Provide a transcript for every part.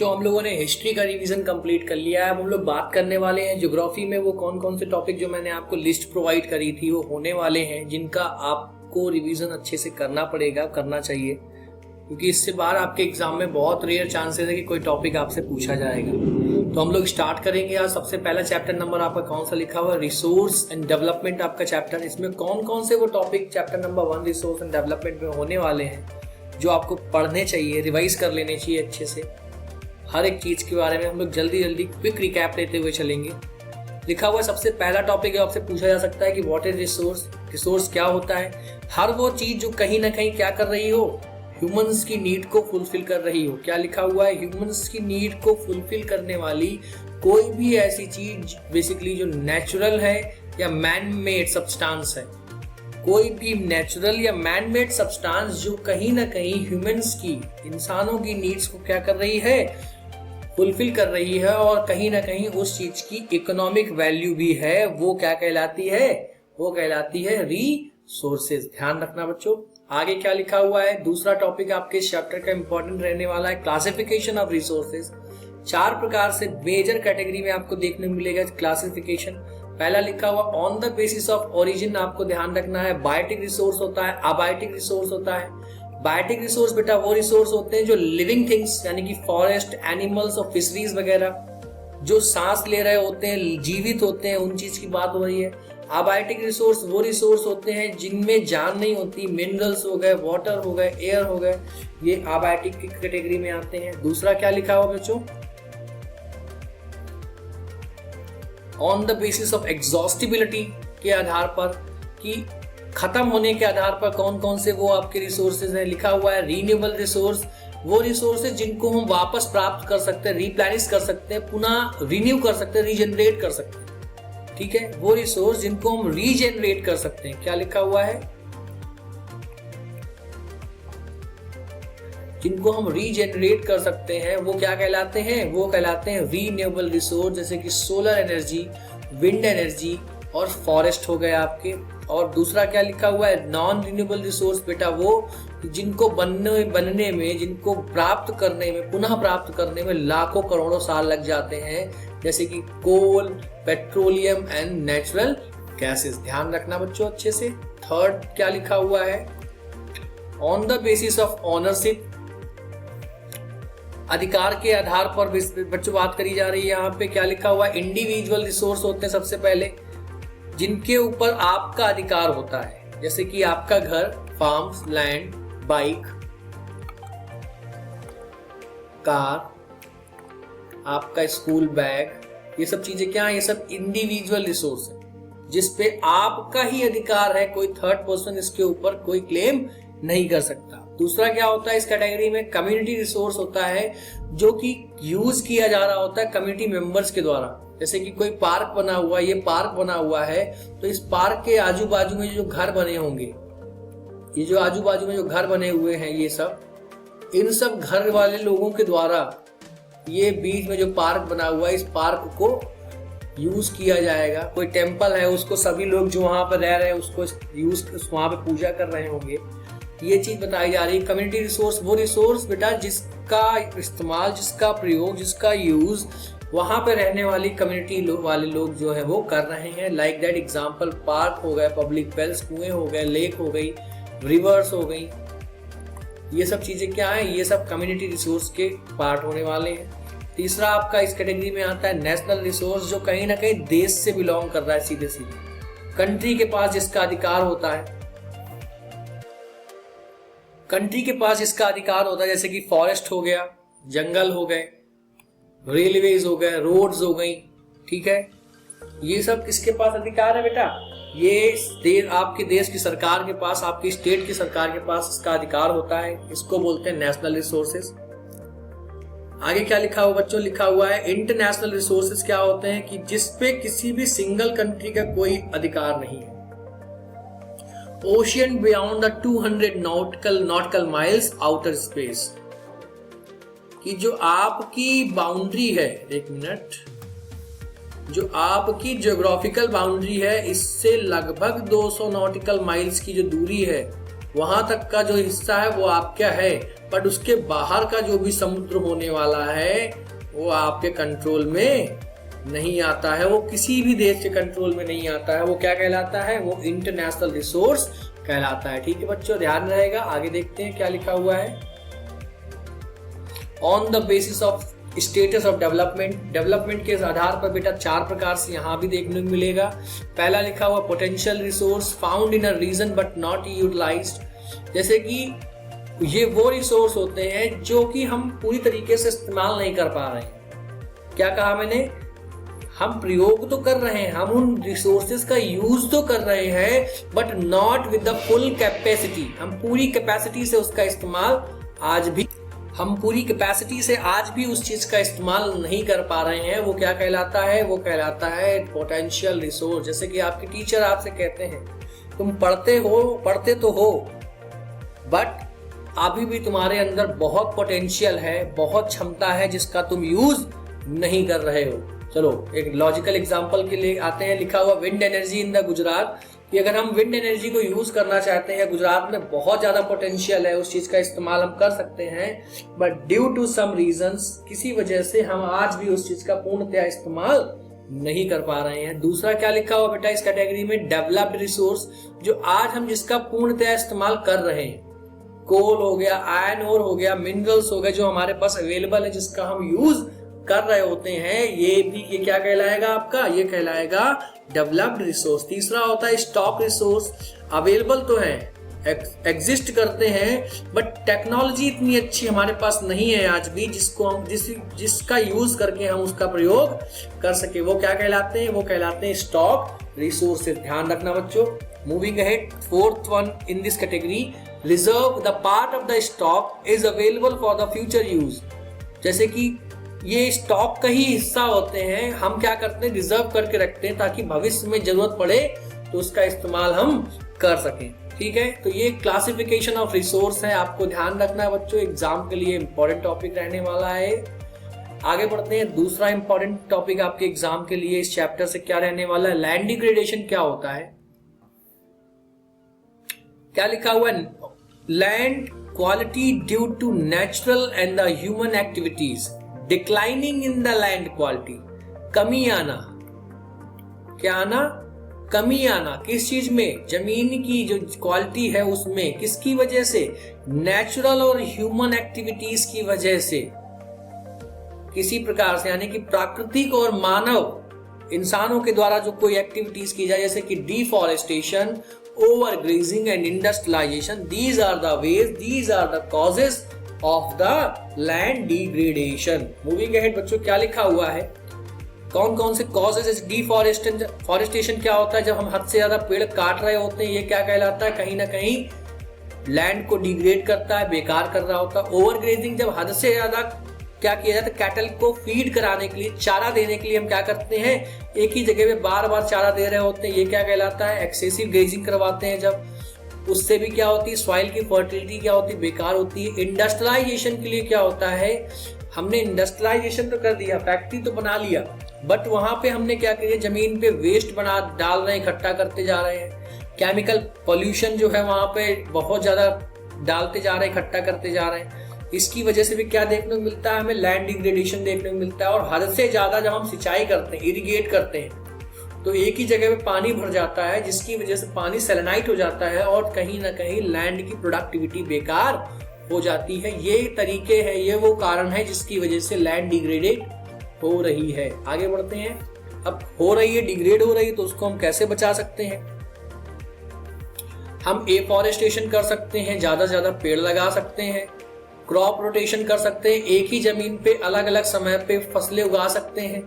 बच्चों हम लोगों ने हिस्ट्री का रिवीजन कंप्लीट कर लिया है। अब हम लोग बात करने वाले हैं ज्योग्राफी में वो कौन कौन से टॉपिक जो मैंने आपको लिस्ट प्रोवाइड करी थी वो होने वाले हैं, जिनका आपको रिवीजन अच्छे से करना पड़ेगा, करना चाहिए, क्योंकि इससे बाहर आपके एग्जाम में बहुत रेयर चांसेस है कि कोई टॉपिक आपसे पूछा जाएगा। तो हम लोग स्टार्ट करेंगे। आज सबसे पहला चैप्टर नंबर आपका कौन सा लिखा हुआ है, रिसोर्स एंड डेवलपमेंट आपका चैप्टर। इसमें कौन कौन से वो topic chapter number 1 resource and development में होने वाले हैं जो आपको पढ़ने चाहिए, रिवाइज कर लेने चाहिए अच्छे से। हर एक चीज के बारे में हम लोग जल्दी जल्दी क्विक रिकैप लेते हुए चलेंगे। लिखा हुआ सबसे पहला टॉपिक है, आपसे पूछा जा सकता है कि व्हाट इज रिसोर्स। रिसोर्स क्या होता है? हर वो चीज जो कहीं ना कहीं क्या कर रही हो, ह्यूमंस की नीड को फुलफिल कर रही हो। क्या लिखा हुआ है? ह्यूमंस की नीड को फुलफिल करने वाली कोई भी ऐसी चीज बेसिकली जो नेचुरल है या मैन मेड सब्सटेंस है। कोई भी नेचुरल या मैन मेड सब्सटेंस जो कहीं ना कहीं ह्यूमंस की, इंसानों की नीड्स को क्या कर रही है, फुलफिल कर रही है, और कहीं ना कहीं उस चीज की इकोनॉमिक वैल्यू भी है। वो क्या कहलाती है? वो कहलाती है रिसोर्सेज। ध्यान रखना बच्चों। आगे क्या लिखा हुआ है? दूसरा टॉपिक आपके इस चैप्टर का इंपॉर्टेंट रहने वाला है, क्लासिफिकेशन ऑफ रिसोर्सेज। 4 प्रकार से मेजर कैटेगरी में आपको देखने को मिलेगा क्लासिफिकेशन। पहला लिखा हुआ on the basis of origin, आपको ध्यान रखना है। बायोटिक रिसोर्स होता है, अबायोटिक रिसोर्स होता है। बायोटिक रिसोर्स बेटा वो रिसोर्स होते हैं जो लिविंग थिंग्स यानी कि फॉरेस्ट, एनिमल्स और फिशरीज वगैरह जो सांस ले रहे होते हैं, जीवित होते हैं, उन चीज की बात हो रही है। अबायोटिक रिसोर्स वो रिसोर्स होते हैं जिनमें जान नहीं होती, मिनरल्स हो गए, वाटर हो गए, एयर हो गए, ये अबायोटिक की कैटेगरी में आते हैं। दूसरा क्या लिखा हुआ बच्चों? On the basis of exhaustibility के आधार पर, कि खत्म होने के आधार पर कौन कौन से वो आपके रिसोर्सेज हैं। लिखा हुआ है रीन्यूएबल रिसोर्स, वो रिसोर्सेज जिनको हम वापस प्राप्त कर सकते हैं, रिप्लेनिश कर सकते हैं, पुनः रिन्यू कर सकते हैं, रीजनरेट कर सकते हैं। ठीक है, वो रिसोर्स जिनको हम रीजनरेट कर सकते हैं। क्या लिखा हुआ है? जिनको हम रीजनरेट कर सकते हैं वो क्या कहलाते हैं? वो कहलाते हैं रीन्यूएबल रिसोर्स, जैसे कि सोलर एनर्जी, विंड एनर्जी और फॉरेस्ट हो गए आपके। और दूसरा क्या लिखा हुआ है? नॉन रिन्यूएबल रिसोर्स बेटा वो जिनको बनने में, जिनको प्राप्त करने में, पुनः प्राप्त करने में लाखों करोड़ों साल लग जाते हैं, जैसे कि कोल, पेट्रोलियम एंड नेचुरल गैसेस। ध्यान रखना बच्चों अच्छे से। थर्ड क्या लिखा हुआ है? On the basis of ownership, अधिकार के आधार पर बच्चों बात करी जा रही है। यहाँ पे क्या लिखा हुआ है? इंडिविजुअल रिसोर्स होते हैं सबसे पहले, जिनके ऊपर आपका अधिकार होता है, जैसे कि आपका घर, फार्म्स, लैंड, बाइक, कार, आपका स्कूल बैग, ये सब चीजें क्या है? ये सब इंडिविजुअल रिसोर्स है जिसपे आपका ही अधिकार है। कोई थर्ड पर्सन इसके ऊपर कोई क्लेम नहीं कर सकता। दूसरा क्या होता है इस कैटेगरी में? कम्युनिटी रिसोर्स होता है जो कि यूज किया जा रहा होता है कम्युनिटी मेंबर्स के द्वारा। जैसे कि कोई पार्क बना हुआ है, ये पार्क बना हुआ है, तो इस पार्क के आजू बाजू में जो घर बने होंगे, ये जो आजू बाजू में जो घर बने हुए हैं, ये सब, इन सब घर वाले लोगों के द्वारा ये बीच में जो पार्क बना हुआ है, इस पार्क को यूज किया जाएगा। कोई टेम्पल है, उसको सभी लोग जो वहां पर रह रहे हैं उसको यूज, वहां पे पूजा कर रहे होंगे। ये चीज बताई जा रही है। कम्युनिटी रिसोर्स वो रिसोर्स बेटा जिसका इस्तेमाल, जिसका प्रयोग, जिसका यूज वहां पे रहने वाली कम्युनिटी वाले लोग जो है वो कर रहे हैं। लाइक दैट एग्जांपल पार्क हो गए, पब्लिक वेल्स, कुएं हो गए, लेक हो गई, रिवर्स हो गई, ये सब चीजें क्या है? ये सब कम्युनिटी रिसोर्स के पार्ट होने वाले हैं। तीसरा आपका इस कैटेगरी में आता है नेशनल रिसोर्स, जो कहीं ना कहीं देश से बिलोंग कर रहा है, सीधे सीधे कंट्री के पास जिसका अधिकार होता है। कंट्री के पास इसका अधिकार होता है, जैसे कि फॉरेस्ट हो गया, जंगल हो गए, रेलवेज हो गए, रोड्स हो गई। ठीक है, ये सब किसके पास अधिकार है बेटा? ये आपके देश की सरकार के पास, आपकी स्टेट की सरकार के पास इसका अधिकार होता है। इसको बोलते हैं नेशनल रिसोर्सेज। आगे क्या लिखा हुआ बच्चों? लिखा हुआ है इंटरनेशनल रिसोर्सेज क्या होते हैं कि जिसपे किसी भी सिंगल कंट्री का कोई अधिकार नहीं है। Ocean beyond the 200 nautical miles outer space, कि जो आपकी बाउंड्री है, एक मिनट, जो आपकी ज्योग्राफिकल बाउंड्री है, इससे लगभग 200 नॉटिकल माइल्स की जो दूरी है, वहां तक का जो हिस्सा है वो आपका है, बट उसके बाहर का जो भी समुद्र होने वाला है वो आपके कंट्रोल में नहीं आता है, वो किसी भी देश के कंट्रोल में नहीं आता है। वो क्या कहलाता है? वो इंटरनेशनल रिसोर्स कहलाता है। ठीक है बच्चों, ध्यान रहेगा। आगे देखते हैं क्या लिखा हुआ है। On the basis of status of development, development के आधार पर बेटा 4 प्रकार से यहाँ भी देखने को मिलेगा। पहला लिखा हुआ potential resource found in a region but not utilised, जैसे कि ये वो रिसोर्स होते हैं जो कि हम पूरी तरीके से इस्तेमाल नहीं कर पा रहे हैं। क्या कहा मैंने? हम प्रयोग तो कर रहे हैं, हम उन रिसोर्सेज का यूज तो कर रहे हैं, but not with the full capacity. हम पूरी कैपेसिटी से उसका इस्तेमाल आज भी उस चीज का इस्तेमाल नहीं कर पा रहे हैं। वो क्या कहलाता है? वो कहलाता है पोटेंशियल रिसोर्स। जैसे कि आपके टीचर आपसे कहते हैं तुम पढ़ते तो हो, बट अभी भी तुम्हारे अंदर बहुत पोटेंशियल है, बहुत क्षमता है जिसका तुम यूज नहीं कर रहे हो। चलो एक लॉजिकल एग्जांपल के लिए आते हैं। लिखा हुआ wind energy in the Gujarat, कि अगर हम विंड एनर्जी को यूज करना चाहते हैं, गुजरात में बहुत ज्यादा पोटेंशियल है, उस चीज का इस्तेमाल हम कर सकते हैं, but due to some reasons, किसी वजह से हम आज भी उस चीज का पूर्णतया इस्तेमाल नहीं कर पा रहे हैं। दूसरा क्या लिखा हुआ बेटा इस कैटेगरी में? डेवलप्ड रिसोर्स, जो आज हम जिसका पूर्णतया इस्तेमाल कर रहे हैं। कोल हो गया, आयरन ओर हो गया, मिनरल्स हो गए, जो हमारे पास अवेलेबल है, जिसका हम यूज कर रहे होते हैं, ये क्या कहलाएगा आपका? ये कहलाएगा डेवलप्ड रिसोर्स। तीसरा होता है स्टॉक रिसोर्स, अवेलेबल तो है, एग्जिस्ट करते हैं, बट टेक्नोलॉजी इतनी अच्छी हमारे पास नहीं है आज भी जिसका यूज करके हम उसका प्रयोग कर सके। वो क्या कहलाते हैं? वो कहलाते हैं स्टॉक रिसोर्सेज। ध्यान रखना बच्चों। Moving ahead, fourth one in this category, reserve, the part of the stock is available for the future use. जैसे कि ये स्टॉक का ही हिस्सा होते हैं, हम क्या करते हैं? रिजर्व करके रखते हैं ताकि भविष्य में जरूरत पड़े तो उसका इस्तेमाल हम कर सकें। ठीक है, तो ये क्लासिफिकेशन ऑफ रिसोर्स है, आपको ध्यान रखना है बच्चों, एग्जाम के लिए इंपॉर्टेंट टॉपिक रहने वाला है। आगे बढ़ते हैं। दूसरा इंपॉर्टेंट टॉपिक आपके एग्जाम के लिए इस चैप्टर से क्या रहने वाला है? लैंड डिग्रेडेशन क्या होता है? क्या लिखा हुआ है? Land quality due to natural and the human activities, declining in the land quality, कमी आना। क्या आना? कमी आना। किस चीज में? जमीन की जो क्वालिटी है उसमें। किसकी वजह से? नेचुरल और ह्यूमन एक्टिविटीज की वजह से, किसी प्रकार से, यानी कि प्राकृतिक और मानव इंसानों के द्वारा जो कोई एक्टिविटीज की जाए, जैसे कि deforestation, overgrazing and industrialisation, these are the ways, these are the causes of the land degradation. Moving ahead बच्चों, क्या लिखा हुआ है? कौन कौन से कॉजेज? डिफॉरेस्टेशन क्या होता है? जब हम हद से ज्यादा पेड़ काट रहे होते हैं, ये क्या कहलाता है? कहीं ना कहीं लैंड को डिग्रेड करता है, बेकार कर रहा होता है। ओवरग्रेजिंग, जब हद से ज्यादा क्या किया जाता है? कैटल को फीड कराने के लिए, चारा देने के लिए हम क्या करते हैं? एक ही जगह पे बार बार चारा दे रहे होते हैं, ये क्या कहलाता है? एक्सेसिव ग्रेजिंग करवाते हैं जब, उससे भी क्या होती है? सॉइल की फर्टिलिटी क्या होती है? बेकार होती है। इंडस्ट्रियलाइजेशन के लिए क्या होता है? हमने इंडस्ट्रियलाइजेशन तो कर दिया, फैक्ट्री तो बना लिया, बट वहां पे हमने क्या किया? जमीन पे वेस्ट डाल रहे हैं, इकट्ठा करते जा रहे हैं। केमिकल पोल्यूशन जो है वहां पे बहुत ज्यादा डालते जा रहे हैं, इकट्ठा करते जा रहे हैं। इसकी वजह से भी क्या देखने को मिलता है? हमें लैंड डिग्रेडेशन देखने को मिलता है। और हद से ज्यादा जब हम सिंचाई करते हैं, इरिगेट करते हैं, तो एक ही जगह पे पानी भर जाता है, जिसकी वजह से पानी सैलिनाइट हो जाता है और कहीं ना कहीं लैंड की प्रोडक्टिविटी बेकार हो जाती है। ये तरीके हैं, ये वो कारण है जिसकी वजह से लैंड डिग्रेडेड हो रही है। आगे बढ़ते हैं। अब हो रही है, डिग्रेड हो रही है, तो उसको हम कैसे बचा सकते हैं? हम एफॉरेस्टेशन कर सकते हैं, ज्यादा से ज्यादा पेड़ लगा सकते हैं, क्रॉप रोटेशन कर सकते हैं, एक ही जमीन पे अलग अलग समय पे फसलें उगा सकते हैं।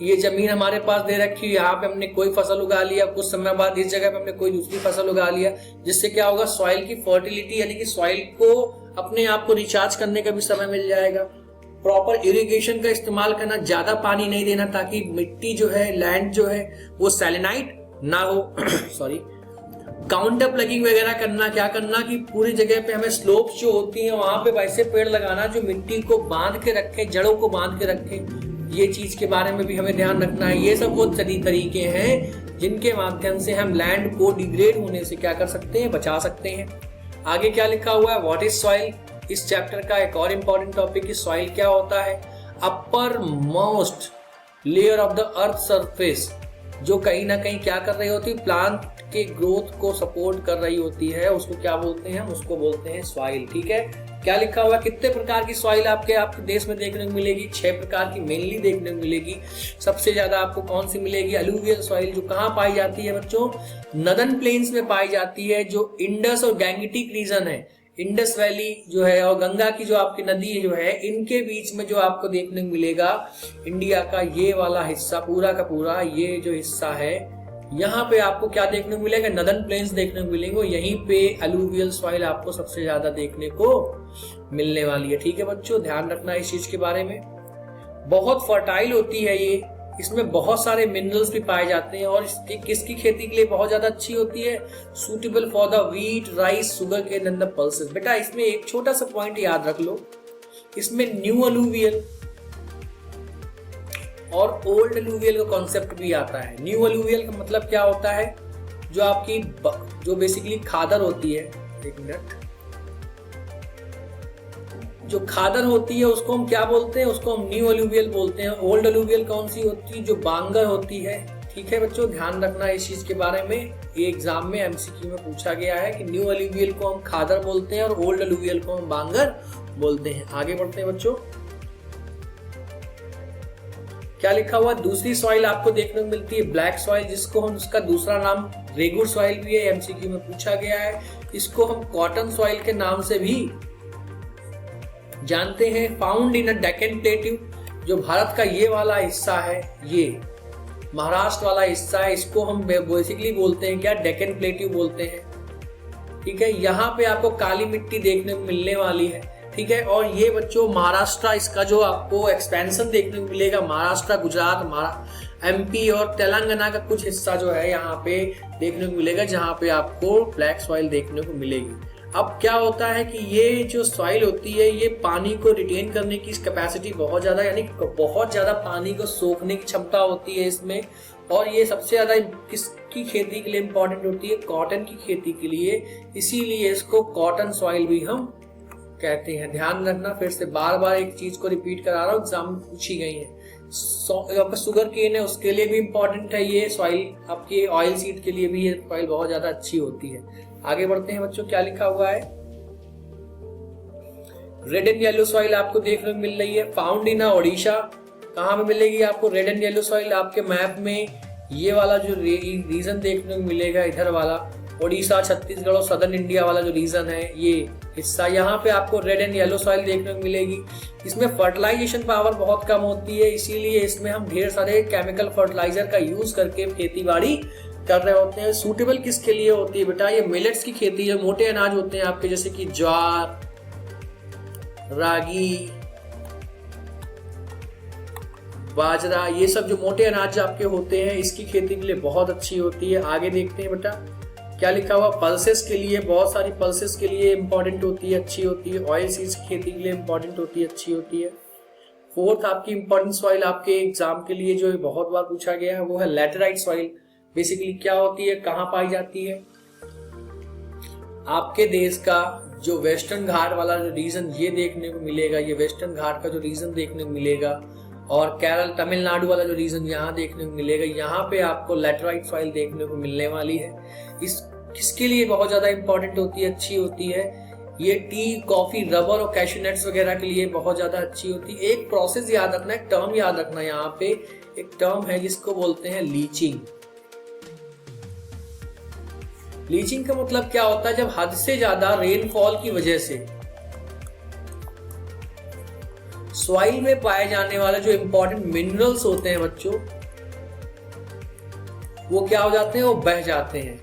ये जमीन हमारे पास दे रखी है, यहाँ पे हमने कोई फसल उगा लिया, कुछ समय बाद इस जगह पे हमने कोई दूसरी फसल उगा लिया, जिससे क्या होगा? सॉइल की फर्टिलिटी, यानी कि सॉइल को अपने आप को रिचार्ज करने का भी समय मिल जाएगा। प्रॉपर इरिगेशन का इस्तेमाल करना, ज्यादा पानी नहीं देना, ताकि मिट्टी जो है, लैंड जो है, वो सैलिनाइट ना हो सॉरी। काउंटर प्लगिंग वगैरह करना, क्या करना कि पूरी जगह पे हमें स्लोप्स जो होती हैं वहां पे वैसे पेड़ लगाना जो मिट्टी को बांध के रखे, जड़ों को बांध के रखे। ये चीज के बारे में भी हमें ध्यान रखना है। ये सब वो तरीके हैं जिनके माध्यम से हम लैंड को डिग्रेड होने से क्या कर सकते हैं, बचा सकते हैं। आगे क्या लिखा हुआ है, व्हाट इज सॉइल। इस चैप्टर का एक और इम्पोर्टेंट टॉपिक है सॉइल क्या होता है। Upper most layer of the earth surface, जो कहीं ना कहीं क्या कर रही होती है, प्लांट के ग्रोथ को सपोर्ट कर रही होती है, उसको क्या बोलते हैं, उसको बोलते हैं सॉइल। ठीक है, क्या लिखा हुआ है, कितने प्रकार की सॉइल आपके देश में देखने को मिलेगी, 6 प्रकार की मेनली देखने को मिलेगी। सबसे ज्यादा आपको कौन सी मिलेगी, अलूवियल सॉइल, जो कहाँ पाई जाती है बच्चों, नदर्न प्लेन्स में पाई जाती है, जो इंडस और गैंगेटिक रीजन है, इंडस वैली जो है और गंगा की जो आपकी नदी जो है, इनके बीच में जो आपको देखने को मिलेगा इंडिया का ये वाला हिस्सा, पूरा का पूरा ये जो हिस्सा है, यहाँ पे आपको क्या देखने को मिलेगा, नदर्न प्लेन्स देखने को मिलेंगे। यहीं पे अलूवियल सॉइल आपको सबसे ज्यादा देखने को मिलने वाली है। ठीक है बच्चों, ध्यान रखना इस चीज के बारे में। बहुत फर्टाइल होती है ये, इसमें बहुत सारे मिनरल्स भी पाए जाते हैं और इसकी किसकी खेती के लिए बहुत ज्यादा अच्छी होती है, suitable for the wheat, rice, sugar cane and the pulses. बेटा इसमें एक छोटा सा पॉइंट याद रख लो, इसमें न्यू अलूवियल और ओल्ड अलूवियल का कॉन्सेप्ट भी आता है। न्यू अलूवियल का मतलब क्या होता है, जो आपकी जो बेसिकली खादर होती है, एक मिनट, जो खादर होती है उसको हम क्या बोलते हैं, उसको हम न्यू अलूवियल बोलते हैं। ओल्ड अलूवियल कौन सी होती है, जो बांगर होती है। ठीक है बच्चों, ध्यान रखना इस चीज के बारे में, ये एग्जाम में एमसीक्यू में पूछा गया है कि न्यू अलूवियल को हम खादर बोलते हैं और ओल्ड अलूवियल को हम बांगर बोलते हैं। आगे बढ़ते हैं बच्चों, क्या लिखा हुआ, दूसरी सॉइल आपको देखने को मिलती है ब्लैक सॉइल, जिसको हम, उसका दूसरा नाम रेगुर सॉइल भी है, एमसीक्यू में पूछा गया है। इसको हम कॉटन सॉइल के नाम से भी जानते हैं। Found in a Deccan plateau, जो भारत का ये वाला हिस्सा है, ये महाराष्ट्र वाला हिस्सा है, इसको हम बेसिकली बोलते हैं क्या, डेक्कन प्लेट्यू बोलते हैं। ठीक है, यहाँ पे आपको काली मिट्टी देखने को मिलने वाली है। ठीक है, और ये बच्चों महाराष्ट्र, इसका जो आपको एक्सपेंशन देखने को मिलेगा, महाराष्ट्र, गुजरात, एमपी और तेलंगाना का कुछ हिस्सा जो है यहाँ पे देखने को मिलेगा, जहाँ पे आपको ब्लैक सॉइल देखने को मिलेगी। अब क्या होता है कि ये जो सॉइल होती है, ये पानी को रिटेन करने की कैपेसिटी बहुत ज्यादा, यानी बहुत ज्यादा पानी को सोखने की क्षमता होती है इसमें। और ये सबसे ज्यादा किसकी खेती के लिए इम्पोर्टेंट होती है, कॉटन की खेती के लिए, इसीलिए इसको कॉटन सॉइल भी हम कहते हैं। ध्यान रखना, फिर से बार बार एक चीज को रिपीट करा रहा हूँ, एग्जाम में पूछी गई है। आपका शुगर केन है, उसके लिए भी इम्पोर्टेंट है ये सॉइल, आपके ऑयल सीड के लिए भी ये सॉइल बहुत ज्यादा अच्छी होती है। आगे बढ़ते हैं बच्चों, क्या लिखा हुआ है, रेड एंड येलो सॉइल आपको देखने को मिल रही है, फाउंड इन ओडिशा। कहाँ पे मिलेगी आपको रेड एंड येलो सॉइल, आपके मैप में ये वाला जो रीजन देखने को मिलेगा, इधर वाला ओडिशा, छत्तीसगढ़ और सदर्न इंडिया वाला जो रीजन है, ये हिस्सा, यहाँ पे आपको रेड एंड येलो सॉइल देखने को मिलेगी। इसमें फर्टिलाइजेशन पावर बहुत कम होती है, इसीलिए इसमें हम ढेर सारे केमिकल फर्टिलाइजर का यूज करके खेती बाड़ी कर रहे होते हैं। सूटेबल किसके लिए होती है बेटा, ये मिलेट्स की खेती है, मोटे अनाज होते हैं आपके, जैसे कि ज्वार, रागी, बाजरा, ये सब जो मोटे अनाज आपके होते हैं, इसकी खेती के लिए बहुत अच्छी होती है। आगे देखते हैं बेटा, क्या लिखा हुआ, पल्सेस के लिए, बहुत सारी पल्सेस के लिए इंपॉर्टेंट होती है, अच्छी होती है। ऑयल सीड्स की खेती के लिए इंपॉर्टेंट होती है, अच्छी होती है। फोर्थ आपकी इंपॉर्टेंट सॉइल आपके एग्जाम के लिए जो बहुत बार पूछा गया है, वो है लैटेराइट सॉइल। बेसिकली क्या होती है, कहाँ पाई जाती है, आपके देश का जो वेस्टर्न घाट वाला जो रीजन ये देखने को मिलेगा, ये वेस्टर्न घाट का जो रीजन देखने को मिलेगा, और केरल, तमिलनाडु वाला जो रीजन यहाँ देखने को मिलेगा, यहाँ पे आपको लैटेराइट सॉइल देखने को मिलने वाली है। इस किसके लिए बहुत ज्यादा इंपॉर्टेंट होती है, अच्छी होती है, ये टी, कॉफी, रबर और कैश्यू नट्स वगैरह के लिए बहुत ज्यादा अच्छी होती है। एक प्रोसेस याद रखना, एक टर्म याद रखना, यहाँ पे एक टर्म है जिसको बोलते हैं लीचिंग। लीचिंग का मतलब क्या होता है, जब हद से ज्यादा रेनफॉल की वजह से सॉइल में पाए जाने वाले जो इंपॉर्टेंट मिनरल्स होते हैं बच्चों, वो क्या हो जाते हैं, वो बह जाते हैं,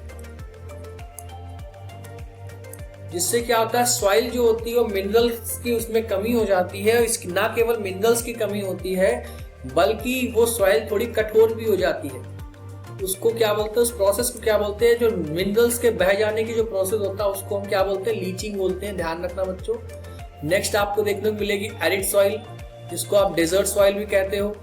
जिससे क्या होता है, सॉइल जो होती है वो मिनरल्स की उसमें कमी हो जाती है। इसकी ना केवल मिनरल्स की कमी होती है, बल्कि वो सॉइल थोड़ी कठोर भी हो जाती है। उसको क्या बोलते हैं, उस प्रोसेस को क्या बोलते हैं, जो मिनरल्स के बह जाने की जो प्रोसेस होता है उसको हम क्या बोलते हैं, लीचिंग बोलते हैं। ध्यान रखना बच्चों। नेक्स्ट आपको देखने को मिलेगी एरिड सॉइल, जिसको आप डेजर्ट सॉइल भी कहते हो।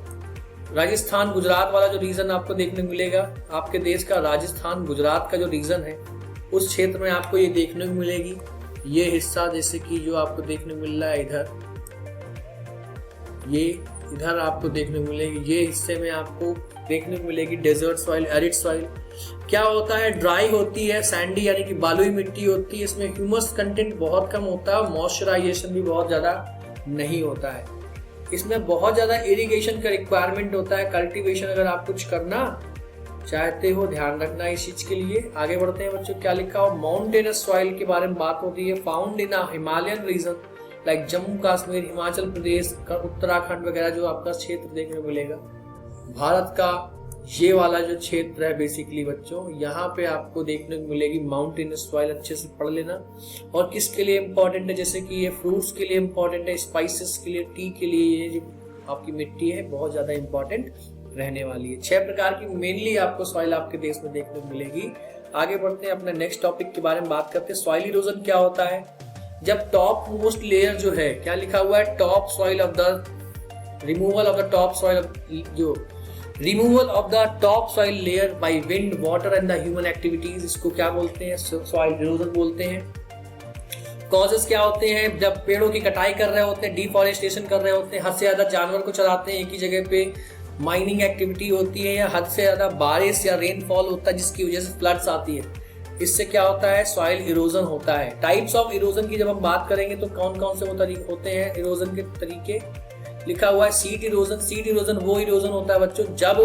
राजस्थान गुजरात वाला जो रीजन आपको देखने को मिलेगा, आपके देश का राजस्थान गुजरात का जो रीजन है उस क्षेत्र में आपको ये देखने को मिलेगी। ये हिस्सा जैसे कि जो आपको देखने को मिल रहा है इधर, ये इधर आपको देखने को मिलेगी, ये हिस्से में आपको देखने को मिलेगी डेजर्ट सॉइल, एरिड सॉइल। क्या होता है, ड्राई होती है, सैंडी यानी कि बालुई मिट्टी होती है, इसमें ह्यूमस कंटेंट बहुत कम होता है, मॉइस्चराइजेशन भी बहुत ज़्यादा नहीं होता है। इसमें बहुत ज़्यादा इरिगेशन का रिक्वायरमेंट होता है। कल्टीवेशन अगर आप कुछ करना चाहते हो, ध्यान रखना इस चीज़ के लिए। आगे बढ़ते हैं बच्चों, क्या लिखा हो, माउंटेनस सॉइल के बारे में बात होती है। Found in a Himalayan region like Jammu Kashmir, Himachal Pradesh, Uttarakhand वगैरह जो आपका क्षेत्र देखने को मिलेगा। भारत का ये वाला जो क्षेत्र है बेसिकली बच्चों, यहाँ पे आपको देखने को मिलेगी माउंटेनस सॉइल। अच्छे से पढ़ लेना। और किसके लिए इम्पोर्टेंट है, जैसे कि ये फ्रूट्स के लिए इम्पोर्टेंट है, स्पाइसेस के लिए, टी के लिए ये जो आपकी मिट्टी है बहुत ज़्यादा इम्पोर्टेंट रहने वाली है। 6 प्रकार की मेनली आपको सॉइल आपके देश में देखने को मिलेगी। आगे बढ़ते हैं, अपने नेक्स्ट टॉपिक के बारे में बात करते हैं। सॉइल इरोजन क्या होता है, जब टॉप मोस्ट लेयर जो है, क्या लिखा हुआ है, top soil of the removal of the top soil, जो removal of the top soil layer by wind, water and the human activities, इसको क्या बोलते हैं, सॉइल इरोजन बोलते हैं। कॉजेस क्या होते हैं, जब पेड़ों की कटाई कर रहे होते हैं, डिफॉरेस्टेशन कर रहे होते हैं, हद से ज्यादा जानवर को चलाते हैं एक ही जगह पे, माइनिंग एक्टिविटी होती है, या हद से ज्यादा बारिश या रेनफॉल होता है जिसकी वजह से फ्लड्स आती है, इससे क्या होता है, सॉइल इरोजन होता है। टाइप्स ऑफ इरोजन की जब हम बात करेंगे तो कौन कौन से वो तरीके होते हैं इरोजन के तरीके, लिखा हुआ है सीड इरोजन। सीड इरोजन वो इरोजन होता है बच्चों जब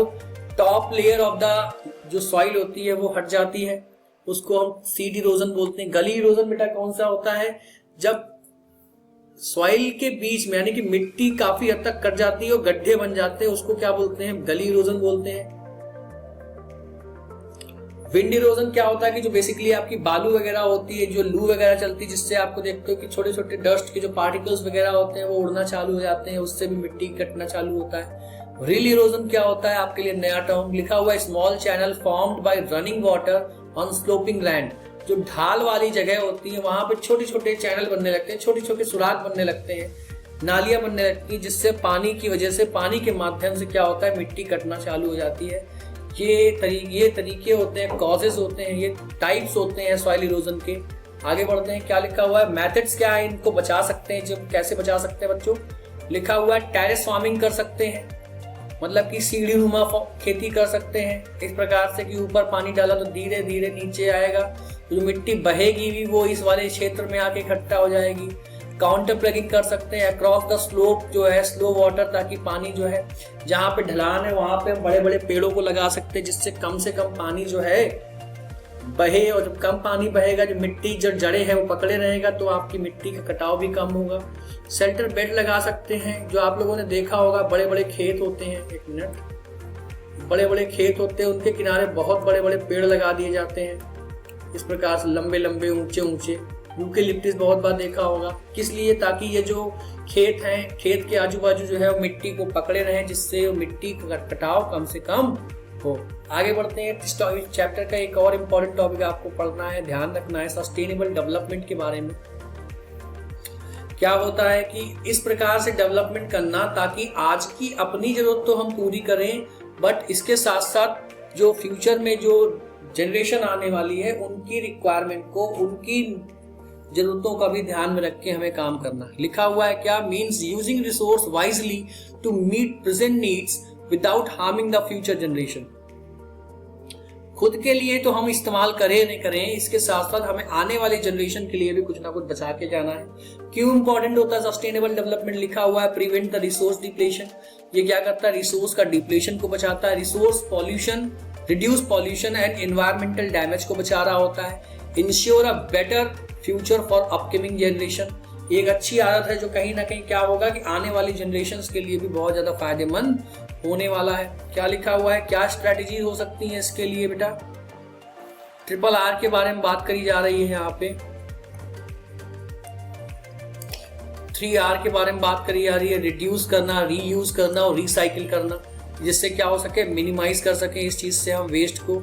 टॉप लेयर ऑफ द जो सॉइल होती है वो हट जाती है, उसको हम सीड इरोजन बोलते हैं। गली इरोजन बेटा कौन सा होता है, जब सॉइल के बीच में यानी कि मिट्टी काफी हद तक कट जाती है और गड्ढे बन जाते हैं, उसको क्या बोलते हैं, गली इरोजन बोलते हैं। विंड इरोजन क्या होता है कि जो बेसिकली आपकी बालू वगैरह होती है, जो लू वगैरह चलती है, जिससे आपको देखते हो कि छोटे छोटे डस्ट के जो पार्टिकल्स वगैरह होते हैं वो उड़ना चालू हो जाते हैं, उससे भी मिट्टी कटना चालू होता है। रिल इरोजन क्या होता है, आपके लिए नया टर्म, लिखा हुआ है small channel formed by running water on sloping land. जो ढाल वाली जगह होती है वहां पे छोटे छोटे चैनल बनने लगते हैं, छोटे छोटे सुराख बनने लगते हैं, नालियां बनने लगती है, जिससे पानी की वजह से, पानी के माध्यम से क्या होता है, मिट्टी कटना चालू हो जाती है। ये तरीके होते हैं, कॉजेज होते हैं, ये टाइप्स होते हैं सॉइल इरोजन के। आगे बढ़ते हैं, क्या लिखा हुआ है, मेथड्स क्या है, इनको बचा सकते हैं, जब कैसे बचा सकते हैं बच्चों, लिखा हुआ है टेरेस फार्मिंग कर सकते हैं, मतलब कि सीढ़ी नुमा खेती कर सकते हैं, इस प्रकार से कि ऊपर पानी डाला तो धीरे धीरे नीचे आएगा, तो जो मिट्टी बहेगी भी वो इस वाले क्षेत्र में आके इकट्ठा हो जाएगी। काउंटर प्लगिंग कर सकते हैं अक्रॉस द स्लोप, जो है स्लो वाटर, ताकि पानी जो है जहाँ पे ढलान है वहां पे हम बड़े बड़े पेड़ों को लगा सकते हैं, जिससे कम से कम पानी जो है बहे, और जब कम पानी बहेगा जो मिट्टी जो जड़े हैं वो पकड़े रहेगा, तो आपकी मिट्टी का कटाव भी कम होगा। शेल्टर बेड लगा सकते हैं, जो आप लोगों ने देखा होगा बड़े बड़े खेत होते हैं, एक मिनट, बड़े बड़े खेत होते हैं, उनके किनारे बहुत बड़े बड़े पेड़ लगा दिए जाते हैं, इस प्रकार से लंबे लंबे ऊंचे ऊंचे। यूकेलिप्टस बहुत बार देखा होगा, किस लिए, ताकि ये जो खेत हैं, खेत के आजू बाजू जो है वो मिट्टी को पकड़े रहे, जिससे मिट्टी का कटाव कम से कम हो। आगे बढ़ते हैं, इस चैप्टर का एक और इम्पोर्टेंट टॉपिक आपको पढ़ना है, ध्यान रखना है, सस्टेनेबल डेवलपमेंट के बारे में। क्या होता है कि इस प्रकार से डेवलपमेंट करना ताकि आज की अपनी जरूरत तो हम पूरी करें, बट इसके साथ साथ जो फ्यूचर में जो जनरेशन आने वाली है उनकी रिक्वायरमेंट को, उनकी जरूरतों का भी ध्यान में रख के हमें काम करना। लिखा हुआ है क्या, means using resource wisely to meet present needs without harming the future generation. खुद के लिए तो हम इस्तेमाल करें नहीं करें, इसके साथ साथ हमें आने वाली जनरेशन के लिए भी कुछ ना कुछ बचा के जाना है। क्यों इंपॉर्टेंट होता है सस्टेनेबल डेवलपमेंट, लिखा हुआ है प्रिवेंट द रिसोर्स डिप्लेशन। ये क्या करता है, रिसोर्स का डिप्लेशन को बचाता है, resource pollution, reduce pollution and environmental damage को बचा रहा होता है, ensure a better future for upcoming generation. एक अच्छी आदत है जो कहीं ना कहीं क्या होगा कि आने वाली जनरेशंस के लिए भी बहुत ज्यादा फायदेमंद होने वाला है। क्या लिखा हुआ है, क्या स्ट्रेटेजी हो सकती है इसके लिए बेटा, ट्रिपल आर के बारे में बात करी जा रही है यहाँ पे, 3R के बारे में बात करी जा रही है, रिड्यूस करना, रीयूज करना और रिसाइकिल करना, जिससे क्या हो सके, मिनिमाइज कर सके इस चीज से हम वेस्ट को,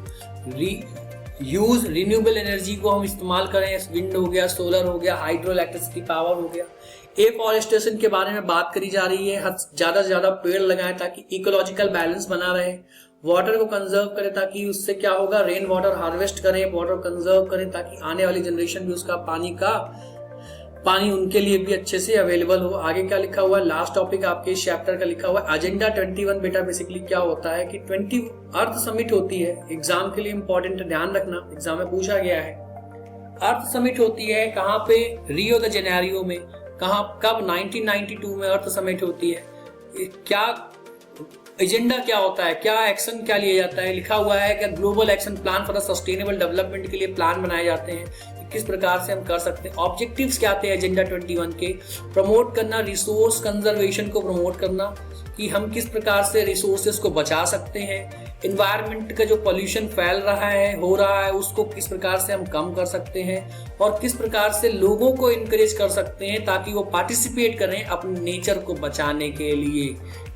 यूज रिन्यूएबल एनर्जी को हम इस्तेमाल करें, विंड हो गया, सोलर हो गया, हाइड्रो इलेक्ट्रिसिटी पावर हो गया, एफॉरेस्टेशन के बारे में बात करी जा रही है, ज्यादा से ज्यादा पेड़ लगाएं ताकि इकोलॉजिकल बैलेंस बना रहे। वाटर को कंजर्व करें ताकि उससे क्या होगा, रेन वाटर हार्वेस्ट करें, वाटर कंजर्व करें ताकि आने वाली जनरेशन भी उसका पानी उनके लिए भी अच्छे से अवेलेबल हो। आगे क्या लिखा हुआ है, लास्ट टॉपिक आपके इस चैप्टर का लिखा हुआ है एजेंडा 21। बेटा बेसिकली क्या होता है कि 20 अर्थ समिट होती है, एग्जाम के लिए इंपॉर्टेंट, ध्यान रखना, एग्जाम में पूछा गया है। अर्थ समिट होती है कहाँ पे, रियो द जेनेरियो में। कब 1992 में अर्थ समिट होती है। क्या एजेंडा क्या होता है, क्या एक्शन क्या लिया जाता है, लिखा हुआ है कि global action plan for the sustainable development के लिए प्लान बनाए जाते हैं, किस प्रकार से हम कर सकते हैं। ऑब्जेक्टिव्स क्या थे एजेंडा 21 के, प्रमोट करना रिसोर्स कंजर्वेशन को प्रमोट करना, कि हम किस प्रकार से रिसोर्सेज को बचा सकते हैं, इन्वायरमेंट का जो पोल्यूशन फैल रहा है, हो रहा है, उसको किस प्रकार से हम कम कर सकते हैं, और किस प्रकार से लोगों को इनकरेज कर सकते हैं ताकि वो पार्टिसिपेट करें अपने नेचर को बचाने के लिए।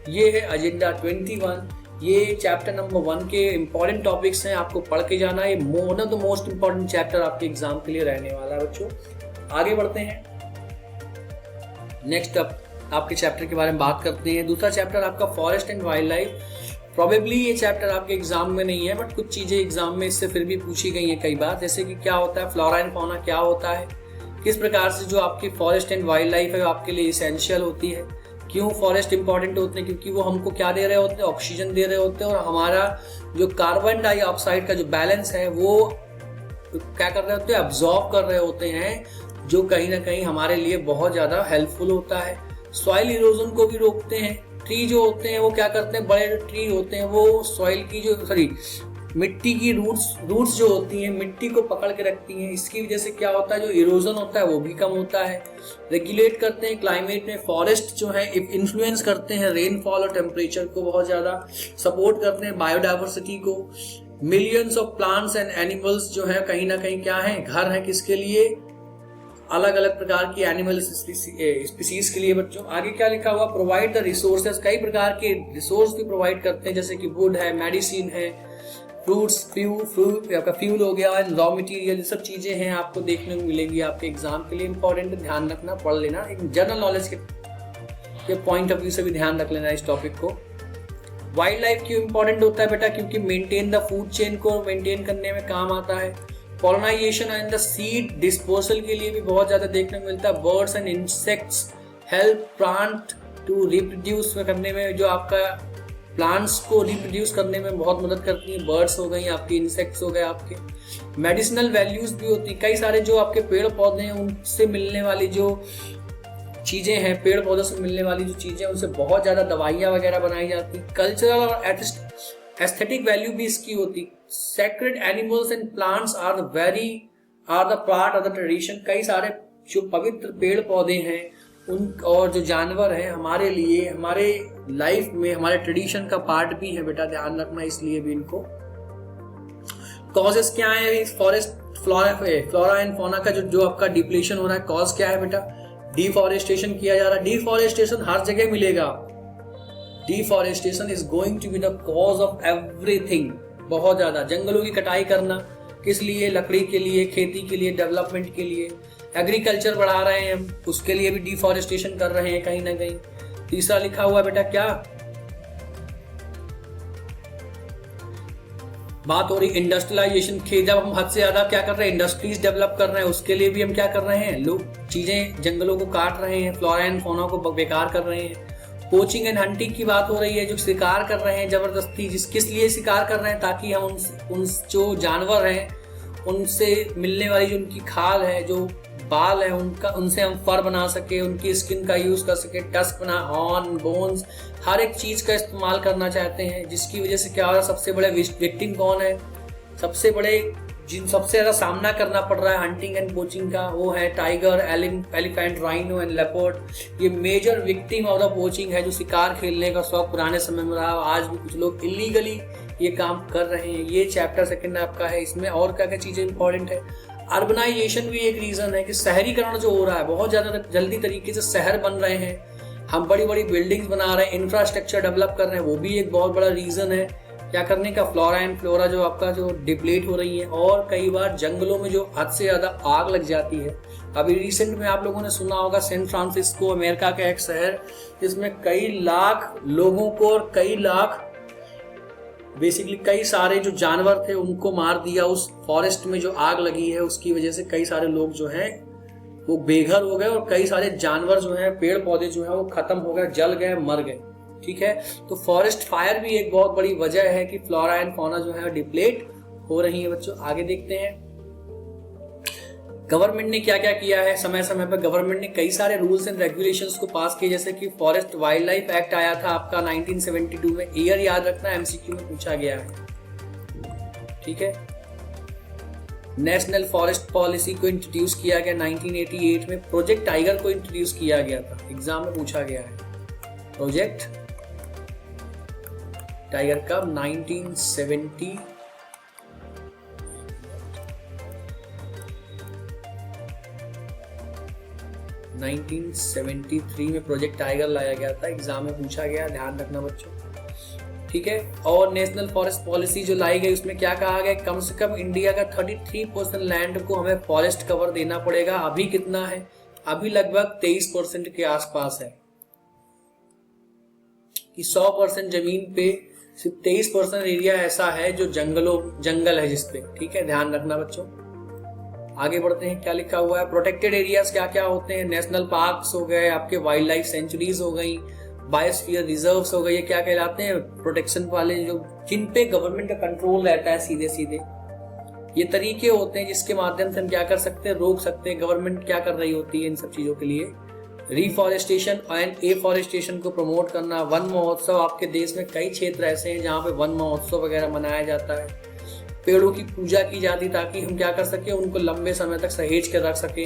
ये है एजेंडा 21। ये चैप्टर नंबर 1 के इंपॉर्टेंट टॉपिक्स हैं, आपको पढ़ के जाना है। One of the most important chapter आपके एग्जाम के लिए रहने वाला है बच्चों। आगे बढ़ते हैं, नेक्स्ट आपके चैप्टर के बारे में बात करते हैं। दूसरा चैप्टर आपका forest and wild life. Probably ये चैप्टर आपके एग्जाम में नहीं है, बट कुछ चीजें एग्जाम में इससे फिर भी पूछी गई हैं कई बार, जैसे कि क्या होता है फ्लोरा एंड फौना, क्या होता है, किस प्रकार से जो आपकी फॉरेस्ट एंड वाइल्ड लाइफ है आपके लिए इसेंशियल होती है, क्यों फॉरेस्ट इंपॉर्टेंट होते हैं, क्योंकि वो हमको क्या दे रहे होते हैं, ऑक्सीजन दे रहे होते हैं, और हमारा जो कार्बन डाइऑक्साइड का जो बैलेंस है वो क्या कर रहे होते हैं, अब्जॉर्ब कर रहे होते हैं, जो कहीं ना कहीं हमारे लिए बहुत ज्यादा हेल्पफुल होता है। सॉइल इरोजन को भी रोकते हैं। ट्री जो होते हैं वो क्या करते हैं, बड़े ट्री होते हैं वो सॉइल की मिट्टी की रूट्स जो होती हैं मिट्टी को पकड़ के रखती हैं, इसकी वजह से क्या होता है, जो इरोजन होता है वो भी कम होता है। रेगुलेट करते हैं क्लाइमेट में, फॉरेस्ट जो है इन्फ्लुएंस करते हैं रेनफॉल और टेम्परेचर को, बहुत ज्यादा सपोर्ट करते हैं बायोडाइवर्सिटी को। Millions of plants and animals जो है कहीं ना कहीं क्या है, घर है किसके लिए, अलग अलग प्रकार की एनिमल स्पीसीज के लिए बच्चों। आगे क्या लिखा हुआ, प्रोवाइड द रिसोर्सेज, कई प्रकार के रिसोर्स भी प्रोवाइड करते हैं, जैसे कि वुड है, मेडिसिन है, फ्रूट्स, आपका फ्यूल हो गया, रॉ मटेरियल, ये सब चीजें हैं आपको देखने को मिलेगी आपके एग्जाम के लिए इंपॉर्टेंट, ध्यान रखना, पढ़ लेना, एक जनरल नॉलेज के पॉइंट ऑफ व्यू से भी ध्यान रख लेना इस टॉपिक को। वाइल्ड लाइफ क्यों इंपॉर्टेंट होता है बेटा, क्योंकि मेंटेन द फूड चेन को मेंटेन करने में काम आता है। Pollination and the seed disposal के लिए भी बहुत ज्यादा देखने को मिलता है। Birds and insects help plant to reproduce करने में, जो आपका प्लांट्स को रिप्रोड्यूस करने में बहुत मदद करती है। बर्ड्स हो गई आपकी, इंसेक्ट्स हो गए आपके। मेडिसिनल वैल्यूज भी होती है, कई सारे जो आपके पेड़ पौधे हैं उनसे मिलने वाली जो चीजें हैं, पेड़ पौधों से मिलने वाली जो चीजें, उनसे बहुत ज्यादा दवाइयाँ वगैरह बनाई जाती। कल्चरल और एस्थेटिक वैल्यू भी इसकी होती। Sacred animals and plants are the part of the tradition, कई सारे जो पवित्र पेड़ पौधे हैं उन और जो जानवर हैं हमारे लिए, हमारे लाइफ में, हमारे ट्रेडिशन का पार्ट भी है बेटा, ध्यान रखना इसलिए भी इनको। कॉजेस क्या है इस फॉरेस्ट फ्लोरा एंड फौना का, जो आपका डिप्लीशन हो रहा है, कॉज क्या है बेटा, डिफॉरेस्टेशन किया जा रहा है। डिफॉरेस्टेशन हर जगह मिलेगा, deforestation is going to be the cause of everything. बहुत ज्यादा जंगलों की कटाई करना, किस लिए, लकड़ी के लिए, खेती के लिए, डेवलपमेंट के लिए। एग्रीकल्चर बढ़ा रहे हैं हम, उसके लिए भी डिफॉरेस्टेशन कर रहे हैं कहीं ना कहीं। तीसरा लिखा हुआ बेटा क्या बात हो रही, इंडस्ट्रियलाइजेशन के, जब हम हद से ज्यादा क्या कर रहे हैं, इंडस्ट्रीज डेवलप कर रहे हैं, उसके लिए भी हम क्या कर रहे हैं, लोग चीजें जंगलों को काट रहे हैं, फ्लोरा एंड फौना को बेकार कर रहे हैं। पोचिंग एंड हंटिंग की बात हो रही है, जो शिकार कर रहे हैं जबरदस्ती, किस लिए शिकार कर रहे हैं, ताकि हम उन जो जानवर हैं उनसे मिलने वाली जो उनकी खाल है, जो बाल है उनसे हम फर बना सके, उनकी स्किन का यूज कर सके, टस्क बना, हॉर्न, बोन्स, हर एक चीज का इस्तेमाल करना चाहते हैं, जिसकी वजह से क्या हो रहा है, सबसे बड़े विक्टिम कौन है, सबसे ज्यादा सामना करना पड़ रहा है हंटिंग एंड पोचिंग का, वो है tiger, elephant, rhino and leopard. ये major victim of the poaching है, जो शिकार खेलने का शौक पुराने समय में रहा, आज भी कुछ लोग इलीगली ये काम कर रहे हैं। ये चैप्टर सेकंड आपका है, इसमें और क्या क्या चीजें इंपॉर्टेंट है। अर्बनाइजेशन भी एक रीजन है कि शहरीकरण जो हो रहा है, बहुत ज्यादा जल्दी तरीके से शहर बन रहे हैं, हम बड़ी बड़ी बिल्डिंग्स बना रहे हैं, इंफ्रास्ट्रक्चर डेवलप कर रहे हैं, वो भी एक बहुत बड़ा रीजन है क्या करने का, फ्लोरा एंड फ्लोरा जो आपका जो डिप्लीट हो रही है, और कई बार जंगलों में जो हद से ज्यादा आग लग जाती है। अभी रिसेंट में आप लोगों ने सुना होगा सैन फ्रांसिस्को अमेरिका का एक शहर, जिसमें कई लाख लोगों को और कई लाख बेसिकली कई सारे जो जानवर थे उनको मार दिया। उस फॉरेस्ट में जो आग लगी है उसकी वजह से कई सारे लोग जो है वो बेघर हो गए, और कई सारे जानवर जो है, पेड़ पौधे जो है वो खत्म हो गए, जल गए, मर गए। ठीक है, तो फॉरेस्ट फायर भी एक बहुत बड़ी वजह है कि फ्लोरा एंड फौना जो है डिप्लीट हो रही है। बच्चों आगे देखते हैं गवर्नमेंट ने क्या क्या किया है। समय समय पर गवर्नमेंट ने कई सारे रूल्स एंड रेगुलेशंस को पास किए, जैसे कि फॉरेस्ट वाइल्ड लाइफ एक्ट आया था आपका 1972 में। ईयर याद रखना, एमसीक्यू में पूछा गया है। ठीक है, नेशनल फॉरेस्ट पॉलिसी को इंट्रोड्यूस किया गया 1988 में। प्रोजेक्ट टाइगर को इंट्रोड्यूस किया गया था, एग्जाम में पूछा गया है। प्रोजेक्ट टाइगर कब, 1973 में प्रोजेक्ट टाइगर लाया गया था, एग्जाम में पूछा गया, ध्यान रखना बच्चों। ठीक है, और नेशनल फॉरेस्ट पॉलिसी जो लाई गई उसमें क्या कहा गया, कम से कम इंडिया का 33% लैंड को हमें फॉरेस्ट कवर देना पड़ेगा। अभी कितना है, अभी लगभग 23% के आसपास है कि 100% जमीन पे सिर्फ 23% एरिया ऐसा है जो जंगल है जिसपे। ठीक है, ध्यान रखना बच्चों। आगे बढ़ते हैं, क्या लिखा हुआ है। प्रोटेक्टेड एरियाज क्या क्या होते हैं, नेशनल पार्क्स हो गए, आपके वाइल्ड लाइफ सेंचुरीज हो गई, बायोस्फीयर रिजर्व्स हो गए, ये क्या कहलाते हैं, प्रोटेक्शन वाले, जो जिन पे गवर्नमेंट का कंट्रोल रहता है सीधे सीधे। ये तरीके होते हैं जिसके माध्यम से हम क्या कर सकते हैं, रोक सकते हैं। गवर्नमेंट क्या कर रही होती है इन सब चीजों के लिए, रिफॉरेस्टेशन एंड एफॉरेस्टेशन को प्रमोट करना। वन महोत्सव, आपके देश में कई क्षेत्र ऐसे हैं जहाँ पे वन महोत्सव वगैरह मनाया जाता है। पेड़ों की पूजा की जाती ताकि हम क्या कर सके, उनको लंबे समय तक सहेज कर रख सके।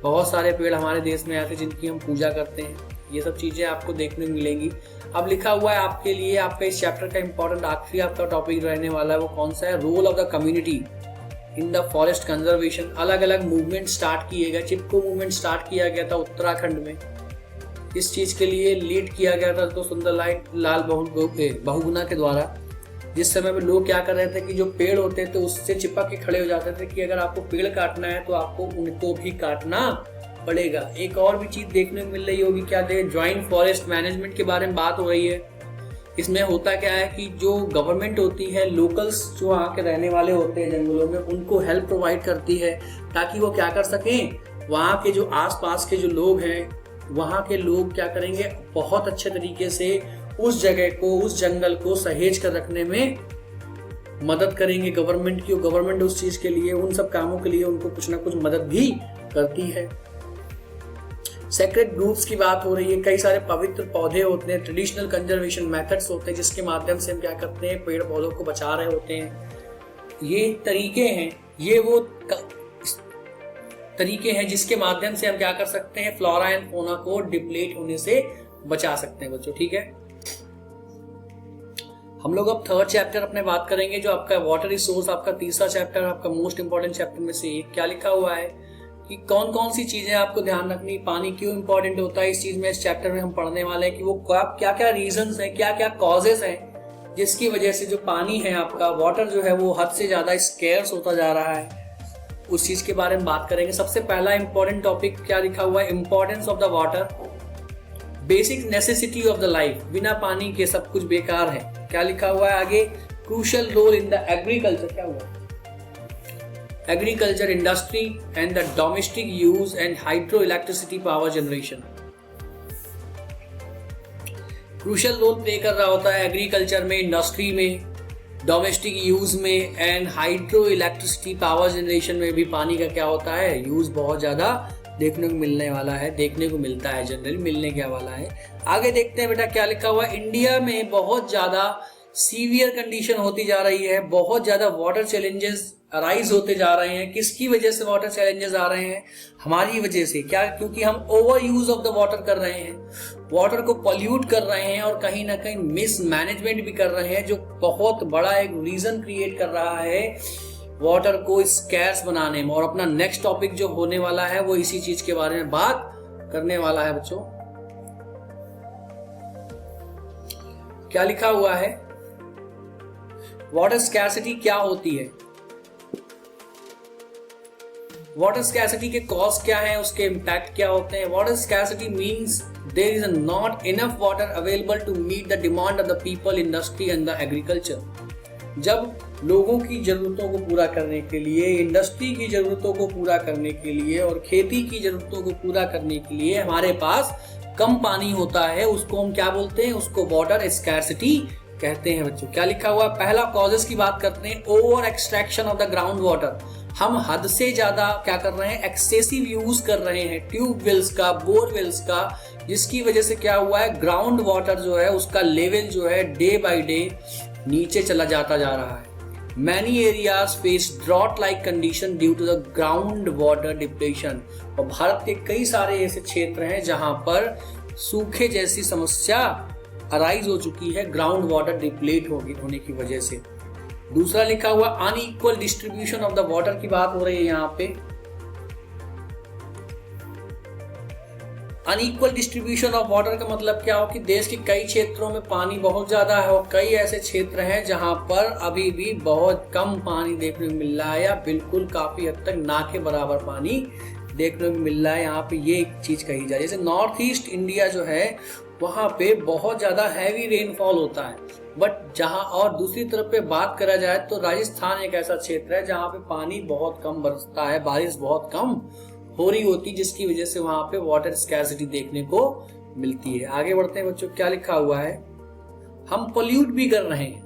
बहुत सारे पेड़ हमारे देश में ऐसे जिनकी हम पूजा करते हैं। ये सब चीजें आपको देखने को मिलेंगी। अब लिखा हुआ है आपके लिए, आपका इस चैप्टर का इंपॉर्टेंट आखिरी आपका टॉपिक रहने वाला है, वो कौन सा है, role of the community in the forest conservation. अलग अलग मूवमेंट स्टार्ट किए गए, चिपको मूवमेंट स्टार्ट किया गया था उत्तराखंड में। इस चीज के लिए लीड किया गया था तो सुंदरलाल बहुगुणा के द्वारा। जिस समय में लोग क्या कर रहे थे कि जो पेड़ होते थे उससे चिपक के खड़े हो जाते थे कि अगर आपको पेड़ काटना है तो आपको उनको भी काटना पड़ेगा। एक और भी चीज देखने को मिल रही होगी, क्या देखें, ज्वाइंट फॉरेस्ट मैनेजमेंट के बारे में बात हो रही है। इसमें होता क्या है कि जो गवर्नमेंट होती है, लोकल्स जो वहाँ के रहने वाले होते हैं जंगलों में, उनको हेल्प प्रोवाइड करती है ताकि वो क्या कर सकें, वहाँ के जो आसपास के जो लोग हैं, वहाँ के लोग क्या करेंगे, बहुत अच्छे तरीके से उस जगह को, उस जंगल को सहेज कर रखने में मदद करेंगे गवर्नमेंट की। गवर्नमेंट उस चीज के लिए, उन सब कामों के लिए उनको कुछ ना कुछ मदद भी करती है। सेक्रेड ग्रुप्स की बात हो रही है, कई सारे पवित्र पौधे होते हैं, ट्रेडिशनल कंजर्वेशन मेथड्स होते हैं जिसके माध्यम से हम क्या करते हैं, पेड़ पौधों को बचा रहे होते हैं। ये तरीके हैं, ये वो तरीके हैं जिसके माध्यम से हम क्या कर सकते हैं, फ्लोरा एंड फौना को डिप्लीट होने से बचा सकते हैं बच्चों। ठीक है, हम लोग अब थर्ड चैप्टर अपने बात करेंगे, जो आपका वाटर रिसोर्स, आपका तीसरा चैप्टर, आपका मोस्ट इंपॉर्टेंट चैप्टर में से एक। क्या लिखा हुआ है कि कौन कौन सी चीजें आपको ध्यान रखनी, पानी क्यों इंपॉर्टेंट होता है, इस चीज में इस चैप्टर में हम पढ़ने वाले हैं कि वो क्या क्या रीजंस हैं, क्या क्या कॉजेस हैं जिसकी वजह से जो पानी है आपका, वाटर जो है वो हद से ज्यादा स्केर्स होता जा रहा है। उस चीज के बारे में बात करेंगे। सबसे पहला इंपॉर्टेंट टॉपिक क्या लिखा हुआ है, importance of the water, basic necessity of the life. बिना पानी के सब कुछ बेकार है। क्या लिखा हुआ है आगे, crucial role in the agriculture, क्या हुआ, agriculture industry and the domestic use and hydro electricity power generation. Crucial role play कर रहा होता है एग्रीकल्चर में, इंडस्ट्री में, डोमेस्टिक यूज में and hydro electricity power generation में भी पानी का क्या होता है, यूज बहुत ज्यादा देखने को मिलने वाला है, देखने को मिलता है, जनरली मिलने क्या वाला है। आगे देखते हैं बेटा क्या लिखा हुआ है, इंडिया में बहुत ज्यादा सीवियर कंडीशन होती जा रही है, बहुत ज्यादा वाटर चैलेंजेस अराइज होते जा रहे हैं। किसकी वजह से वाटर चैलेंजेस आ रहे हैं, हमारी वजह से। क्या, क्योंकि हम over use of the water कर रहे हैं, वाटर को पॉल्यूट कर रहे हैं और कहीं ना कहीं मिस मैनेजमेंट भी कर रहे हैं, जो बहुत बड़ा एक रीजन क्रिएट कर रहा है वाटर को स्कैर्स बनाने में। और अपना नेक्स्ट टॉपिक जो होने वाला है वो इसी चीज के बारे में बात करने वाला है बच्चों। क्या लिखा हुआ है, वाटर स्कैर्सिटी क्या होती है, वाटर स्कैर्सिटी के कॉज क्या है, उसके इम्पैक्ट क्या होते हैं। Water scarcity means there is not enough water available to meet the demand of the people, industry and the agriculture. जब लोगों की जरूरतों को पूरा करने के लिए, इंडस्ट्री की जरूरतों को पूरा करने के लिए और खेती की जरूरतों को पूरा करने के लिए हमारे पास कम पानी होता है, उसको हम क्या बोलते हैं, उसको वाटर स्कैर्सिटी कहते हैं। बच्चों क्या लिखा हुआ है, पहला कॉजेस की बात करते हैं, over extraction of the ground water. हम हद से ज्यादा क्या कर रहे हैं, एक्सेसिव यूज कर रहे हैं ट्यूबवेल्स का, बोरवेल्स का, जिसकी वजह से क्या हुआ है, ग्राउंड वाटर जो है उसका लेवल जो है डे बाय डे नीचे चला जाता जा रहा है। Many areas face drought like condition due to the ground water depletion. और भारत के कई सारे ऐसे क्षेत्र हैं जहां पर सूखे जैसी समस्या अराइज हो चुकी है ग्राउंड वाटर डिप्लेट होने की वजह से। दूसरा लिखा हुआ unequal distribution of the water की बात हो रही है यहाँ पे। अनइक्वल डिस्ट्रीब्यूशन ऑफ वाटर का मतलब क्या हो कि देश के कई क्षेत्रों में पानी बहुत ज्यादा है और कई ऐसे क्षेत्र हैं जहां पर अभी भी बहुत कम पानी देखने को मिल रहा है या बिल्कुल काफी हद तक ना के बराबर पानी देखने को मिल रहा है। यहाँ पे ये एक चीज कही जाए, जैसे नॉर्थ ईस्ट इंडिया जो है वहां पे बहुत ज्यादा हैवी रेनफॉल होता है, बट जहां और दूसरी तरफ पे बात करा जाए तो राजस्थान एक ऐसा क्षेत्र है जहां पे पानी बहुत कम बरसता है, बारिश बहुत कम हो रही होती, जिसकी वजह से वहां पे वाटर स्कैर्सिटी देखने को मिलती है। आगे बढ़ते हैं बच्चों, क्या लिखा हुआ है, हम पोल्यूट भी कर रहे हैं।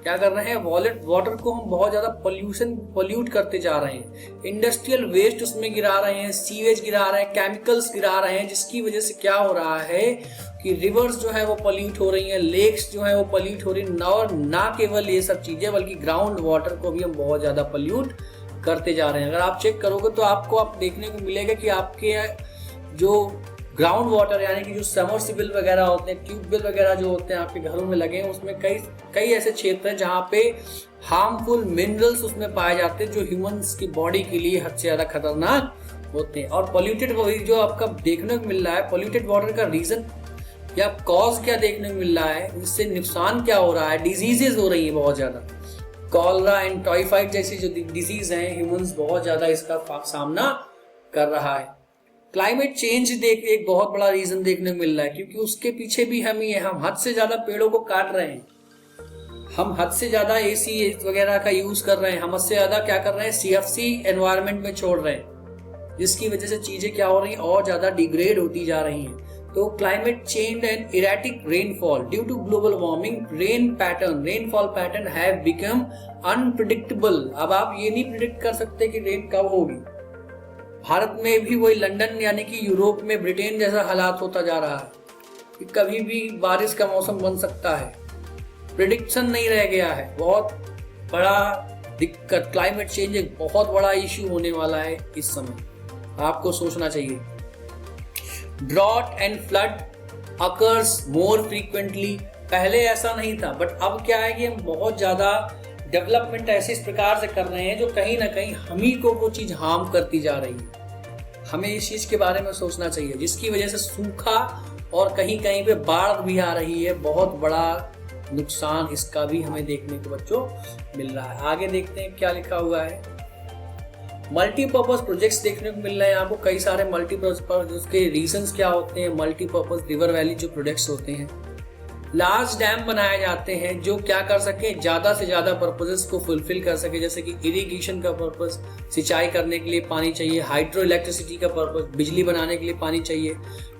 क्या कर रहे हैं, वाटर को हम बहुत ज्यादा पोल्यूट करते जा रहे हैं। इंडस्ट्रियल वेस्ट उसमें गिरा रहे हैं, सीवेज गिरा रहे हैं, केमिकल्स गिरा रहे हैं, जिसकी वजह से क्या हो रहा है कि रिवर्स जो है वो पोल्यूट हो रही हैं, लेक्स जो है वो पोल्यूट हो रही हैं, और ना केवल ये सब चीजें बल्कि ग्राउंड वाटर को भी हम बहुत ज्यादा पोल्यूट करते जा रहे हैं। अगर आप चेक करोगे तो आपको देखने को मिलेगा कि आपके जो ग्राउंड वाटर यानी कि जो समरसिबल वगैरह होते हैं, ट्यूबवेल वगैरह जो होते हैं आपके घरों में लगे हैं, उसमें कई ऐसे क्षेत्र हैं जहाँ पे हार्मफुल मिनरल्स उसमें पाए जाते हैं जो ह्यूमंस की बॉडी के लिए हद से ज्यादा खतरनाक होते हैं। और पॉल्यूटेड जो आपका देखने को मिल रहा है, पॉल्यूटेड वाटर का रीजन या कॉज क्या देखने को मिल रहा है, इससे नुकसान क्या हो रहा है, डिजीजेज हो रही है बहुत ज्यादा, कॉलरा एंड टाइफाइड जैसी जो डिजीज हैं, ह्यूमंस बहुत ज्यादा इसका सामना कर रहा है। क्लाइमेट चेंज एक बहुत बड़ा रीजन देखने को मिल रहा है, क्योंकि उसके पीछे भी हम हद से ज्यादा पेड़ों को काट रहे हैं, हम हद से ज्यादा एसी वगैरह का यूज कर रहे हैं, हम हद से ज्यादा क्या कर रहे हैं, सीएफसी एनवायरनमेंट में छोड़ रहे हैं, जिसकी वजह से चीजें क्या हो रही हैं, और ज्यादा डिग्रेड होती जा रही हैं। तो climate change and erratic rainfall due to global warming, rainfall pattern have become unpredictable. अब आप ये नहीं प्रिडिक्ट कर सकते कि रेन कब होगी। भारत में भी वही लंदन यानी कि यूरोप में ब्रिटेन जैसा हालात होता जा रहा है कि कभी भी बारिश का मौसम बन सकता है, प्रिडिक्शन नहीं रह गया है। बहुत बड़ा दिक्कत, क्लाइमेट चेंज एक बहुत बड़ा इश्यू होने वाला है इस समय, आपको सोचना चाहिए। Drought and flood occurs more frequently, पहले ऐसा नहीं था, बट अब क्या है कि हम बहुत ज्यादा डेवलपमेंट ऐसे इस प्रकार से कर रहे हैं जो कहीं ना कहीं हम ही को वो चीज हार्म करती जा रही है। हमें इस चीज के बारे में सोचना चाहिए, जिसकी वजह से सूखा और कहीं कहीं पे बाढ़ भी आ रही है, बहुत बड़ा नुकसान इसका भी हमें देखने को बच्चों मिल रहा है। आगे देखते हैं क्या लिखा हुआ है, मल्टीपर्पज प्रोजेक्ट्स देखने को मिल रहे हैं आपको, कई सारे मल्टीपर्पज, उसके रीजंस क्या होते हैं, मल्टीपर्पज रिवर वैली जो प्रोजेक्ट्स होते हैं, लार्ज डैम बनाए जाते हैं जो क्या कर सके, ज्यादा से ज्यादा पर्पजेस को फुलफिल कर सके, जैसे कि इरिगेशन का पर्पस, सिंचाई करने के लिए पानी चाहिए, हाइड्रो इलेक्ट्रिसिटी का पर्पस, बिजली बनाने के लिए पानी चाहिए,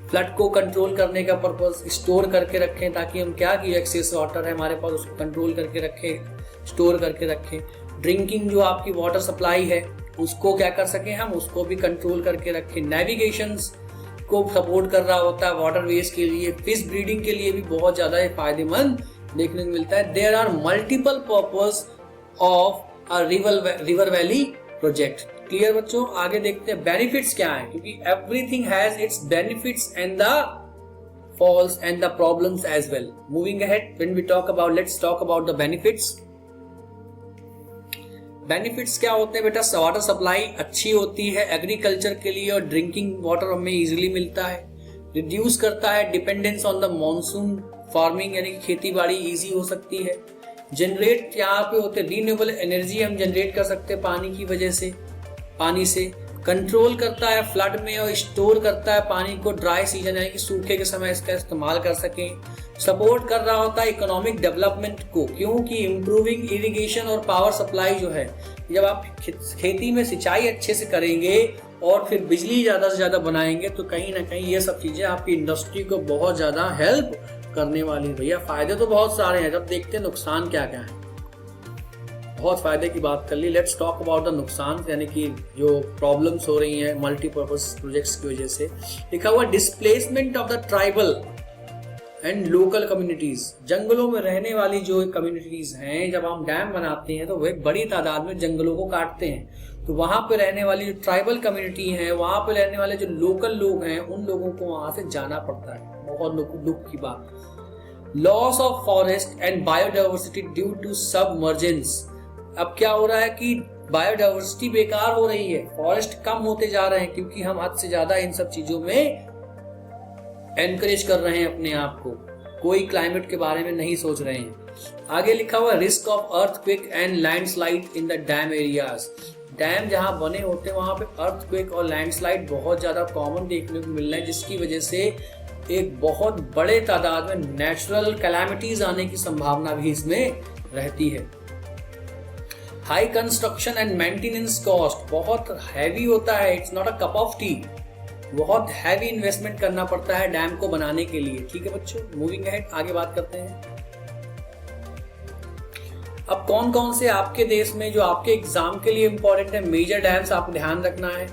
फ्लड को कंट्रोल करने का पर्पस, स्टोर करके रखें ताकि हम क्या कि एक्सेस वाटर है हमारे पास उसको कंट्रोल करके रखें, स्टोर करके रखें, ड्रिंकिंग जो आपकी वाटर सप्लाई है उसको क्या कर सके हम, उसको भी कंट्रोल करके रखें, नेविगेशन को सपोर्ट कर रहा होता है वाटर वेज के लिए, फिश ब्रीडिंग के लिए भी बहुत ज्यादा फायदेमंद देखने को मिलता है। There are multiple purpose of a river valley project. Clear बच्चों, आगे देखते हैं बेनिफिट्स क्या है, क्योंकि everything has its benefits and the falls and the problems as well. Moving ahead, when we talk about, let's talk about the benefits. Benefits क्या होते हैं बेटा, वाटर सप्लाई अच्छी होती है एग्रीकल्चर के लिए और ड्रिंकिंग वाटर हमें इजीली मिलता है, रिड्यूस करता है dependence on the monsoon farming यानी कि खेती बाड़ी इजी हो सकती है, जनरेट यहाँ पे होते रीन्यूएबल एनर्जी हम जनरेट कर सकते हैं पानी की वजह से, पानी से कंट्रोल करता है फ्लड में और स्टोर करता है पानी को ड्राई सीजन यानी कि सूखे के समय इसका इस्तेमाल कर सकें। सपोर्ट कर रहा होता है इकोनॉमिक डेवलपमेंट को, क्योंकि इम्प्रूविंग इरिगेशन और पावर सप्लाई जो है, जब आप खेती में सिंचाई अच्छे से करेंगे और फिर बिजली ज़्यादा से ज़्यादा बनाएंगे तो कहीं ना कहीं ये सब चीज़ें आपकी इंडस्ट्री को बहुत ज़्यादा हेल्प करने वाली है। भैया फायदे तो बहुत सारे हैं, जब देखते हैं नुकसान क्या क्या है। बहुत फायदे की बात कर ली, लेट्स टॉक अबाउट द नुकसान, यानी कि जो प्रॉब्लम्स हो रही हैं मल्टीपर्पज प्रोजेक्ट्स की वजह से। लिखा हुआ displacement of the tribal and local communities. जंगलों में रहने वाली जो कम्युनिटीज हैं, जब हम डैम बनाते हैं तो वो एक बड़ी तादाद में जंगलों को काटते हैं, तो वहां पे रहने वाली जो ट्राइबल कम्युनिटी है, वहां पे रहने वाले जो लोकल लोग हैं, उन लोगों को वहां से जाना पड़ता है। बहुत दुख की बात। Loss of forest and biodiversity due to submergence. अब क्या हो रहा है कि बायोडाइवर्सिटी बेकार हो रही है, फॉरेस्ट कम होते जा रहे हैं क्योंकि हम हद से ज्यादा इन सब चीजों में एनकरेज कर रहे हैं अपने आप को, कोई क्लाइमेट के बारे में नहीं सोच रहे हैं। आगे लिखा हुआ risk of earthquake and landslide in the dam areas. Dam जहां बने होते हैं वहां पे अर्थक्वेक और लैंडस्लाइड बहुत ज्यादा कॉमन देखने को मिल रहे हैं, जिसकी वजह से एक बहुत बड़े तादाद में नेचुरल कैलामिटीज आने की संभावना भी इसमें रहती है। High construction and maintenance cost बहुत हैवी होता है, it's not a cup of T. बहुत हैवी इन्वेस्टमेंट करना पड़ता है डैम को बनाने के लिए। ठीक है बच्चों, मूविंग अहेड, आगे बात करते हैं। अब कौन कौन से आपके देश में जो आपके एग्जाम के लिए इंपॉर्टेंट है मेजर डैम्स आपको ध्यान रखना है।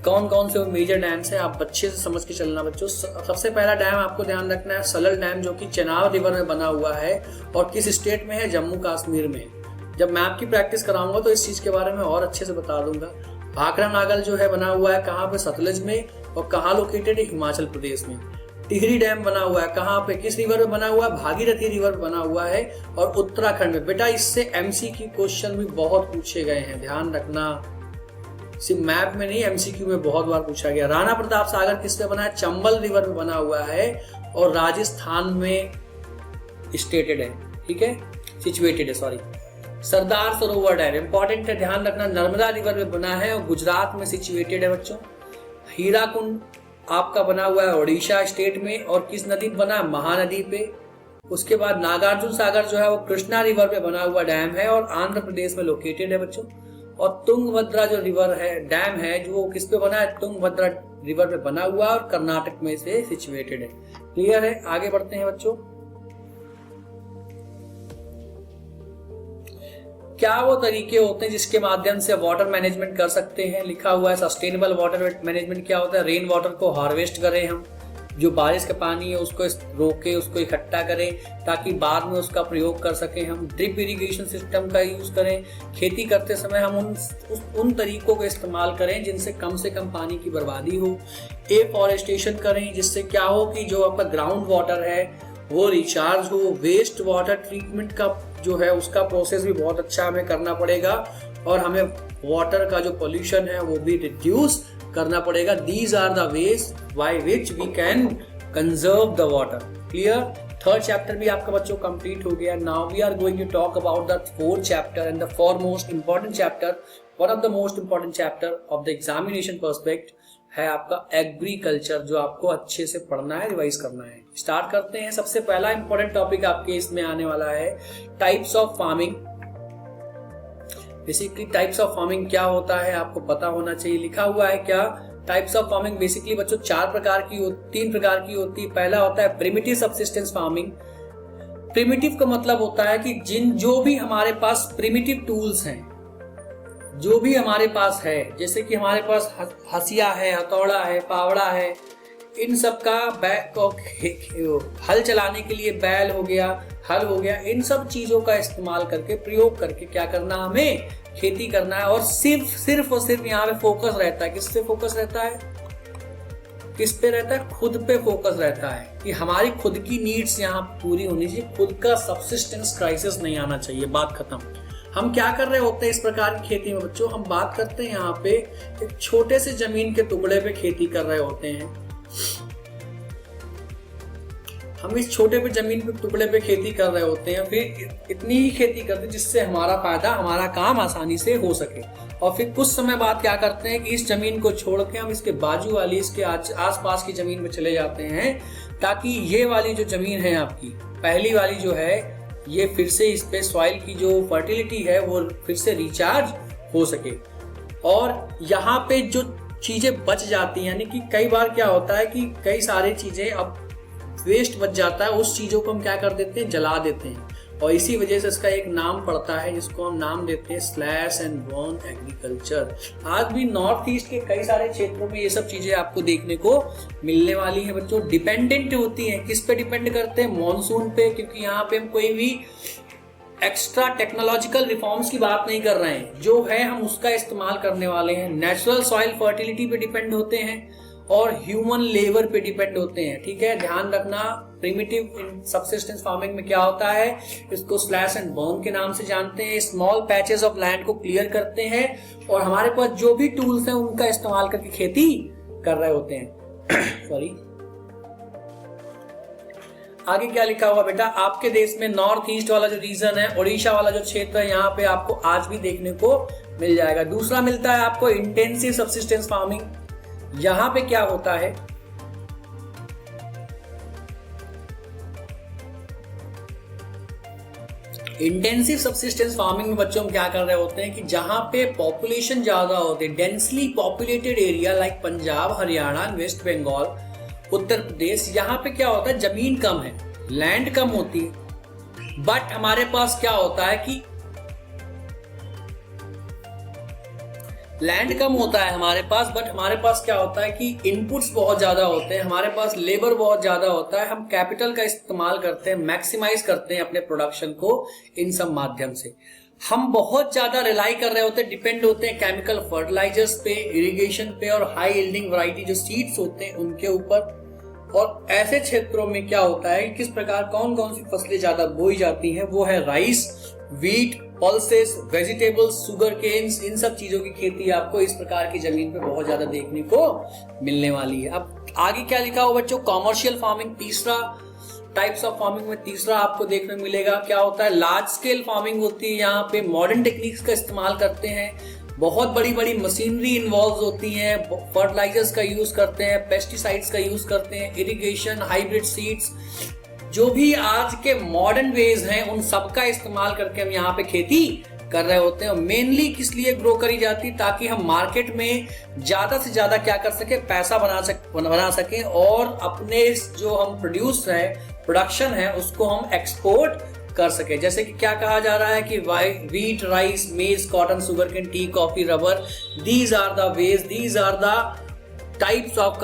कौन कौन से मेजर डैम्स हैं आप अच्छे से समझ के चलना बच्चों। सबसे पहला डैम आपको ध्यान रखना है सलल डैम, जो कि चेनाब रिवर में बना हुआ है और किस स्टेट में है, जम्मू कश्मीर में। जब मैं आपकी प्रैक्टिस कराऊंगा तो इस चीज के बारे में और अच्छे से बता दूंगा। भाखड़ा नागल जो है बना हुआ है कहाँ पे, सतलज में, और कहाँ लोकेटेड है, हिमाचल प्रदेश में। टिहरी डैम बना हुआ है कहाँ पे, किस रिवर में बना हुआ है, भागीरथी रिवर में बना हुआ है और उत्तराखंड में। बेटा इससे एमसीक्यू क्वेश्चन भी बहुत पूछे गए हैं, ध्यान रखना, सिर्फ मैप में नहीं एमसीक्यू में बहुत बार पूछा गया। राणा प्रताप सागर किस पे बना है, चंबल रिवर में बना हुआ है और राजस्थान में स्टेटेड है, ठीक है, सिचुएटेड है, sorry. Sardar Sarovar dam important है, ध्यान रखना, नर्मदा रिवर में बना है और गुजरात में सिचुएटेड है बच्चों। हीराकुंड आपका बना हुआ है ओडिशा स्टेट में और किस नदी पे बना है, महानदी पे। उसके बाद नागार्जुन सागर जो है वो कृष्णा रिवर पे बना हुआ डैम है और आंध्र प्रदेश में लोकेटेड है बच्चों। और तुंगभद्रा जो रिवर है, डैम है, जो वो किस पे बना है, तुंगभद्रा रिवर पे बना हुआ और कर्नाटक में से सिचुएटेड है। क्लियर है, आगे बढ़ते हैं बच्चों। क्या वो तरीके होते हैं जिसके माध्यम से वाटर मैनेजमेंट कर सकते हैं। लिखा हुआ है सस्टेनेबल वाटर मैनेजमेंट क्या होता है, रेन वाटर को हार्वेस्ट करें, हम जो बारिश का पानी है उसको रोके, उसको इकट्ठा करें ताकि बाद में उसका प्रयोग कर सकें। हम ड्रिप इरिगेशन सिस्टम का यूज करें, खेती करते समय हम उन तरीकों का इस्तेमाल करें जिनसे कम से कम पानी की बर्बादी हो। एफॉरेस्टेशन करें जिससे क्या हो कि जो आपका ग्राउंड वाटर है वो रिचार्ज हो। वेस्ट वाटर ट्रीटमेंट का जो है उसका प्रोसेस भी बहुत अच्छा हमें करना पड़ेगा और हमें वाटर का जो पोल्यूशन है वो भी रिड्यूस करना पड़ेगा। These are the ways by which we can conserve the water. Clear, third chapter भी आपका बच्चों कंप्लीट हो गया। Now we are going to talk about the fourth chapter and the foremost important chapter, one of the most important chapter of the examination perspective है आपका agriculture, जो आपको अच्छे से पढ़ना है, रिवाइज करना है। स्टार्ट करते हैं। सबसे पहला इंपॉर्टेंट टॉपिक आपके इसमें आने वाला है types of farming. Basically types of farming क्या होता है आपको पता होना चाहिए। लिखा हुआ है क्या, टाइप्स ऑफ फार्मिंग बेसिकली बच्चों तीन प्रकार की होती है। पहला होता है प्रिमिटिव सबसिस्टेंस फार्मिंग। प्रिमिटिव का मतलब होता है कि जो भी हमारे पास प्रिमिटिव टूल्स हैं, जो भी हमारे पास है, जैसे कि हमारे पास हसिया है, हथौड़ा है, पावड़ा है, इन सब का हल चलाने के लिए बैल हो गया, हल हो गया, इन सब चीजों का इस्तेमाल करके, प्रयोग करके क्या करना, हमें खेती करना है। और सिर्फ और सिर्फ यहाँ पे फोकस रहता है, किस पे फोकस रहता है, किस पे रहता है, खुद पे फोकस रहता है कि हमारी खुद की नीड्स यहाँ पूरी होनी चाहिए, खुद का सबसिस्टेंस क्राइसिस नहीं आना चाहिए, बात खत्म। हम क्या कर रहे होते हैं इस प्रकार की खेती में बच्चों, हम बात करते हैं यहाँ पे एक छोटे से जमीन के टुकड़े पे खेती कर रहे होते हैं। हम इस छोटे पे जमीन पे टुकड़े पे खेती कर रहे होते हैं, फिर इतनी ही खेती करते हैं जिससे हमारा फायदा, हमारा काम आसानी से हो सके। और फिर कुछ समय बाद क्या करते हैं कि इस जमीन को छोड़ के हम इसके बाजू वाली, इसके आसपास की जमीन में चले जाते हैं, ताकि ये वाली जो जमीन है आपकी पहली वाली जो है, ये फिर से इस पे सॉइल की जो फर्टिलिटी है वो फिर से रिचार्ज हो सके। और यहाँ पे जो चीजें बच जाती हैं, यानी कि कई बार क्या होता है कि कई सारी चीजें अब वेस्ट बच जाता है, उस चीजों को हम क्या कर देते हैं, जला देते हैं। और इसी वजह से इसका एक नाम पड़ता है जिसको हम नाम देते हैं स्लैश एंड बर्न एग्रीकल्चर। आज भी नॉर्थ ईस्ट के कई सारे क्षेत्रों में ये सब चीजें आपको देखने को मिलने वाली हैं बच्चों। डिपेंडेंट होती हैं, किस पे डिपेंड करते हैं, मॉनसून पे, क्योंकि यहाँ पे हम कोई भी एक्स्ट्रा टेक्नोलॉजिकल रिफॉर्म्स की बात नहीं कर रहे हैं, जो है हम उसका इस्तेमाल करने वाले हैं। नेचुरल सॉइल फर्टिलिटी पे डिपेंड होते हैं और ह्यूमन लेबर पे डिपेंड होते हैं। ठीक है, ध्यान रखना, प्रिमिटिव सबसिस्टेंस फार्मिंग में क्या होता है, इसको स्लैश एंड बर्न के नाम से जानते हैं। स्मॉल पैचेस ऑफ लैंड को क्लियर करते हैं और हमारे पास जो भी टूल्स हैं उनका इस्तेमाल करके खेती कर रहे होते हैं। सॉरी, आगे क्या लिखा हुआ बेटा, आपके देश में नॉर्थ ईस्ट वाला जो रीजन है, उड़ीसा वाला जो क्षेत्र है, यहाँ पे आपको आज भी देखने को मिल जाएगा। दूसरा मिलता है आपको इंटेंसिव सबसिस्टेंस फार्मिंग। यहां पे क्या होता है, इंटेंसिव सबसिस्टेंस फार्मिंग में बच्चों हम क्या कर रहे होते हैं कि जहां पे पॉपुलेशन ज्यादा होते हैं, densely populated area like Punjab, Haryana, West Bengal, Uttar Pradesh, यहाँ पे क्या होता है, जमीन कम है, लैंड कम होती है, बट हमारे पास क्या होता है कि लैंड कम होता है हमारे पास, बट हमारे पास क्या होता है कि इनपुट्स बहुत ज्यादा होते हैं, हमारे पास लेबर बहुत ज्यादा होता है। हम कैपिटल का इस्तेमाल करते हैं, मैक्सिमाइज करते हैं अपने प्रोडक्शन को इन सब माध्यम से। हम बहुत ज्यादा रिलाई कर रहे होते हैं, डिपेंड होते हैं केमिकल फर्टिलाइजर्स पे, इरिगेशन पे और हाई यील्डिंग वैरायटी जो सीड्स होते हैं उनके ऊपर। और ऐसे क्षेत्रों में क्या होता है, किस प्रकार कौन कौन सी फसलें ज्यादा बोई जाती हैं, वो है rice, wheat, pulses, vegetables, sugar canes, इन सब चीजों की खेती आपको इस प्रकार की जमीन पे बहुत ज्यादा देखने को मिलने वाली है। अब आगे क्या लिखा हो बच्चों, कॉमर्शियल फार्मिंग, तीसरा टाइप्स ऑफ फार्मिंग में तीसरा आपको देखने को मिलेगा। क्या होता है, लार्ज स्केल फार्मिंग होती है, यहाँ पे मॉडर्न टेक्निक्स का इस्तेमाल करते हैं, बहुत बड़ी बड़ी मशीनरी इन्वॉल्व होती हैं, फर्टिलाइजर्स का यूज करते हैं, पेस्टिसाइड्स का यूज करते हैं, इरिगेशन, हाइब्रिड सीड्स, जो भी आज के मॉडर्न वेज हैं उन सब का इस्तेमाल करके हम यहाँ पे खेती कर रहे होते हैं। मेनली किस लिए ग्रो करी जाती, ताकि हम मार्केट में ज्यादा से ज्यादा क्या कर सके, पैसा बना सके और अपने जो हम प्रोडक्शन है उसको हम एक्सपोर्ट कर सके। जैसे कि क्या कहा जा रहा है कि wheat, rice, maize, cotton, sugar cane, tea, coffee, rubber, these are the ways, these are the types of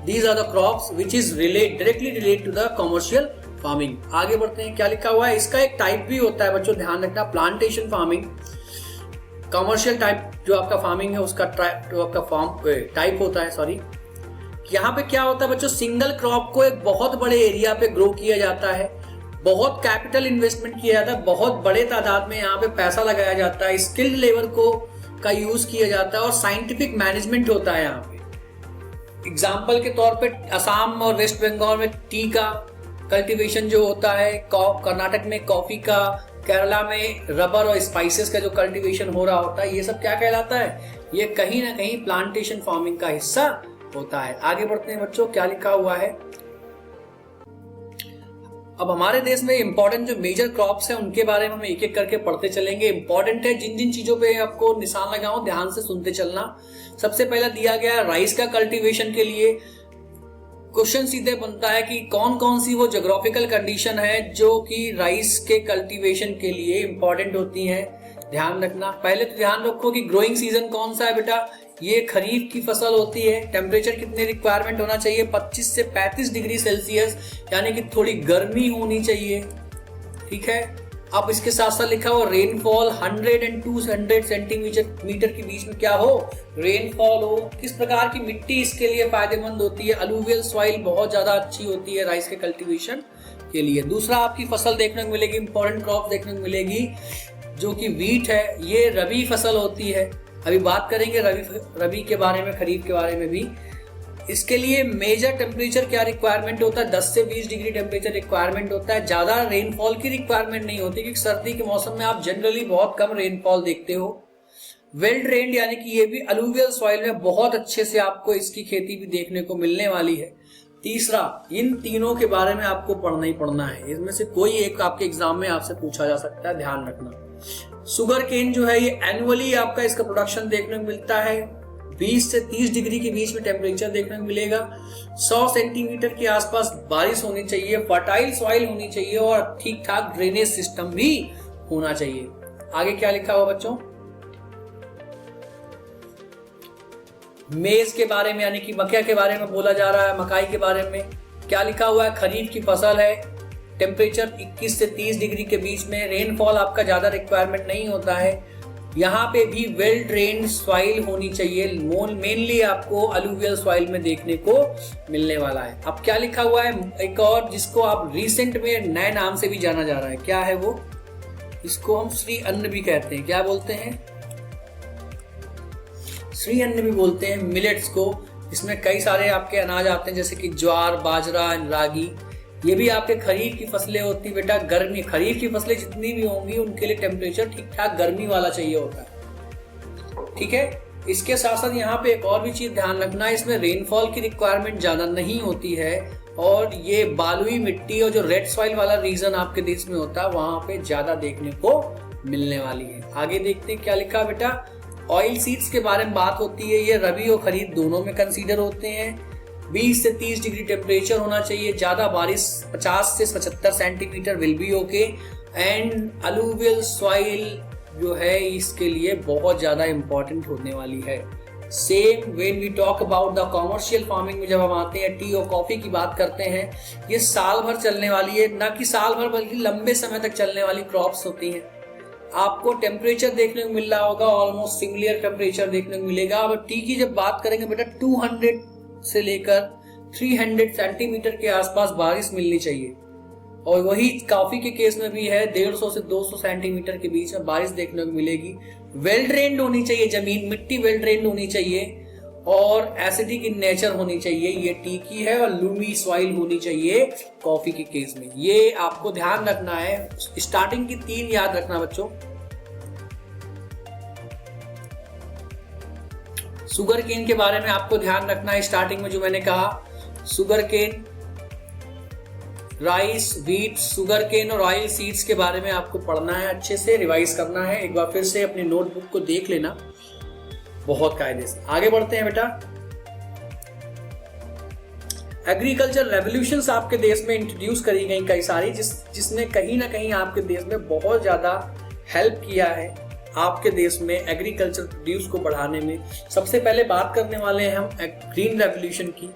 these are the crops which is directly related to the commercial farming। आगे बढ़ते हैं, क्या लिखा हुआ है, इसका एक टाइप भी होता है बच्चों, ध्यान रखना, प्लांटेशन फार्मिंग। कमर्शियल टाइप जो आपका फार्मिंग है उसका जो आपका टाइप होता है, सॉरी, यहाँ पे क्या होता है बच्चों, सिंगल क्रॉप को एक बहुत बड़े एरिया पे ग्रो किया जाता है, बहुत कैपिटल इन्वेस्टमेंट किया जाता है, बहुत बड़े तादाद में यहाँ पे पैसा लगाया जाता है, स्किल्ड लेबर का यूज किया जाता है और साइंटिफिक मैनेजमेंट होता है यहाँ पे। एग्जाम्पल के तौर पे असम और वेस्ट बंगाल में टी का कल्टीवेशन जो होता है, कर्नाटक में कॉफी का, केरला में रबर और स्पाइसेस का जो कल्टीवेशन हो रहा होता है, ये सब क्या कहलाता है, ये कहीं ना कहीं प्लांटेशन फार्मिंग का हिस्सा होता है। आगे बढ़ते हैं बच्चों, क्या लिखा हुआ है, अब हमारे देश में इंपॉर्टेंट जो मेजर क्रॉप्स हैं उनके बारे में हम एक एक करके पढ़ते चलेंगे। इंपॉर्टेंट है, जिन जिन चीजों पे आपको निशान लगाओ ध्यान से सुनते चलना। सबसे पहला दिया गया है राइस का कल्टीवेशन के लिए। क्वेश्चन सीधे बनता है कि कौन कौन सी वो ज्योग्राफिकल कंडीशन है जो कि राइस के कल्टीवेशन के लिए इंपॉर्टेंट होती है, ध्यान रखना। पहले तो ध्यान रखो कि ग्रोइंग सीजन कौन सा है बेटा, ये खरीफ की फसल होती है। टेम्परेचर कितने रिक्वायरमेंट होना चाहिए, 25 से 35 डिग्री सेल्सियस, यानी कि थोड़ी गर्मी होनी चाहिए, ठीक है। अब इसके साथ साथ लिखा हो रेनफॉल 100 and 200 सेंटीमीटर के बीच में क्या हो, रेनफॉल हो। किस प्रकार की मिट्टी इसके लिए फायदेमंद होती है, अलूवियल सॉइल बहुत ज्यादा अच्छी होती है राइस के कल्टीवेशन के लिए। दूसरा आपकी फसल देखने को मिलेगी, इंपॉर्टेंट क्रॉप देखने को मिलेगी जो कि व्हीट है। ये रबी फसल होती है, अभी बात करेंगे रबी के बारे में, खरीफ के बारे में भी। इसके लिए मेजर टेम्परेचर क्या रिक्वायरमेंट होता है, 10 से 20 डिग्री टेम्परेचर रिक्वायरमेंट होता है। ज्यादा रेनफॉल की रिक्वायरमेंट नहीं होती, क्योंकि सर्दी के मौसम में आप जनरली बहुत कम रेनफॉल देखते हो। वेल ड्रेन्ड यानी कि ये भी अलूवियल सॉइल में बहुत अच्छे से आपको इसकी खेती भी देखने को मिलने वाली है। तीसरा, इन तीनों के बारे में आपको पढ़ना ही पढ़ना है, इसमें से कोई एक आपके एग्जाम में आपसे पूछा जा सकता है, ध्यान रखना। शुगर केन जो है ये एनुअली आपका इसका प्रोडक्शन देखने को मिलता है, 20 से 30 डिग्री के बीच में टेम्परेचर देखने को मिलेगा, 100 सेंटीमीटर के आसपास बारिश होनी चाहिए, फर्टाइल सॉइल होनी चाहिए और ठीक ठाक ड्रेनेज सिस्टम भी होना चाहिए। आगे क्या लिखा हुआ बच्चों, मेज के बारे में यानी कि मक्या के बारे में बोला जा रहा है। मकाई के बारे में क्या लिखा हुआ है, खरीफ की फसल है, टेम्परेचर 21 से 30 डिग्री के बीच में, रेनफॉल आपका ज्यादा रिक्वायरमेंट नहीं होता है। यहाँ पे भी वेल ड्रेन्ड सॉइल होनी चाहिए, मेनली आपको अलूवियल सॉइल में देखने को मिलने वाला है। अब क्या लिखा हुआ है, एक और जिसको आप रिसेंट में नए नाम से भी जाना जा रहा है, क्या है वो, इसको हम श्री अन्न भी कहते हैं। क्या बोलते हैं, श्री अन्न भी बोलते हैं मिलेट्स को। इसमें कई सारे आपके अनाज आते हैं, जैसे कि ज्वार, बाजरा, रागी। ये भी आपके खरीफ की फसलें होती है बेटा। गर्मी, खरीफ की फसलें जितनी भी होंगी उनके लिए टेम्परेचर ठीक ठाक गर्मी वाला चाहिए होता है, ठीक है। इसके साथ साथ यहाँ पे एक और भी चीज ध्यान रखना है, इसमें रेनफॉल की रिक्वायरमेंट ज्यादा नहीं होती है और ये बालुई मिट्टी और जो रेड सॉइल वाला रीजन आपके देश में होता है वहां पे ज्यादा देखने को मिलने वाली है। आगे देखते हैं क्या लिखा बेटा, ऑयल सीड्स के बारे में बात होती है। ये रबी और खरीफ दोनों में कंसीडर होते हैं। 20 से 30 डिग्री टेम्परेचर होना चाहिए, ज्यादा बारिश 50 से 75 centimetre will be okay. And alluvial soil जो है इसके लिए बहुत ज्यादा इंपॉर्टेंट होने वाली है। Same when we talk about the commercial farming में जब हम आते हैं, टी और कॉफी की बात करते हैं, ये साल भर चलने वाली है, ना कि साल भर बल्कि लंबे समय तक चलने वाली क्रॉप्स होती हैं। आपको टेम्परेचर देखने को मिल रहा होगा, ऑलमोस्ट सिमिलर टेम्परेचर देखने को मिलेगा। अब टी की जब बात करेंगे बेटा, 200 से लेकर 300 सेंटीमीटर के आसपास बारिश मिलनी चाहिए, और वही कॉफी के केस में भी है, 150 से 200 सेंटीमीटर के बीच में बारिश देखने को मिलेगी। वेल ड्रेन्ड होनी चाहिए जमीन, मिट्टी वेल ड्रेन्ड होनी चाहिए और एसिडिक इन नेचर होनी चाहिए, ये टी की है। और लूमी सॉइल होनी चाहिए कॉफी के केस में। ये आपको ध्यान रखना है। स्टार्टिंग की 3 याद रखना बच्चों। शुगर केन के बारे में आपको ध्यान रखना है, स्टार्टिंग में जो मैंने कहा, sugar cane, rice, wheat, sugar cane और ऑयल सीड्स के बारे में आपको पढ़ना है, अच्छे से रिवाइज करना है। एक बार फिर से अपनी नोटबुक को देख लेना बहुत कायदे से। आगे बढ़ते हैं बेटा। एग्रीकल्चर रेवोल्यूशंस आपके देश में इंट्रोड्यूस करी गई कई सारी, जिसने कहीं ना कहीं आपके देश में बहुत ज्यादा हेल्प किया है आपके देश में एग्रीकल्चर प्रोड्यूस को बढ़ाने में। सबसे पहले बात करने वाले हैं हम ग्रीन रेवोल्यूशन की,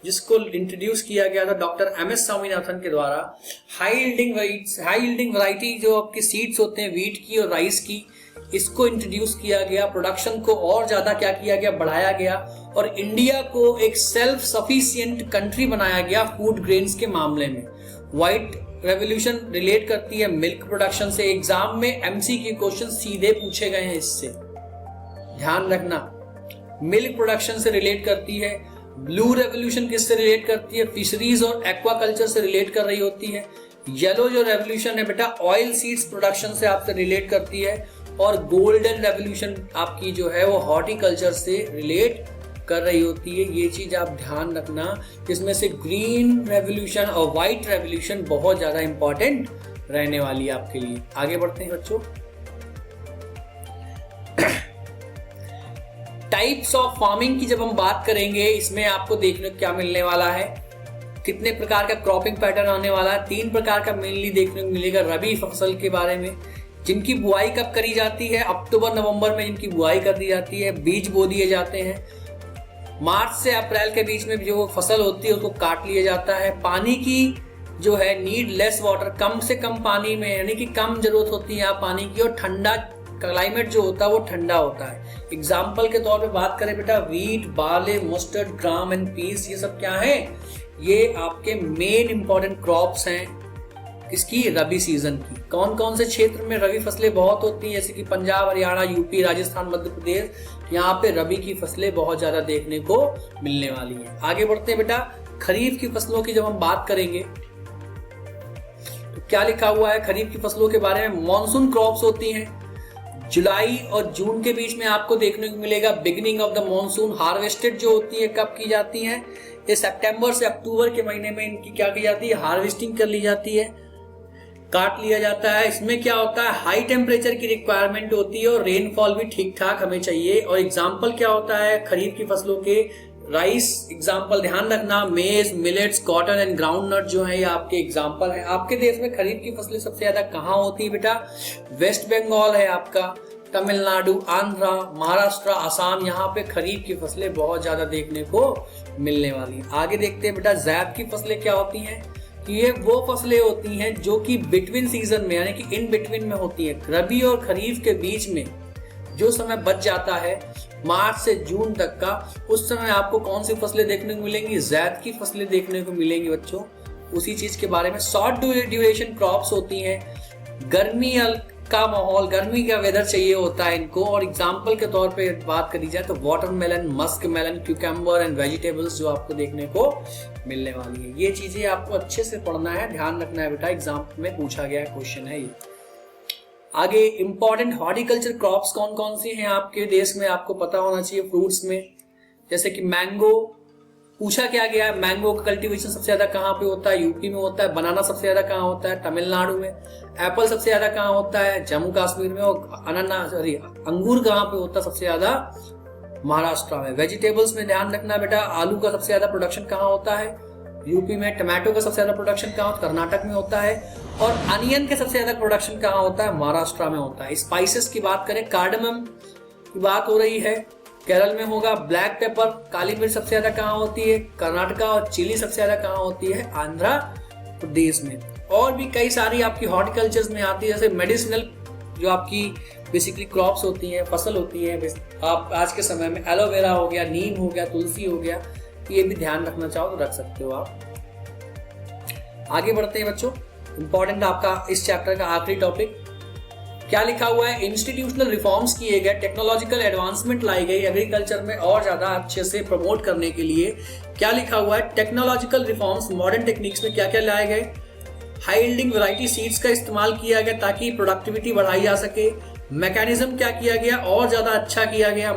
जिसको इंट्रोड्यूस किया गया था डॉक्टर एमएस स्वामीनाथन के द्वारा। हाई यील्डिंग वैरायटी जो आपकी सीड्स होते हैं व्हीट की और राइस की, इसको इंट्रोड्यूस किया गया। प्रोडक्शन को और ज्यादा क्या किया गया, बढ़ाया गया और इंडिया को एक सेल्फ सफिशिएंट कंट्री बनाया गया फूड ग्रेन्स के मामले में। व्हाइट रेवोल्यूशन रिलेट करती है मिल्क प्रोडक्शन से। एग्जाम में एमसीक्यू क्वेश्चन सीधे पूछे गए हैं, इससे ध्यान रखना। मिल्क प्रोडक्शन से रिलेट करती है। ब्लू रेवोल्यूशन किससे रिलेट करती है, फिशरीज और एक्वाकल्चर से रिलेट कर रही होती है। येलो जो रेवोल्यूशन है बेटा, ऑयल सीड्स प्रोडक्शन से आपसे रिलेट करती है। और गोल्डन रेवोल्यूशन आपकी जो है वो हॉर्टिकल्चर से रिलेट कर रही होती है। ये चीज आप ध्यान रखना, जिसमें से ग्रीन रेवोल्यूशन और व्हाइट रेवोल्यूशन बहुत ज्यादा इंपॉर्टेंट रहने वाली है आपके लिए। आगे बढ़ते हैं बच्चों। टाइप्स ऑफ फार्मिंग की जब हम बात करेंगे, इसमें आपको देखने को क्या मिलने वाला है, कितने प्रकार का क्रॉपिंग पैटर्न आने वाला है। 3 प्रकार का मेनली देखने को मिलेगा रबी फसल के बारे में, जिनकी बुआई कब करी जाती है, अक्टूबर नवंबर में जिनकी बुआई कर दी जाती है, बीज बो दिए जाते हैं। मार्च से अप्रैल के बीच में जो फसल होती है उसको काट लिया जाता है। पानी की जो है नीड लेस वाटर, कम से कम पानी में, यानी कि कम जरूरत होती है यहाँ पानी की। और ठंडा क्लाइमेट जो होता है वो ठंडा होता है। एग्जाम्पल के तौर पे बात करें बेटा, wheat, barley, mustard, gram and peas, ये सब क्या है, ये आपके मेन इंपॉर्टेंट क्रॉप्स हैं किसकी? रबी सीजन की। कौन कौन से क्षेत्र में रबी फसलें बहुत होती हैं? जैसे कि पंजाब, हरियाणा, यूपी, राजस्थान, मध्य प्रदेश, यहाँ पे रबी की फसलें बहुत ज्यादा देखने को मिलने वाली हैं। आगे बढ़ते हैं बेटा, खरीफ की फसलों की जब हम बात करेंगे तो क्या लिखा हुआ है खरीफ की फसलों के बारे में? मॉनसून क्रॉप्स होती हैं। जुलाई और जून के बीच में आपको देखने को मिलेगा beginning of the monsoon. Harvested जो होती है कब की जाती है? ये सितंबर से अक्टूबर के महीने में इनकी क्या की जाती है? हार्वेस्टिंग कर ली जाती है, काट लिया जाता है। इसमें क्या होता है? हाई टेम्परेचर की रिक्वायरमेंट होती है और रेनफॉल भी ठीक ठाक हमें चाहिए। और एग्जाम्पल क्या होता है खरीफ की फसलों के? राइस एग्जाम्पल, ध्यान रखना, maize, millets, cotton and ground nut जो है ये आपके एग्जाम्पल है। आपके देश में खरीफ की फसलें सबसे ज्यादा कहाँ होती है बेटा? वेस्ट बंगाल है आपका, तमिलनाडु, आंध्रा, महाराष्ट्र, आसाम, यहाँ पे खरीफ की फसलें बहुत ज्यादा देखने को मिलने वाली है। आगे देखते हैं बेटा, ज़ैद की फसलें क्या होती हैं? ये वो फसलें होती हैं जो कि बिटवीन सीजन में यानी कि इन बिटवीन में होती है। रबी और खरीफ के बीच में जो समय बच जाता है मार्च से जून तक का, उस समय आपको कौन सी फसलें देखने को मिलेंगी? ज़ैद की फसलें देखने को मिलेंगी बच्चों। उसी चीज के बारे में शॉर्ट ड्यूरेशन क्रॉप्स होती हैं। गर्मी का माहौल, गर्मी का वेदर चाहिए होता है इनको। और एग्जाम्पल के तौर पे बात करी जाए तो watermelon, musk melon, cucumber and vegetables जो आपको देखने को मिलने वाली है। ये चीजें आपको अच्छे से पढ़ना है, ध्यान रखना है बेटा, एग्जाम में पूछा गया क्वेश्चन है ये। आगे इंपॉर्टेंट हॉर्टिकल्चर क्रॉप्स कौन कौन सी हैं आपके देश में, आपको पता होना चाहिए। फ्रूट्स में जैसे कि मैंगो पूछा क्या गया है, मैंगो का कल्टीवेशन सबसे ज्यादा कहाँ पे होता है? यूपी में होता है। बनाना सबसे ज्यादा कहाँ होता है? तमिलनाडु में। एप्पल सबसे ज्यादा कहाँ होता है? जम्मू कश्मीर में। और अंगूर कहाँ पे होता है सबसे ज्यादा? महाराष्ट्र में। वेजिटेबल्स में ध्यान रखना बेटा, आलू का सबसे ज्यादा प्रोडक्शन कहाँ होता है? यूपी में। टमाटो का सबसे ज्यादा प्रोडक्शन कहाँ होता है? कर्नाटक में होता है। और अनियन का सबसे ज्यादा प्रोडक्शन कहाँ होता है? महाराष्ट्र में होता है। स्पाइसेस की बात करें, कार्डमम की बात हो रही है, केरल में होगा। ब्लैक पेपर, काली मिर्च सबसे ज्यादा कहाँ होती है? कर्नाटका। और चिली सबसे ज्यादा कहाँ होती है? आंध्र प्रदेश में। और भी कई सारी आपकी हॉर्टिकल्चर्स में आती है, जैसे मेडिसिनल जो आपकी बेसिकली क्रॉप्स होती हैं, फसल होती है। आप आज के समय में एलोवेरा हो गया, नीम हो गया, तुलसी हो गया, ये भी ध्यान रखना चाहो तो रख सकते हो आप। आगे बढ़ते हैं बच्चों, इंपॉर्टेंट आपका इस चैप्टर का आखिरी टॉपिक क्या लिखा हुआ है? इंस्टीट्यूशनल रिफॉर्म्स किए गए, टेक्नोलॉजिकल एडवांसमेंट लाई गई एग्रीकल्चर में और ज्यादा अच्छे से प्रमोट करने के लिए। क्या लिखा हुआ है? टेक्नोलॉजिकल रिफॉर्म्स, मॉडर्न टेक्निक्स में क्या क्या लाए गए? हाई यील्डिंग वैरायटी सीड्स का इस्तेमाल किया गया ताकि प्रोडक्टिविटी बढ़ाई जा सके। मैकेनिज्म क्या किया गया? और ज्यादा अच्छा किया गया।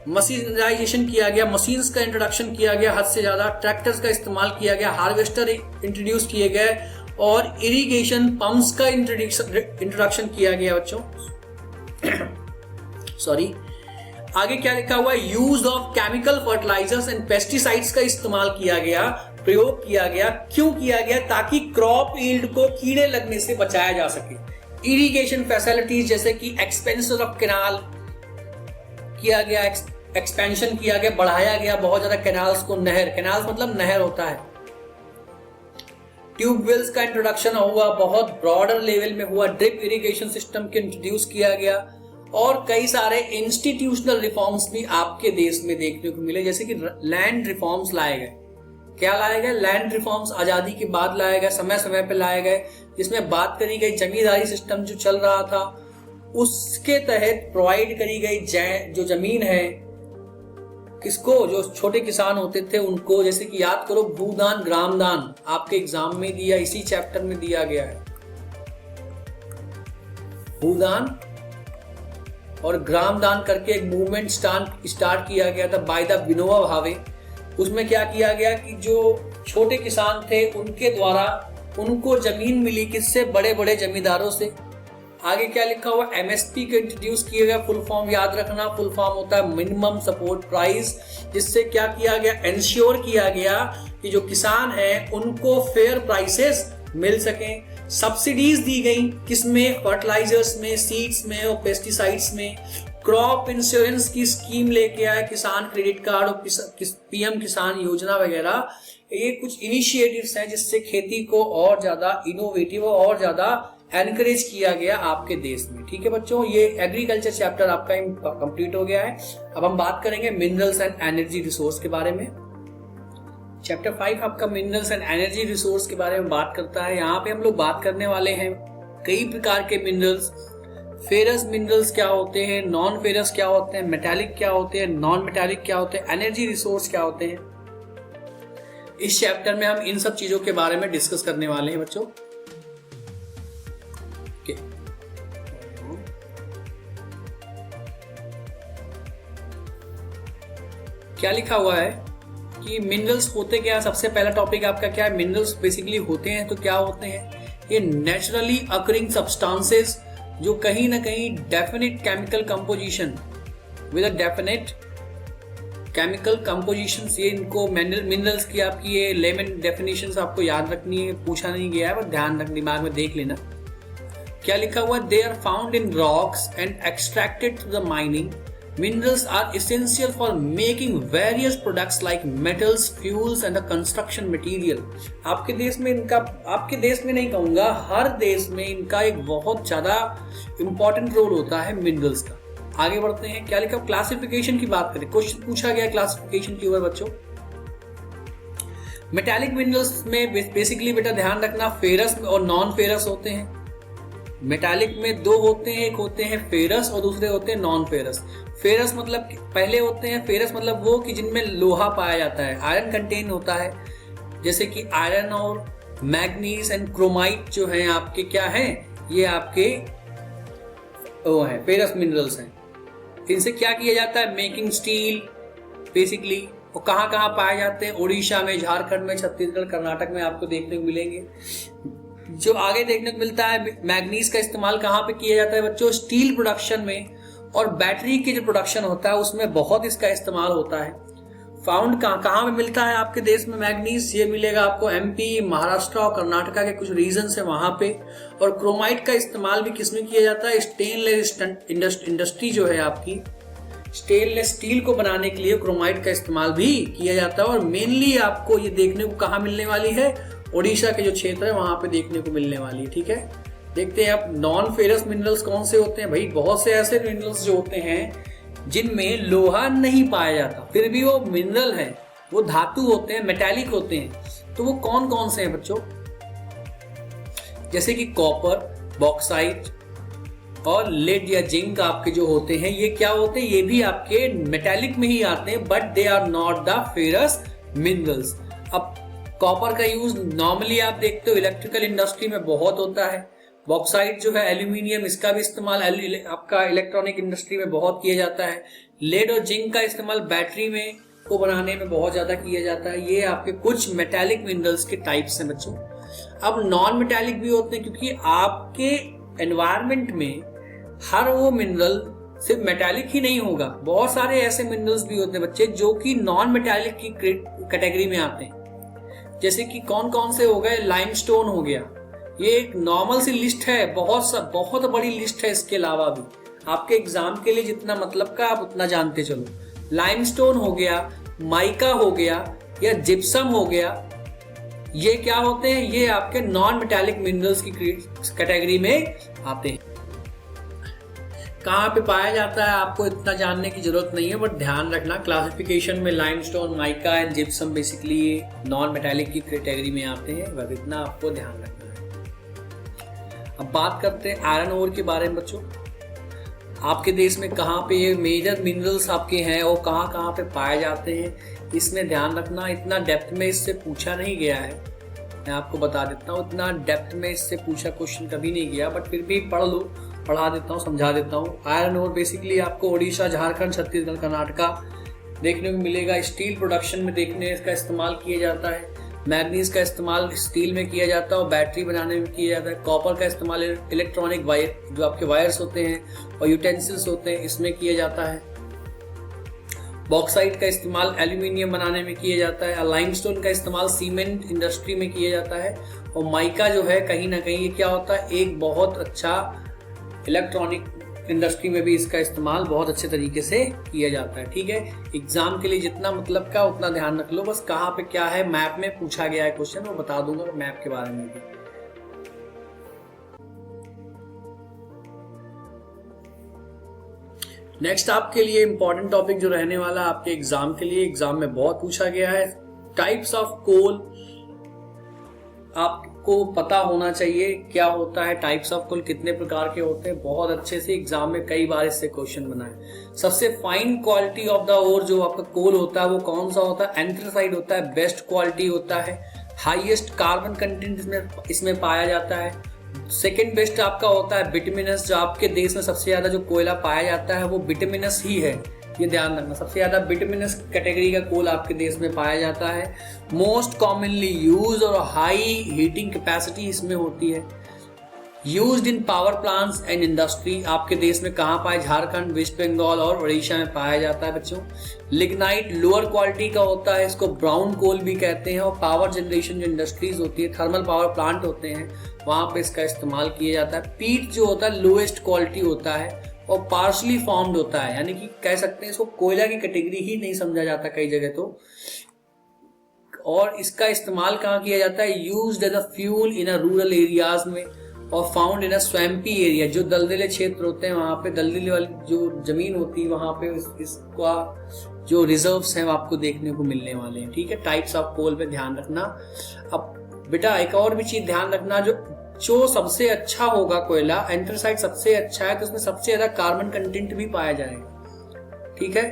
मशीनराइजेशन किया गया, मशीन्स का इंट्रोडक्शन किया गया हद से ज्यादा। ट्रैक्टर्स का इस्तेमाल किया गया, हार्वेस्टर इंट्रोड्यूस किए गए और इरिगेशन पंप्स का इंट्रोडक्शन किया गया बच्चों। सॉरी, आगे क्या लिखा हुआ है? Use of chemical fertilisers and pesticides का इस्तेमाल किया गया, प्रयोग किया गया। क्यों किया गया? ताकि क्रॉप यील्ड को कीड़े लगने से बचाया जा सके। इरिगेशन फैसिलिटीज जैसे कि एक्सपेंशन ऑफ कैनाल किया गया, एक्सपेंशन किया गया, बढ़ाया गया बहुत ज्यादा कैनाल्स को। नहर, कैनाल्स मतलब नहर होता है। ट्यूबवेल्स का इंट्रोडक्शन हुआ, बहुत ब्रॉडर लेवल में हुआ। ड्रिप इरिगेशन सिस्टम के इंट्रोड्यूस किया गया। और कई सारे इंस्टीट्यूशनल रिफॉर्म्स भी आपके देश में देखने को मिले, जैसे कि लैंड रिफॉर्म्स लाए गए। क्या लाए गए? लैंड रिफॉर्म्स आजादी के बाद लाए गए, समय समय पे लाए गए, जिसमें बात करी गई जमींदारी सिस्टम जो चल रहा था उसके तहत प्रोवाइड करी गई जो जमीन है किसको? जो छोटे किसान होते थे उनको। जैसे कि याद करो, भूदान, ग्रामदान आपके एग्जाम में दिया, इसी चैप्टर में दिया गया है। भूदान और ग्रामदान करके एक मूवमेंट स्टार्ट किया गया था बाय द विनोबा भावे। उसमें क्या किया गया कि जो छोटे किसान थे उनके द्वारा उनको जमीन मिली, किससे? बड़े बड़े जमींदारों से। आगे क्या लिखा हुआ? एमएसपी को इंट्रोड्यूस किया गया। फुल फॉर्म याद रखना, फुल फॉर्म होता है मिनिमम सपोर्ट प्राइस, जिससे क्या किया गया? इंश्योर किया गया कि जो किसान हैं उनको फेयर प्राइसेस मिल सकें। सब्सिडीज दी गई, किसमें? फर्टिलाइजर्स में, सीड्स में और पेस्टिसाइड्स में। क्रॉप इंश्योरेंस की स्कीम लेके आए, किसान क्रेडिट कार्ड और पीएम किसान योजना वगैरह। ये कुछ इनिशिएटिव्स हैं जिससे खेती को और ज्यादा इनोवेटिव और ज्यादा एनकरेज किया गया आपके देश में। ठीक है बच्चों, ये एग्रीकल्चर चैप्टर आपका कंप्लीट हो गया है। अब हम बात करेंगे मिनरल्स एंड एनर्जी रिसोर्स के बारे में। चैप्टर 5 आपका मिनरल्स एंड एनर्जी रिसोर्स के बारे में बात करता है। यहाँ पे हम लोग बात करने वाले हैं कई प्रकार के मिनरल्स, फेरस मिनरल्स क्या होते हैं, नॉन फेरस क्या होते हैं, मेटालिक क्या होते हैं, नॉन मेटालिक क्या होते हैं, एनर्जी रिसोर्स क्या होते हैं। इस चैप्टर में हम इन सब चीजों के बारे में डिस्कस करने वाले हैं बच्चों। क्या लिखा हुआ है कि मिनरल्स होते क्या है। सबसे पहला टॉपिक आपका क्या है, मिनरल्स बेसिकली होते हैं तो क्या होते हैं, ये नेचुरली अकरिंग सब्सटेंसेस जो कहीं ना कहीं definite chemical composition with a definite chemical composition, ये इनको मिनरल्स की आपकी ये लेमन डेफिनेशंस आपको याद रखनी है, पूछा नहीं गया है, बस ध्यान रख दिमाग में देख लेना। क्या लिखा हुआ है, they are found in rocks and extracted through the mining. Minerals are essential for making various products like metals, fuels and the construction material। आपके देश में इनका, आपके देश में नहीं कहूंगा, हर देश में इनका एक बहुत ज्यादा इंपॉर्टेंट रोल होता है मिनरल्स का। आगे बढ़ते हैं। क्या लिखा, क्लासिफिकेशन की बात करें, क्वेश्चन पूछा गया क्लासिफिकेशन के ऊपर बच्चों। मेटालिक मिनरल्स में बेसिकली बेटा ध्यान रखना फेरस और नॉन फेरस होते हैं। मेटालिक में दो होते हैं, एक होते हैं फेरस और दूसरे होते हैं नॉन फेरस। फेरस मतलब पहले होते हैं, फेरस मतलब वो कि जिनमें लोहा पाया जाता है, आयरन कंटेन होता है, जैसे कि आयरन और मैग्नीज एंड क्रोमाइट जो हैं आपके क्या हैं, ये आपके वो हैं फेरस मिनरल्स हैं। इनसे क्या किया जाता है, मेकिंग स्टील बेसिकली। और कहाँ कहाँ पाए जाते हैं, उड़ीसा में, झारखंड में, छत्तीसगढ़, कर्नाटक में आपको देखने को मिलेंगे। जो आगे देखने को मिलता है, मैग्नीज का इस्तेमाल कहाँ पे किया जाता है बच्चों, स्टील प्रोडक्शन में, और बैटरी के जो प्रोडक्शन होता है उसमें बहुत इसका इस्तेमाल होता है। फाउंड कहाँ पे मिलता है आपके देश में मैग्नीज, ये मिलेगा आपको एमपी, महाराष्ट्र और कर्नाटका के कुछ रीजन है वहां पे। और क्रोमाइट का इस्तेमाल भी किसमें किया जाता है, स्टेनलेस इंडस्ट्री जो है आपकी, स्टेनलेस स्टील को बनाने के लिए क्रोमाइट का इस्तेमाल भी किया जाता है। और मेनली आपको ये देखने को कहाँ मिलने वाली है, ओडिशा के जो क्षेत्र है वहां पे देखने को मिलने वाली है। ठीक है, देखते हैं आप नॉन फेरस मिनरल्स कौन से होते हैं। भाई बहुत से ऐसे मिनरल्स जो होते हैं जिनमें लोहा नहीं पाया जाता, फिर भी वो मिनरल है, वो धातु होते हैं, मेटालिक होते हैं। तो वो कौन कौन से हैं बच्चों, जैसे कि कॉपर, बॉक्साइट और लेड या जिंक आपके जो होते हैं, ये क्या होते हैं, ये भी आपके मेटालिक में ही आते हैं, but they are not the ferrous minerals. अब कॉपर का यूज नॉर्मली आप देखते हो इलेक्ट्रिकल इंडस्ट्री में बहुत होता है। बॉक्साइट जो है एल्यूमिनियम, इसका भी इस्तेमाल आपका इलेक्ट्रॉनिक इंडस्ट्री में बहुत किया जाता है। लेड और जिंक का इस्तेमाल बैटरी में को बनाने में बहुत ज्यादा किया जाता है। ये आपके कुछ मेटालिक मिनरल्स के टाइप्स हैं बच्चों। अब नॉन मेटालिक भी होते हैं, क्योंकि आपके एनवायरमेंट में हर वो मिनरल सिर्फ मेटालिक ही नहीं होगा, बहुत सारे ऐसे मिनरल्स भी होते हैं बच्चे जो कि नॉन मेटालिक की कैटेगरी में आते हैं। जैसे कि कौन कौन से हो गए, लाइमस्टोन हो गया, ये एक नॉर्मल सी लिस्ट है, बहुत बड़ी लिस्ट है। इसके अलावा भी आपके एग्जाम के लिए जितना मतलब का आप उतना जानते चलो। लाइमस्टोन हो गया, माइका हो गया या जिप्सम हो गया, ये क्या होते हैं, ये आपके नॉन मेटालिक मिनरल्स की कैटेगरी में आते हैं। कहाँ पे पाया जाता है आपको इतना जानने की जरूरत नहीं है, बट ध्यान रखना क्लासिफिकेशन में limestone, mica and gypsum basically ये नॉन मेटालिक की कैटेगरी में आते हैं, बस इतना आपको ध्यान रखना है। अब बात करते हैं आयरन ओर के बारे में बच्चों। आपके देश में कहाँ पे ये मेजर मिनरल्स आपके हैं और कहाँ कहाँ पे पाए जाते हैं, इसमें ध्यान रखना। इतना डेप्थ में इससे पूछा नहीं गया है, मैं आपको बता देता हूँ, इतना डेप्थ में इससे पूछा क्वेश्चन कभी नहीं गया, बट फिर भी पढ़ लो, पढ़ा देता हूँ, समझा देता हूँ। आयरन ओर बेसिकली आपको उड़ीसा, झारखंड, छत्तीसगढ़, कर्नाटका देखने को मिलेगा। स्टील प्रोडक्शन में देखने इसका इस्तेमाल किया जाता है। मैग्नीज का इस्तेमाल स्टील में किया जाता है और बैटरी बनाने में किया जाता है। कॉपर का इस्तेमाल इलेक्ट्रॉनिक वायर, जो आपके वायर्स होते हैं और यूटेंसिल्स होते हैं, इसमें किया जाता है। बॉक्साइट का इस्तेमाल एल्यूमिनियम बनाने में किया जाता है। लाइमस्टोन का इस्तेमाल सीमेंट इंडस्ट्री में किया जाता है। और माइका जो है कहीं ना कहीं ये क्या होता है, एक बहुत अच्छा इलेक्ट्रॉनिक इंडस्ट्री में भी इसका इस्तेमाल बहुत अच्छे तरीके से किया जाता है। ठीक है, एग्जाम के लिए जितना मतलब का उतना ध्यान रख लो, बस कहाँ पे क्या है मैप में पूछा गया है क्वेश्चन, वो बता दूंगा मैप के बारे में भी। नेक्स्ट आपके लिए इंपॉर्टेंट टॉपिक जो रहने वाला आपके एग्जाम के लिए, एग्जाम में बहुत पूछा गया है, टाइप्स ऑफ कोल आपको पता होना चाहिए, क्या होता है टाइप्स ऑफ कोल, कितने प्रकार के होते हैं, बहुत अच्छे से एग्जाम में कई बार इससे क्वेश्चन बनाए। सबसे fine quality of the ore जो आपका कोल होता है वो कौन सा होता है? एंथ्रासाइट होता है, बेस्ट क्वालिटी होता है, हाईएस्ट कार्बन कंटेंट इसमें पाया जाता है। सेकेंड बेस्ट आपका होता है बिटुमिनस, जो आपके देश में सबसे ज्यादा जो कोयला पाया जाता है वो बिटुमिनस ही है, ये ध्यान रखना, सबसे ज्यादा बिटुमिनस कैटेगरी का कोल आपके देश में पाया जाता है। मोस्ट कॉमनली यूज और हाई हीटिंग कैपेसिटी इसमें होती है। Used in power plants and industry, आपके देश में कहाँ पाए? झारखंड, वेस्ट बंगाल और उड़ीसा में पाया जाता है बच्चों। लिग्नाइट लोअर क्वालिटी का होता है, इसको ब्राउन कोल भी कहते हैं, और पावर जनरेशन जो इंडस्ट्रीज होती है, थर्मल पावर प्लांट होते हैं, वहां पे इसका इस्तेमाल किया जाता है। पीट जो होता है लोएस्ट क्वालिटी होता है और पार्शली फॉर्म्ड होता है, यानी कि कह सकते हैं इसको कोयला की कैटेगरी ही नहीं समझा जाता कई जगह तो। और इसका इस्तेमाल कहाँ किया जाता है? Used as a fuel in a rural areas में और found in a swampy area, जो दलदले क्षेत्र होते हैं वहां पे, दलदली वाली जो जमीन होती है वहां पे इसका जो रिजर्व्स हैं वो आपको देखने को मिलने वाले हैं। ठीक है, टाइप्स ऑफ कोल पे ध्यान रखना। अब बेटा एक और भी चीज ध्यान रखना, जो सबसे अच्छा होगा कोयला, एंथ्रासाइट सबसे अच्छा है तो उसमें सबसे ज्यादा कार्बन कंटेंट भी पाया जाएगा। ठीक है,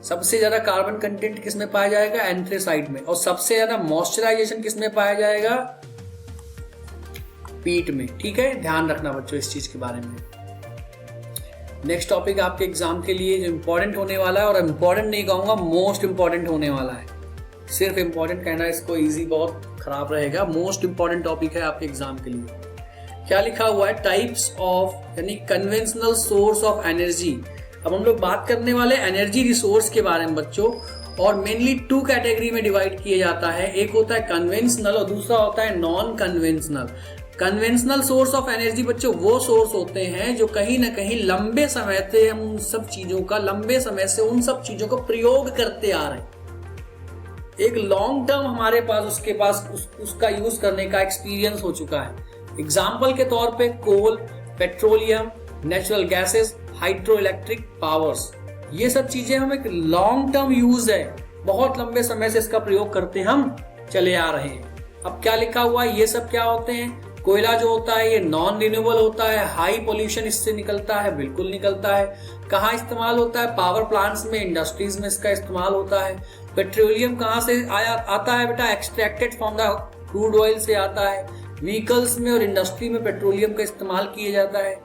सबसे ज्यादा कार्बन कंटेंट किसमें पाया जाएगा? एंथ्रासाइट में। और सबसे ज्यादा मॉइस्चराइजेशन किसमें पाया जाएगा? पीट में। ठीक है, ध्यान रखना बच्चों इस चीज के बारे में। नेक्स्ट टॉपिक आपके एग्जाम के लिए जो इंपॉर्टेंट होने वाला है, और इंपॉर्टेंट नहीं कहूंगा, मोस्ट इंपॉर्टेंट होने वाला है, सिर्फ इंपॉर्टेंट कहना इसको इजी बहुत खराब रहेगा। मोस्ट इंपॉर्टेंट टॉपिक है आपके एग्जाम के लिए। क्या लिखा हुआ है? टाइप्स ऑफ यानी कन्वेंशनल सोर्स ऑफ एनर्जी। अब हम लोग बात करने वाले एनर्जी रिसोर्स के बारे में बच्चों, और मेनली 2 कैटेगरी में डिवाइड किया जाता है। एक होता है कन्वेंशनल और दूसरा होता है non conventional. Conventional source of energy बच्चों वो सोर्स होते हैं जो कहीं ना कहीं लंबे समय से हम उन सब चीजों का प्रयोग करते आ रहे हैं। एक लॉन्ग टर्म हमारे पास उसके पास उसका यूज करने का एक्सपीरियंस हो चुका है। एग्जाम्पल के तौर पे coal, petroleum, natural gases, hydro electric powers, ये सब चीजें हम एक लॉन्ग टर्म यूज है, बहुत लंबे समय से इसका प्रयोग करते हम चले आ रहे हैं। अब क्या लिखा हुआ है? ये सब क्या होते हैं? कोयला जो होता है ये नॉन रिन्यूएबल होता है, हाई पोल्यूशन इससे निकलता है, बिल्कुल निकलता है। कहाँ इस्तेमाल होता है? पावर प्लांट्स में, इंडस्ट्रीज में इसका इस्तेमाल होता है। पेट्रोलियम कहाँ से आता है बेटा? Extracted from the crude oil से आता है। व्हीकल्स में और इंडस्ट्री में पेट्रोलियम का इस्तेमाल किया जाता है।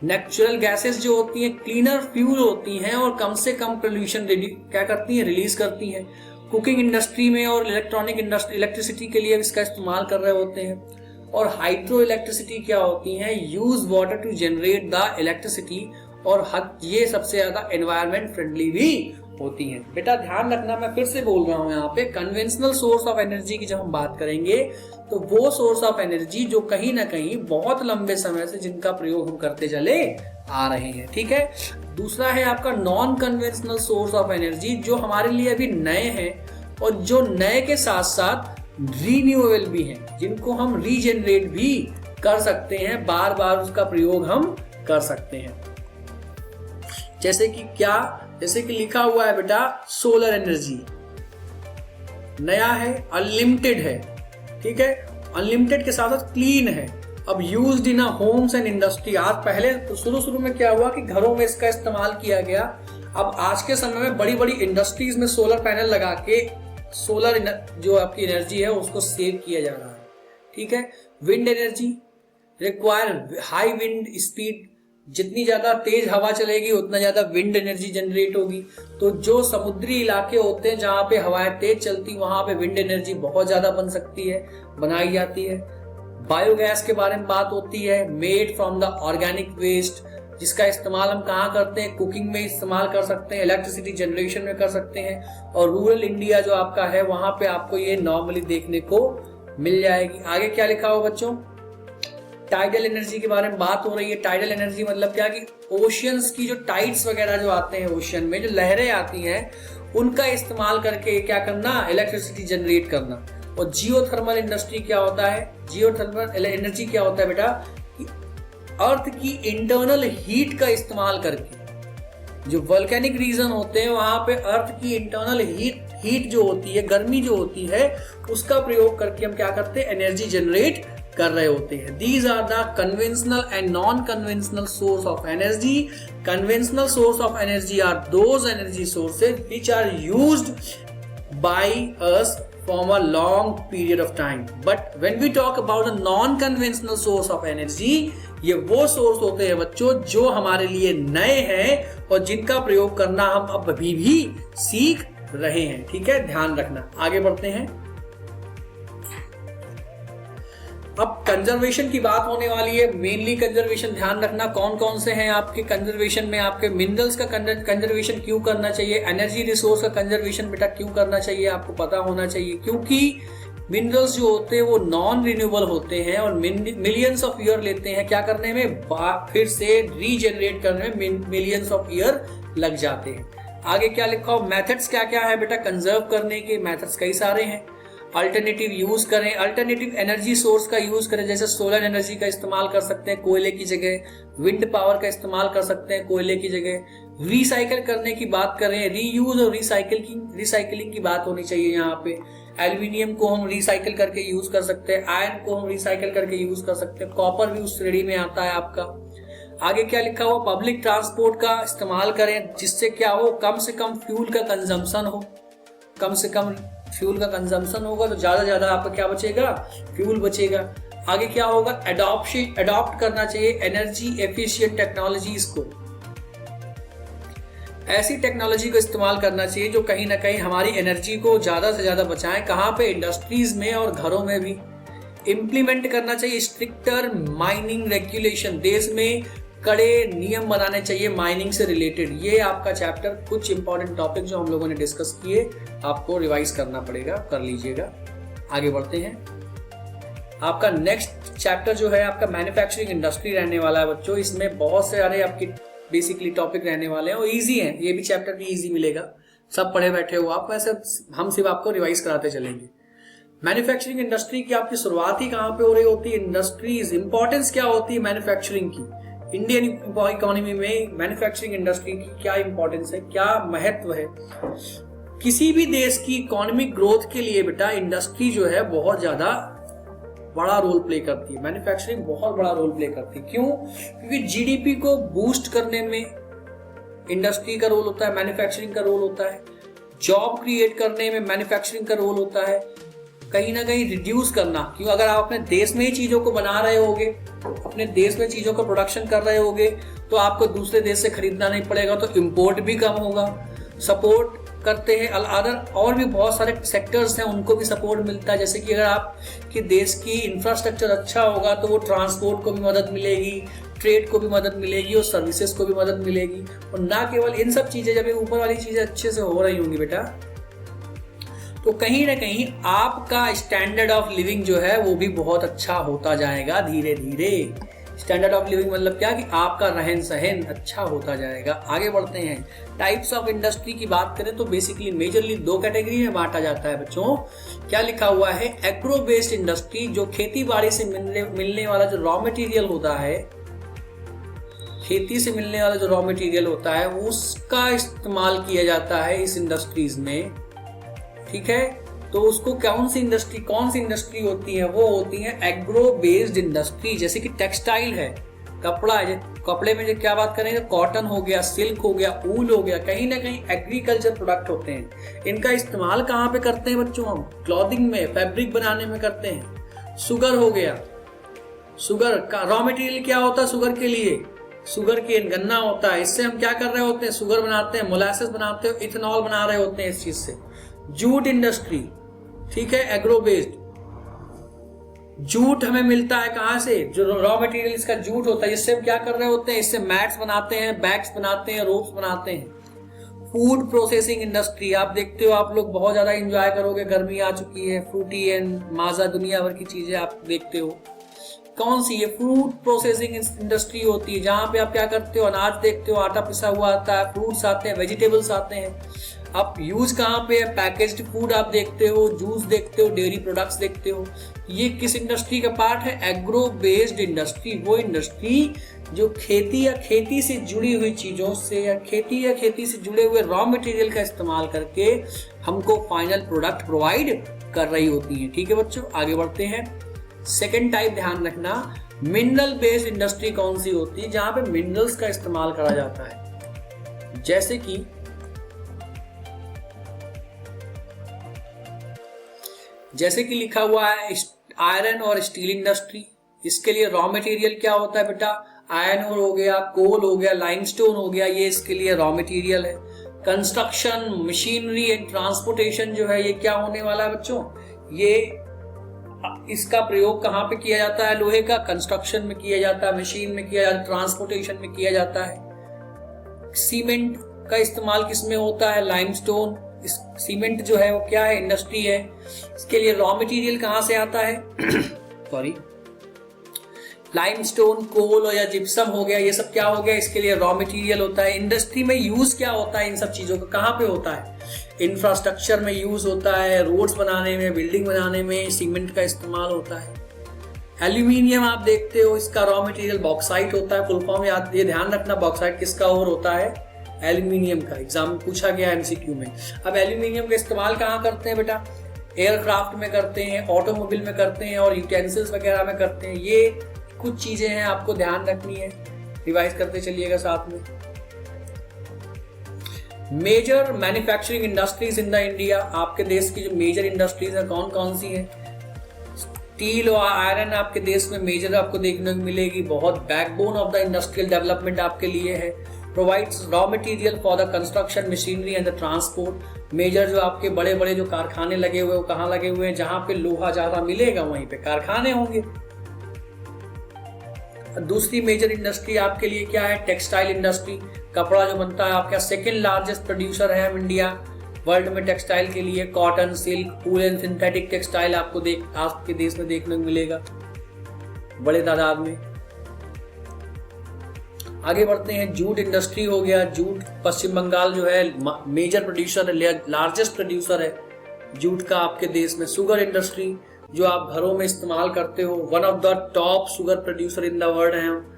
नेचुरल गैसेस जो होती हैं क्लीनर फ्यूल होती हैं और कम से कम पोल्यूशन क्या करती हैं? रिलीज करती हैं। कुकिंग इंडस्ट्री में और इलेक्ट्रिसिटी के लिए इसका इस्तेमाल कर रहे होते हैं। और हाइड्रो इलेक्ट्रिसिटी क्या होती है? Use water to generate the electricity, और ये सबसे ज्यादा एनवायरमेंट फ्रेंडली भी होती हैं। बेटा ध्यान रखना, मैं फिर से बोल रहा हूं यहाँ पे, कन्वेंशनल सोर्स ऑफ एनर्जी की जब हम बात करेंगे तो वो सोर्स ऑफ एनर्जी जो कहीं ना कहीं बहुत लंबे समय से जिनका प्रयोग हम करते चले आ रहे हैं। ठीक है, दूसरा है आपका non conventional source of energy, जो हमारे लिए अभी नए हैं और जो नए के साथ साथ रीन्यूएबल भी हैं, जिनको हम रीजनरेट भी कर सकते हैं, बार बार उसका प्रयोग हम कर सकते हैं। जैसे कि क्या? जैसे कि लिखा हुआ है बेटा सोलर एनर्जी, नया है, अनलिमिटेड है। ठीक है, अनलिमिटेड के साथ साथ क्लीन है। अब used in homes and industry, आज पहले तो शुरू में क्या हुआ कि घरों में इसका इस्तेमाल किया गया। अब आज के समय में बड़ी बड़ी इंडस्ट्रीज में सोलर पैनल लगा के सोलर जो आपकी एनर्जी है उसको सेव किया जा रहा है। ठीक है, wind energy require high wind speed, जितनी ज्यादा तेज हवा चलेगी उतना ज्यादा विंड एनर्जी जनरेट होगी। तो जो समुद्री इलाके होते हैं जहां पे हवाएं तेज चलती, वहां पे विंड एनर्जी बहुत ज्यादा बन सकती है, बनाई जाती है। बायोगैस के बारे में बात होती है, made from the organic waste, जिसका इस्तेमाल हम कहाँ करते हैं? कुकिंग में इस्तेमाल कर सकते हैं, इलेक्ट्रिसिटी जनरेशन में कर सकते हैं। और रूरल इंडिया जो आपका है वहां पे आपको ये नॉर्मली देखने को मिल जाएगी। आगे क्या लिखा हो बच्चों? टाइडल एनर्जी के बारे में बात हो रही है। टाइडल एनर्जी मतलब क्या कि ओशियंस की जो टाइड्स वगैरह जो आते हैं, ओशियन में जो लहरें आती हैं, उनका इस्तेमाल करके क्या करना? इलेक्ट्रिसिटी जनरेट करना। और जियोथर्मल इंडस्ट्री क्या होता है? जियोथर्मल एनर्जी क्या होता है बेटा? कि अर्थ की इंटरनल हीट का इस्तेमाल करके जो वोल्केनिक रीजन होते हैं वहां पे अर्थ की इंटरनल हीट जो होती है, गर्मी जो होती है, उसका प्रयोग करके हम क्या करते हैं, एनर्जी जनरेट कर रहे होते हैं। These are the conventional and non-conventional source of energy. Conventional source of energy are those energy sources which are used by us from a long period of time. But when we talk about a non-conventional source of energy, ये वो source होते हैं बच्चों जो हमारे लिए नए हैं और जिनका प्रयोग करना हम अब अभी भी सीख रहे हैं। ठीक है, ध्यान रखना। आगे बढ़ते हैं। अब कंजर्वेशन की बात होने वाली है। मेनली कंजर्वेशन ध्यान रखना कौन कौन से हैं आपके कंजर्वेशन में। आपके मिनरल्स का कंजर्वेशन क्यों करना चाहिए, एनर्जी रिसोर्स का कंजर्वेशन बेटा क्यों करना चाहिए, आपको पता होना चाहिए। क्योंकि मिनरल्स जो होते हैं वो नॉन रिन्यूएबल होते हैं और मिलियंस ऑफ ईयर लेते हैं क्या करने में, फिर से रीजनरेट करने में मिलियंस ऑफ ईयर लग जाते हैं। आगे क्या लिखा हो, मेथड्स क्या क्या है बेटा कंजर्व करने के। मेथड्स कई सारे हैं। अल्टरनेटिव यूज करें, अल्टरनेटिव एनर्जी सोर्स का यूज करें, जैसे सोलर एनर्जी का इस्तेमाल कर सकते हैं कोयले की जगह, विंड पावर का इस्तेमाल कर सकते हैं कोयले की जगह। रिसाइकिल करने की बात करें, रीयूज और रिसाइकिलिंग की बात होनी चाहिए यहाँ पे। एल्यूमिनियम को हम रिसाइकिल करके यूज कर सकते हैं, आयरन को हम रिसाइकिल करके यूज कर सकते हैं, कॉपर भी उस श्रेणी में आता है आपका। आगे क्या लिखा हुआ, पब्लिक ट्रांसपोर्ट का इस्तेमाल करें जिससे क्या हो, कम से कम फ्यूल का कंजम्पशन हो। कम से कम फ्यूल का कंजम्पशन होगा तो ज्यादा आपका क्या बचेगा, फ्यूल बचेगा। आगे क्या होगा, अडॉप्ट करना चाहिए एनर्जी एफिशिएंट टेक्नोलॉजीज को। ऐसी टेक्नोलॉजी को इस्तेमाल करना चाहिए जो कहीं ना कहीं हमारी एनर्जी को ज्यादा से ज्यादा बचाएं। कहाँ पे, इंडस्ट्रीज में और घरों में भी। इम्प्लीमेंट करना चाहिए स्ट्रिक्टर माइनिंग रेगुलेशन, देश में कड़े नियम बनाने चाहिए माइनिंग से रिलेटेड। ये आपका चैप्टर, कुछ इंपॉर्टेंट टॉपिक जो हम लोगों ने डिस्कस किए आपको रिवाइज करना पड़ेगा, कर लीजिएगा। आगे बढ़ते हैं। आपका नेक्स्ट चैप्टर जो है आपका मैन्युफैक्चरिंग इंडस्ट्री रहने वाला है बच्चों। इसमें बहुत सारे आपके बेसिकली टॉपिक रहने वाले हैं और इजी हैं। ये भी चैप्टर भी इजी मिलेगा, सब पढ़े बैठे हो आप, वैसे हम सिर्फ आपको रिवाइज कराते चलेंगे। मैन्युफैक्चरिंग इंडस्ट्री की आपकी शुरुआत ही कहाँ पे हो रही होती है, इंडस्ट्रीज। इंपॉर्टेंस क्या होती है मैन्युफैक्चरिंग की, इंडियन इकोनॉमी में मैन्युफैक्चरिंग इंडस्ट्री की क्या इंपॉर्टेंस है, क्या महत्व है। किसी भी देश की इकोनॉमिक ग्रोथ के लिए बेटा इंडस्ट्री जो है बहुत ज्यादा बड़ा रोल प्ले करती है। मैन्युफैक्चरिंग बहुत बड़ा रोल प्ले करती है। क्यों? क्योंकि जीडीपी को बूस्ट करने में इंडस्ट्री का रोल होता है, मैन्युफैक्चरिंग का रोल होता है। जॉब क्रिएट करने में मैन्युफैक्चरिंग का रोल होता है। कहीं ना कहीं रिड्यूस करना, क्यों अगर आप अपने देश में ही चीजों को बना रहे होगे, अपने देश में चीजों का प्रोडक्शन कर रहे होगे तो आपको दूसरे देश से खरीदना नहीं पड़ेगा, तो इंपोर्ट भी कम होगा। सपोर्ट करते हैं अदर और भी बहुत सारे सेक्टर्स हैं, उनको भी सपोर्ट मिलता है। जैसे कि अगर आपके देश की इंफ्रास्ट्रक्चर अच्छा होगा तो वो ट्रांसपोर्ट को भी मदद मिलेगी, ट्रेड को भी मदद मिलेगी और सर्विसेज को भी मदद मिलेगी। और ना केवल इन सब चीजें, जब ये ऊपर वाली चीजें अच्छे से हो रही होंगी बेटा, तो कहीं ना कहीं आपका स्टैंडर्ड ऑफ लिविंग जो है वो भी बहुत अच्छा होता जाएगा धीरे धीरे। स्टैंडर्ड ऑफ लिविंग मतलब क्या, कि आपका रहन सहन अच्छा होता जाएगा। आगे बढ़ते हैं। टाइप्स ऑफ इंडस्ट्री की बात करें तो बेसिकली मेजरली दो कैटेगरी में बांटा जाता है बच्चों। क्या लिखा हुआ है, एग्रो बेस्ड इंडस्ट्री, जो खेती बाड़ी से मिलने वाला जो रॉ मटेरियल होता है, खेती से मिलने वाला जो रॉ मटेरियल होता है उसका इस्तेमाल किया जाता है इस इंडस्ट्रीज में। ठीक है, तो उसको कौन सी इंडस्ट्री होती है, वो होती है एग्रो बेस्ड इंडस्ट्री। जैसे कि टेक्सटाइल है, कपड़ा है, कपड़े में जो क्या बात करेंगे, कॉटन हो गया, सिल्क हो गया, ऊल हो गया, कहीं ना कहीं एग्रीकल्चर प्रोडक्ट होते हैं। इनका इस्तेमाल कहाँ पे करते हैं बच्चों, हम क्लॉथिंग में, फैब्रिक बनाने में करते हैं। शुगर हो गया, शुगर का रॉ मटेरियल क्या होता है शुगर के लिए, शुगर केन, गन्ना होता है। इससे हम क्या कर रहे होते हैं, शुगर बनाते हैं, मोलासेस बनाते हैं, इथेनॉल बना रहे होते हैं इस चीज से। जूट इंडस्ट्री, ठीक है, एग्रो बेस्ड। जूट हमें मिलता है कहां से, जो रॉ मटेरियल इसका जूट होता है, जिससे हम क्या कर रहे होते हैं, इससे मैट्स बनाते हैं, बैग्स बनाते हैं, रोप्स बनाते हैं। फूड प्रोसेसिंग इंडस्ट्री, आप देखते हो, आप लोग बहुत ज्यादा एंजॉय करोगे, गर्मी आ चुकी है, फ्रूटी एंड माजा दुनिया भर की चीजें आप देखते हो। कौन सी, ये फूड प्रोसेसिंग इंडस्ट्री होती है, जहां पे आप क्या करते हो, अनाज देखते हो, आटा पिसा हुआ आता है, फ्रूट्स आते हैं, वेजिटेबल्स आते हैं। आप यूज कहाँ पे है, पैकेज्ड फूड आप देखते हो, जूस देखते हो, डेयरी प्रोडक्ट्स देखते हो। ये किस इंडस्ट्री का पार्ट है, एग्रो बेस्ड इंडस्ट्री। वो इंडस्ट्री जो खेती या खेती से जुड़ी हुई चीजों से या खेती से जुड़े हुए रॉ मटेरियल का इस्तेमाल करके हमको फाइनल प्रोडक्ट प्रोवाइड कर रही होती है। ठीक है बच्चों, आगे बढ़ते हैं। सेकेंड टाइप ध्यान रखना, मिनरल बेस्ड इंडस्ट्री कौन सी होती है, जहां पे मिनरल्स का इस्तेमाल करा जाता है। जैसे कि लिखा हुआ है आयरन और स्टील इंडस्ट्री। इसके लिए रॉ मटेरियल क्या होता है बेटा, आयरन ओर हो गया, कोल हो गया, लाइमस्टोन हो गया, ये इसके लिए रॉ मटेरियल है। कंस्ट्रक्शन, मशीनरी एंड ट्रांसपोर्टेशन जो है ये क्या होने वाला है बच्चों, ये इसका प्रयोग कहाँ पे किया जाता है, लोहे का कंस्ट्रक्शन में किया जाता है, मशीन में किया जाता है, ट्रांसपोर्टेशन में किया जाता है। सीमेंट का इस्तेमाल किस में होता है, लाइमस्टोन। सीमेंट जो है वो क्या है, इंडस्ट्री है। इसके लिए रॉ मटेरियल कहाँ से आता है सॉरी, लाइमस्टोन, कोल या जिप्सम हो गया, ये सब क्या हो गया, इसके लिए रॉ मटेरियल होता है। इंडस्ट्री में यूज क्या होता है इन सब चीजों का, कहाँ पे होता है, इंफ्रास्ट्रक्चर में यूज होता है, रोड्स बनाने में, बिल्डिंग बनाने में सीमेंट का इस्तेमाल होता है। एल्यूमिनियम आप देखते हो, इसका रॉ मटेरियल बॉक्साइट होता है, फुल फॉर्म याद, ये ध्यान रखना, बॉक्साइट किसका और होता है, एल्यूमिनियम का। एग्जाम में पूछा गया एमसीक्यू में। अब एल्यूमिनियम का इस्तेमाल कहाँ करते हैं बेटा, एयरक्राफ्ट में करते हैं, ऑटोमोबाइल में करते हैं और यूटेंसिल्स वगैरह में करते हैं। ये कुछ चीजें हैं आपको ध्यान रखनी है, रिवाइज करते चलिएगा साथ में। Major manufacturing industries in the India, आपके देश की जो मेजर इंडस्ट्रीज है कौन कौन सी हैं, स्टील और आयरन आपके देश में मेजर आपको देखने को मिलेगी, बहुत backbone of the industrial development आपके लिए है। Provides raw material for the construction, machinery and the transport. Major जो आपके बड़े बड़े जो कारखाने लगे हुए हैं वो कहाँ लगे हुए हैं, जहां पे लोहा ज्यादा मिलेगा वहीं पे कारखाने होंगे। दूसरी मेजर इंडस्ट्री आपके लिए क्या है, टेक्सटाइल इंडस्ट्री। कपड़ा जो बनता है आपका सेकेंड लार्जेस्ट प्रोड्यूसर है हम इंडिया वर्ल्ड में टेक्सटाइल के लिए। Cotton, silk, wool and synthetic textile आपके देश में देखने को मिलेगा बड़े तादाद में। आगे बढ़ते हैं, जूट इंडस्ट्री हो गया। जूट पश्चिम बंगाल जो है मेजर प्रोड्यूसर है, लार्जेस्ट प्रोड्यूसर है जूट का आपके देश में। शुगर इंडस्ट्री जो आप घरों में इस्तेमाल करते हो, one of the top sugar producer in the world है हम।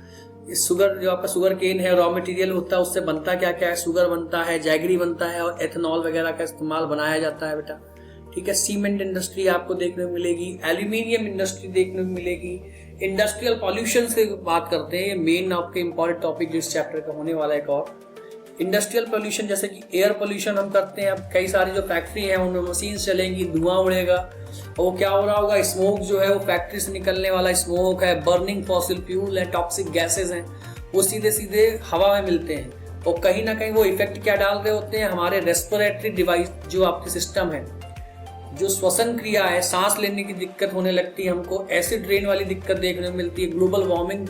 इस शुगर जो आपका शुगर केन है, रॉ मटेरियल होता है, उससे बनता क्या क्या है, शुगर बनता है, जैगरी बनता है और एथेनॉल वगैरह का इस्तेमाल बनाया जाता है बेटा। ठीक है, सीमेंट इंडस्ट्री आपको देखने को मिलेगी, एल्यूमिनियम इंडस्ट्री देखने को मिलेगी। इंडस्ट्रियल पॉल्यूशन से बात करते हैं, मेन आपके इंपॉर्टेंट टॉपिक जो इस चैप्टर का होने वाला है। एक और इंडस्ट्रियल पोल्यूशन, जैसे कि एयर पोल्यूशन हम करते हैं। अब कई सारी जो फैक्ट्री है उनमें मशीन चलेंगी, धुआं उड़ेगा और वो क्या हो रहा होगा, स्मोक जो है वो फैक्ट्री से निकलने वाला स्मोक है, बर्निंग फॉसिल फ्यूल है, टॉक्सिक गैसेज हैं, वो सीधे सीधे हवा में मिलते हैं और कहीं ना कहीं वो इफेक्ट क्या डाल रहे होते हैं, हमारे रेस्पिरेटरी डिवाइस जो आपके सिस्टम है, जो श्वसन क्रिया है, सांस लेने की दिक्कत होने लगती है हमको, एसिड रेन वाली दिक्कत देखने को मिलती है। ग्लोबल वार्मिंग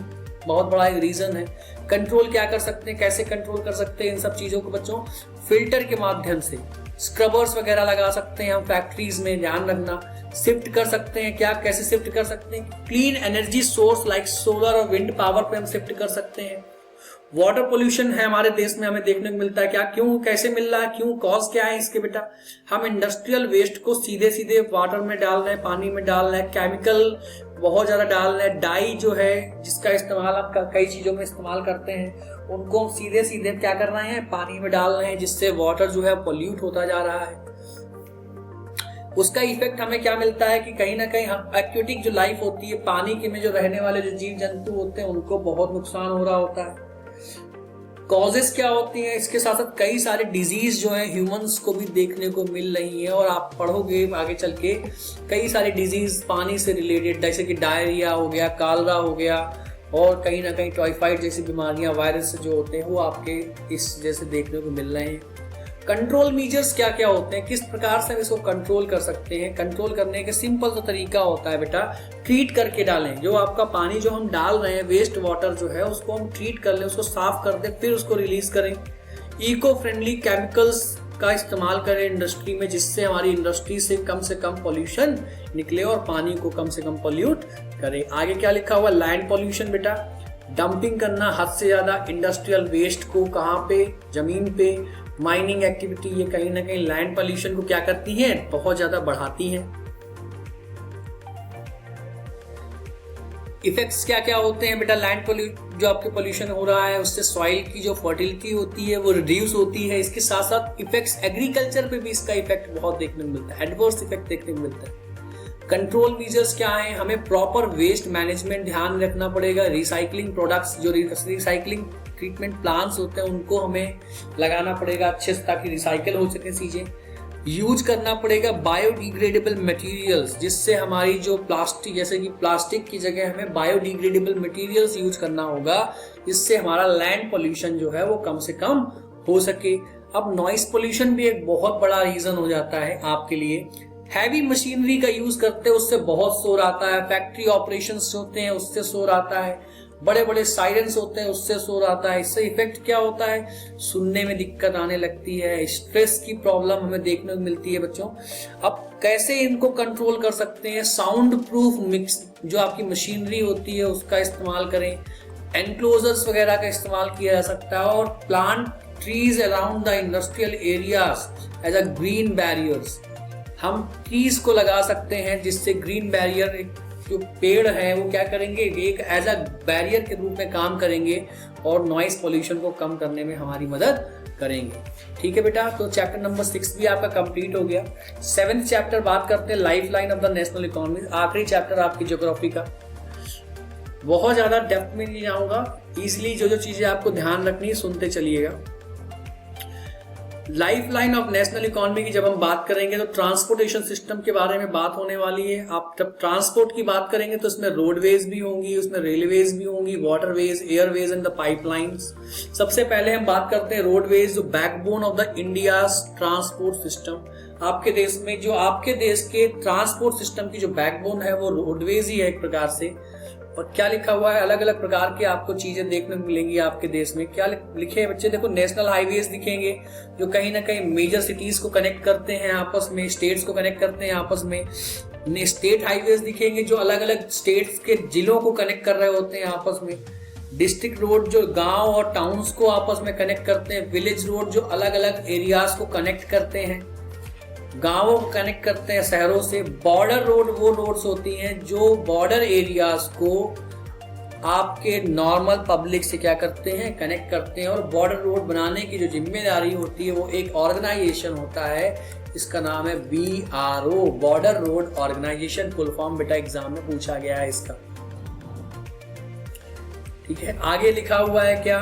बहुत बड़ा एक रीजन है। कंट्रोल क्या कर सकते हैं, कैसे कंट्रोल कर सकते हैं इन सब चीजों को बच्चों, फिल्टर के माध्यम से, स्क्रबर्स वगैरह लगा सकते हैं हम फैक्ट्रीज में, ध्यान रखना। शिफ्ट कर सकते हैं, क्या कैसे शिफ्ट कर सकते हैं, clean energy source like solar और विंड पावर पे हम शिफ्ट कर सकते हैं। वाटर पोल्यूशन है हमारे देश में, हमें देखने को मिलता है, क्या क्यों कैसे मिल रहा है, क्यों कॉज क्या है इसके बेटा, हम इंडस्ट्रियल वेस्ट को सीधे सीधे वाटर में डाल रहे हैं, पानी में डाल रहे हैं, केमिकल बहुत ज्यादा डाल रहे हैं। डाई जो है जिसका इस्तेमाल आप कई चीजों में इस्तेमाल करते हैं, उनको हम सीधे सीधे क्या कर रहे हैं, पानी में डाल रहे हैं, जिससे वाटर जो है पॉल्यूट होता जा रहा है। उसका इफेक्ट हमें क्या मिलता है कि कहीं ना कहीं हम एक्वेटिक जो लाइफ होती है, पानी के में जो रहने वाले जो जीव जंतु होते हैं उनको बहुत नुकसान हो रहा होता है। कॉजेस क्या होती हैं, इसके साथ साथ कई सारे डिजीज जो है ह्यूमंस को भी देखने को मिल रही है और आप पढ़ोगे आगे चल के कई सारे डिजीज पानी से रिलेटेड, जैसे कि डायरिया हो गया, कालरा हो गया और कहीं ना कहीं टाइफाइड जैसी बीमारियां, वायरस जो होते हैं वो आपके इस जैसे देखने को मिल रहे हैं। कंट्रोल मेजर्स क्या क्या होते हैं, किस प्रकार से हम इसको कंट्रोल कर सकते हैं। कंट्रोल करने का सिंपल सा तरीका होता है बेटा, ट्रीट करके डालें। जो आपका पानी जो हम डाल रहे हैं, वेस्ट वाटर जो है उसको हम ट्रीट कर लें, उसको साफ कर दें, फिर उसको रिलीज करें। इको फ्रेंडली केमिकल्स का इस्तेमाल करें इंडस्ट्री में, जिससे हमारी इंडस्ट्री से कम पॉल्यूशन निकले और पानी को कम से कम पॉल्यूट करें। आगे क्या लिखा हुआ, लैंड पॉल्यूशन बेटा, डंपिंग करना हद से ज्यादा इंडस्ट्रियल वेस्ट को कहाँ पे, जमीन पे। माइनिंग एक्टिविटी, ये कहीं ना कहीं लैंड पॉल्यूशन को क्या करती है, बहुत ज्यादा बढ़ाती है। इफेक्ट्स क्या क्या होते हैं बेटा लैंड जो आपके पोल्यूशन हो रहा है उससे सॉइल की जो फर्टिलिटी होती है वो रिड्यूस होती है। इसके साथ साथ इफेक्ट्स एग्रीकल्चर पे भी इसका इफेक्ट बहुत देखने को मिलता है, एडवर्स इफेक्ट देखने को मिलता है। कंट्रोल मेजर्स क्या है, हमें प्रॉपर वेस्ट मैनेजमेंट ध्यान रखना पड़ेगा। रिसाइकलिंग प्रोडक्ट्स, जो रिसाइकलिंग ट्रीटमेंट प्लांट्स होते हैं उनको हमें लगाना पड़ेगा अच्छे से ताकि रिसाइकल हो सके चीजें। यूज करना पड़ेगा बायोडिग्रेडेबल मटेरियल्स, जिससे हमारी जो प्लास्टिक, जैसे कि प्लास्टिक की जगह हमें बायोडिग्रेडेबल मटेरियल्स यूज करना होगा, जिससे हमारा लैंड पोल्यूशन जो है वो कम से कम हो सके। अब नॉइस पोल्यूशन भी एक बहुत बड़ा रीजन हो जाता है आपके लिए। हैवी मशीनरी का यूज करते हैं उससे बहुत शोर आता है, फैक्ट्री ऑपरेशंस होते हैं उससे शोर आता है, बड़े बड़े साइरेंस होते हैं उससे शोर आता है। इससे इफेक्ट क्या होता है, सुनने में दिक्कत आने लगती है, स्ट्रेस की प्रॉब्लम हमें देखने को मिलती है बच्चों। अब कैसे इनको कंट्रोल कर सकते हैं, साउंड प्रूफ मिक्स जो आपकी मशीनरी होती है उसका इस्तेमाल करें, एनक्लोजर्स वगैरह का इस्तेमाल किया जा सकता है, और plant trees around the industrial areas as a green barriers. हम ट्रीज को लगा सकते हैं जिससे ग्रीन बैरियर, जो पेड़ है वो क्या करेंगे, एक एज अ बैरियर के रूप में काम करेंगे और नॉइस पोल्यूशन को कम करने में हमारी मदद करेंगे। ठीक है बेटा, तो चैप्टर नंबर 6 भी आपका कंप्लीट हो गया। 7th चैप्टर बात करते हैं life line of the national economy, आखिरी चैप्टर आपकी ज्योग्राफी का। बहुत ज्यादा डेप्थ में नहीं जाऊंगा, इजिली जो जो चीजें आपको ध्यान रखनी है सुनते चलिएगा। Life line of national economy की जब हम बात करेंगे तो ट्रांसपोर्टेशन सिस्टम के बारे में बात होने वाली है। आप जब ट्रांसपोर्ट की बात करेंगे तो इसमें रोडवेज भी होंगी, उसमें रेलवेज भी होंगी, waterways, Airways and the pipelines. सबसे पहले हम बात करते हैं रोडवेज, जो backbone of the India's transport system. आपके देश में जो आपके देश के ट्रांसपोर्ट सिस्टम की जो बैकबोन है वो रोडवेज ही है एक प्रकार से। और क्या लिखा हुआ है, अलग अलग प्रकार की आपको चीजें देखने को मिलेंगी आपके देश में। क्या लिखे हैं बच्चे, देखो नेशनल हाईवेज दिखेंगे जो कहीं ना कहीं मेजर सिटीज को कनेक्ट करते हैं आपस में, स्टेट्स को कनेक्ट करते हैं आपस में। स्टेट हाईवेज दिखेंगे जो अलग अलग स्टेट्स के जिलों को कनेक्ट कर रहे होते हैं आपस में। डिस्ट्रिक्ट रोड जो गांव और टाउन्स को आपस में कनेक्ट करते हैं। विलेज रोड जो अलग अलग एरियाज को कनेक्ट करते हैं, गांवों को कनेक्ट करते हैं शहरों से। बॉर्डर रोड वो रोड्स होती हैं जो बॉर्डर एरियाज को आपके नॉर्मल पब्लिक से क्या करते हैं, कनेक्ट करते हैं। और बॉर्डर रोड बनाने की जो जिम्मेदारी होती है वो एक ऑर्गेनाइजेशन होता है, इसका नाम है BRO, border road organisation. Full form बेटा एग्जाम में पूछा गया है इसका। ठीक है, आगे लिखा हुआ है क्या,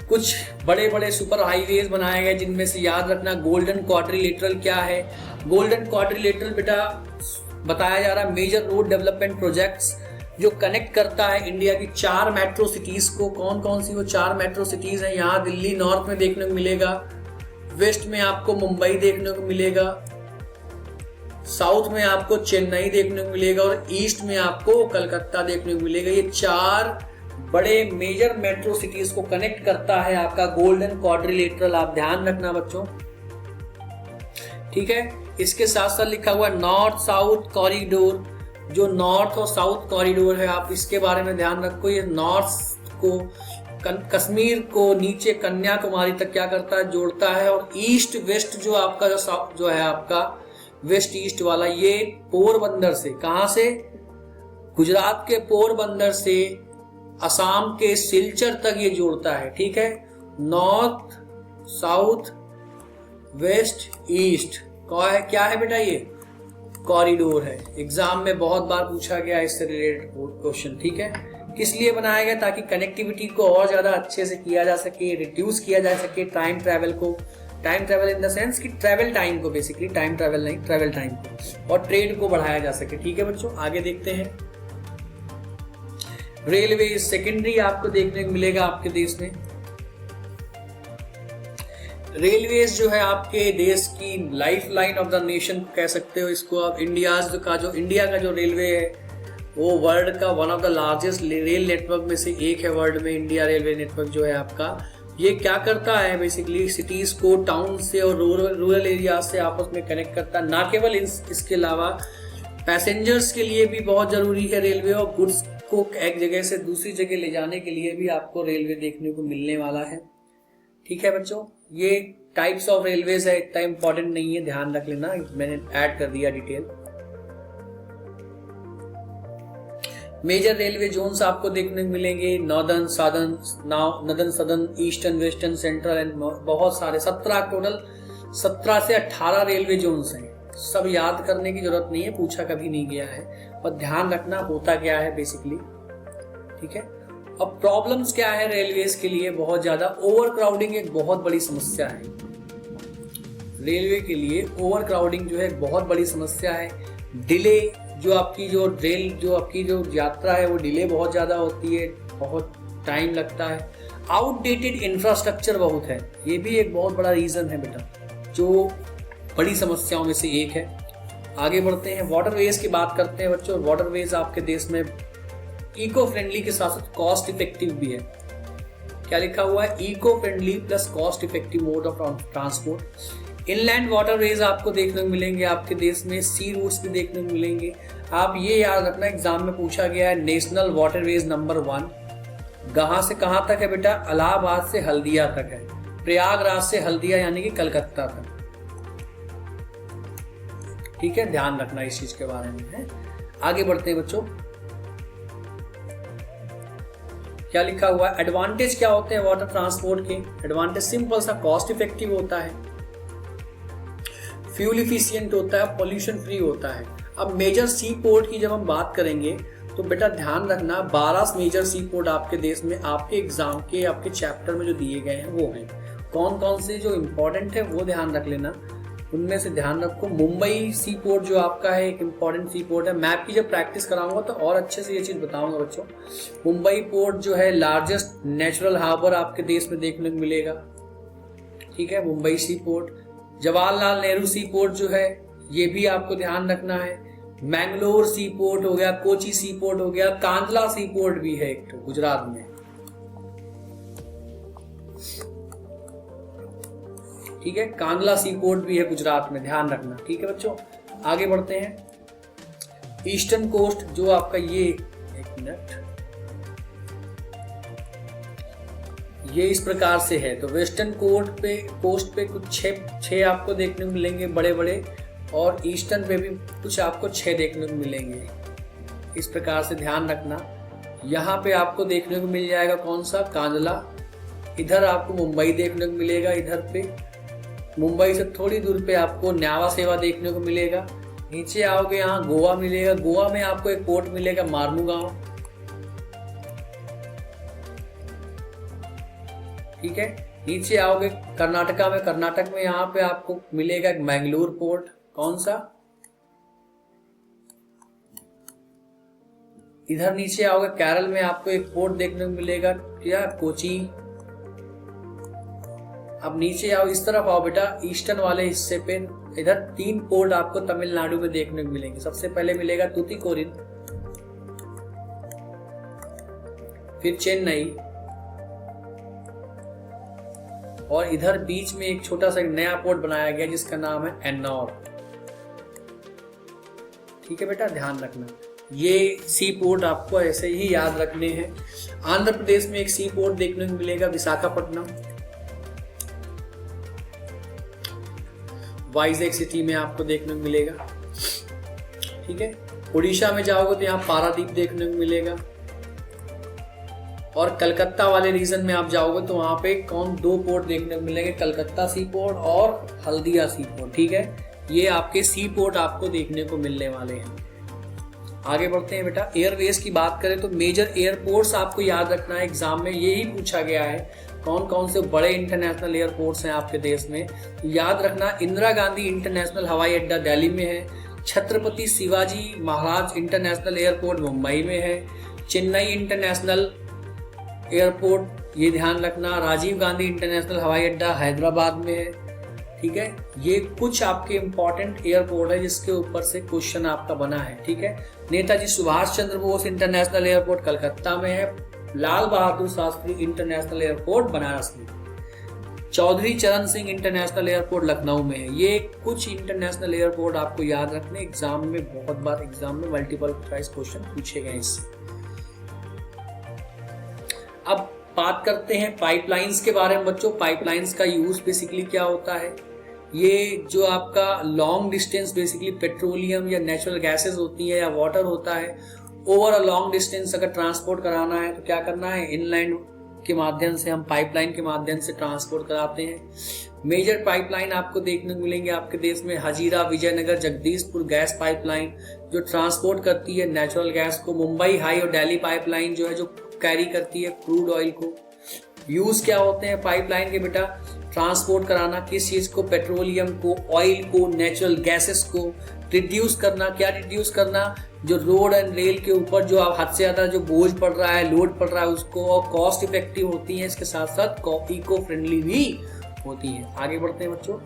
कुछ बड़े बड़े सुपर हाईवेज बनाए गए जिनमें से याद रखना गोल्डन क्वाड्रिलेटरल क्या है। गोल्डन क्वाड्रिलेटरल बेटा बताया जा रहा है मेजर रोड डेवलपमेंट प्रोजेक्ट्स जो कनेक्ट करता है इंडिया की 4 मेट्रो सिटीज को। कौन कौन सी वो 4 मेट्रो सिटीज हैं, यहाँ दिल्ली नॉर्थ में देखने को मिलेगा, वेस्ट में आपको मुंबई देखने को मिलेगा, साउथ में आपको चेन्नई देखने को मिलेगा और ईस्ट में आपको कलकत्ता देखने को मिलेगा। ये 4 बड़े मेजर मेट्रो सिटीज को कनेक्ट करता है आपका गोल्डन क्वाड्रिलेटरल, आप ध्यान रखना बच्चों। ठीक है, इसके साथ साथ लिखा हुआ नॉर्थ साउथ कॉरिडोर, जो नॉर्थ और साउथ कॉरिडोर है आप इसके बारे में ध्यान रखो। ये नॉर्थ को कश्मीर को नीचे कन्याकुमारी तक क्या करता है, जोड़ता है। और ईस्ट वेस्ट जो आपका जो है आपका वेस्ट ईस्ट वाला, ये पोरबंदर से, कहां से, गुजरात के पोरबंदर से असम के सिलचर तक ये जोड़ता है। ठीक है, नॉर्थ साउथ वेस्ट ईस्ट क्या है बेटा, ये कॉरिडोर है। एग्जाम में बहुत बार पूछा गया इससे रिलेटेड क्वेश्चन। ठीक है, किस लिए बनाया गया, ताकि कनेक्टिविटी को और ज्यादा अच्छे से किया जा सके, रिड्यूस किया जा सके टाइम ट्रैवल को। Time travel in the sense कि ट्रैवल टाइम को, बेसिकली टाइम ट्रैवल नहीं, ट्रैवल टाइम को, और ट्रेड को बढ़ाया जा सके। ठीक है बच्चों, आगे देखते हैं। रेलवे सेकेंडरी आपको देखने को मिलेगा आपके देश में। रेलवेज जो है आपके देश की life line of the nation कह सकते हो इसको आप। इंडिया का जो रेलवे है वो वर्ल्ड का one of the largest rail network में से एक है वर्ल्ड में। इंडिया रेलवे नेटवर्क जो है आपका, ये क्या करता है, बेसिकली सिटीज को टाउन से और रूरल एरिया से आपस में कनेक्ट करता है। ना केवल इसके अलावा पैसेंजर्स के लिए भी बहुत जरूरी है रेलवे, और गुड्स को एक जगह से दूसरी जगह ले जाने के लिए भी आपको रेलवे देखने को मिलने वाला है। ठीक है बच्चों, ये टाइप्स ऑफ रेलवेज है, इतना इंपॉर्टेंट नहीं है, ध्यान रख लेना, मैंने ऐड कर दिया डिटेल। मेजर रेलवे जोन्स आपको देखने को मिलेंगे, northern, southern, eastern, western, central and बहुत सारे 17 से 18 रेलवे जोन्स हैं। सब याद करने की जरूरत नहीं है, पूछा कभी नहीं गया है, पर ध्यान रखना होता क्या है बेसिकली। ठीक है, अब प्रॉब्लम्स क्या है रेलवेज के लिए? बहुत ज्यादा ओवर क्राउडिंग एक बहुत बड़ी समस्या है। रेलवे के लिए ओवर क्राउडिंग जो है बहुत बड़ी समस्या है। डिले, जो आपकी जो यात्रा है वो डिले बहुत ज्यादा होती है, बहुत टाइम लगता है। आउटडेटेड इंफ्रास्ट्रक्चर बहुत है, ये भी एक बहुत बड़ा रीजन है बेटा, जो बड़ी समस्याओं में से एक है। आगे बढ़ते हैं, वाटरवेज की बात करते हैं बच्चों। वाटरवेज आपके देश में इको फ्रेंडली के साथ साथ कॉस्ट इफेक्टिव भी है। क्या लिखा हुआ है? Eco friendly plus cost effective mode of transport. Inland waterways आपको देखने को मिलेंगे आपके देश में, सी रूट्स भी देखने को मिलेंगे। आप ये याद रखना, एग्जाम में पूछा गया है नेशनल वाटरवेज नंबर 1 कहां से कहां तक है बेटा? इलाहाबाद से हल्दिया तक है, प्रयागराज से हल्दिया यानी कि कलकत्ता तक। ठीक है, ध्यान रखना इस चीज के बारे में है। आगे बढ़ते हैं बच्चों, क्या लिखा हुआ है? एडवांटेज क्या होते हैं वाटर ट्रांसपोर्ट के? एडवांटेज सिंपल सा, कॉस्ट इफेक्टिव होता है, फ्यूल इफिशियंट होता है, पॉल्यूशन फ्री होता है। अब मेजर सी पोर्ट की जब हम बात करेंगे तो बेटा ध्यान रखना 12 मेजर सी पोर्ट आपके देश में आपके एग्जाम के आपके चैप्टर में जो दिए गए हैं वो हैं। कौन कौन से जो इंपॉर्टेंट है वो ध्यान रख लेना, उनमें से ध्यान रखो। मुंबई सी पोर्ट जो आपका है एक इम्पॉर्टेंट सी पोर्ट है। मैप की जब प्रैक्टिस कराऊंगा तो और अच्छे से ये चीज बताऊंगा बच्चों। मुंबई पोर्ट जो है लार्जेस्ट नेचुरल हार्बर आपके देश में देखने को मिलेगा। ठीक है, मुंबई सी पोर्ट। जवाहरलाल नेहरू सी पोर्ट जो है ये भी आपको ध्यान रखना है। मैंगलोर सी पोर्ट हो गया, कोची सी पोर्ट हो गया, कांडला सी पोर्ट भी है एक तो गुजरात में। ठीक है, कांडला सी पोर्ट भी है गुजरात में, ध्यान रखना। ठीक है बच्चों, आगे बढ़ते हैं। ईस्टर्न कोस्ट जो आपका ये, एक मिनट, ये इस प्रकार से है। तो वेस्टर्न कोस्ट पे कुछ छह आपको देखने को मिलेंगे बड़े बड़े, और ईस्टर्न पे भी कुछ आपको 6 देखने को मिलेंगे। इस प्रकार से ध्यान रखना। यहाँ पे आपको देखने को मिल जाएगा कौन सा? कांडला। इधर आपको मुंबई देखने को मिलेगा, इधर पे मुंबई से थोड़ी दूर पे आपको न्यावा सेवा देखने को मिलेगा। नीचे आओगे यहाँ गोवा मिलेगा, गोवा में आपको एक पोर्ट मिलेगा मार्मुगांव। ठीक है, नीचे आओगे कर्नाटका में, कर्नाटक में यहाँ पे आपको मिलेगा एक मैंगलोर पोर्ट। कौन सा? इधर नीचे आओगे केरल में आपको एक पोर्ट देखने को मिलेगा, क्या? कोची। अब नीचे आओ, इस तरफ आओ बेटा ईस्टर्न वाले हिस्से पे, इधर 3 पोर्ट आपको तमिलनाडु में देखने को मिलेंगे। सबसे पहले मिलेगा तुतिकोरिन, फिर चेन्नई, और इधर बीच में एक छोटा सा नया पोर्ट बनाया गया जिसका नाम है एन्नौर। ठीक है बेटा, ध्यान रखना। ये सी पोर्ट आपको ऐसे ही याद रखने हैं। आंध्र प्रदेश में एक सी पोर्ट देखने को मिलेगा विशाखापट्टनम। वाइजैक सिटी में आपको देखने को मिलेगा। ठीक है, उड़ीसा में जाओगे तो यहाँ पारादीप देखने को मिलेगा, और कलकत्ता वाले रीजन में आप जाओगे तो वहां पे 2 पोर्ट देखने को मिलेंगे, कलकत्ता सी पोर्ट और हल्दिया सी पोर्ट। ठीक है, ये आपके सी पोर्ट आपको देखने को मिलने वाले हैं। आगे बढ़ते हैं बेटा। एयरवेज की बात करें तो मेजर एयरपोर्ट्स आपको याद रखना है, एग्जाम में यही पूछा गया है कौन कौन से बड़े इंटरनेशनल एयरपोर्ट्स हैं आपके देश में। याद रखना, इंदिरा गांधी इंटरनेशनल हवाई अड्डा दिल्ली में है, छत्रपति शिवाजी महाराज इंटरनेशनल एयरपोर्ट मुंबई में है, चेन्नई इंटरनेशनल एयरपोर्ट ये ध्यान रखना, राजीव गांधी इंटरनेशनल हवाई अड्डा हैदराबाद में है। ठीक है, ये कुछ आपके इंपॉर्टेंट एयरपोर्ट है जिसके ऊपर से क्वेश्चन आपका बना है। ठीक है, नेताजी सुभाष चंद्र बोस इंटरनेशनल एयरपोर्ट कलकत्ता में है, लाल बहादुर शास्त्री इंटरनेशनल एयरपोर्ट बनारस में, चौधरी चरण सिंह इंटरनेशनल एयरपोर्ट लखनऊ में है। ये कुछ इंटरनेशनल एयरपोर्ट आपको याद रखने, एग्जाम में बहुत बार एग्जाम में मल्टीपल चॉइस क्वेश्चन पूछे गए इससे। अब बात करते हैं पाइपलाइंस के बारे में बच्चों। पाइपलाइंस का यूज बेसिकली क्या होता है? ये जो आपका लॉन्ग डिस्टेंस बेसिकली पेट्रोलियम या नेचुरल गैसेस होती है या वाटर होता है, ओवर अ लॉन्ग डिस्टेंस अगर ट्रांसपोर्ट कराना है तो क्या करना है, इनलैंड के माध्यम से, हम पाइपलाइन के माध्यम से ट्रांसपोर्ट कराते हैं। मेजर पाइपलाइन आपको देखने को मिलेंगे आपके देश में, हजीरा, विजयनगर, जगदीशपुर गैस पाइपलाइन जो ट्रांसपोर्ट करती है नेचुरल गैस को, मुंबई हाई और दिल्ली पाइपलाइन जो है जो कैरी करती है क्रूड ऑयल को। यूज क्या होते हैं पाइपलाइन के बेटा, ट्रांसपोर्ट कराना किस चीज को, पेट्रोलियम को, ऑयल को, नेचुरल गैसेस को। रिड्यूस करना, क्या रिड्यूस करना, जो रोड एंड रेल के ऊपर जो आप हद से ज्यादा जो बोझ पड़ रहा है, लोड पड़ रहा है उसको, और कॉस्ट इफेक्टिव होती है, इसके साथ साथ इको फ्रेंडली भी होती है। आगे बढ़ते हैं बच्चों।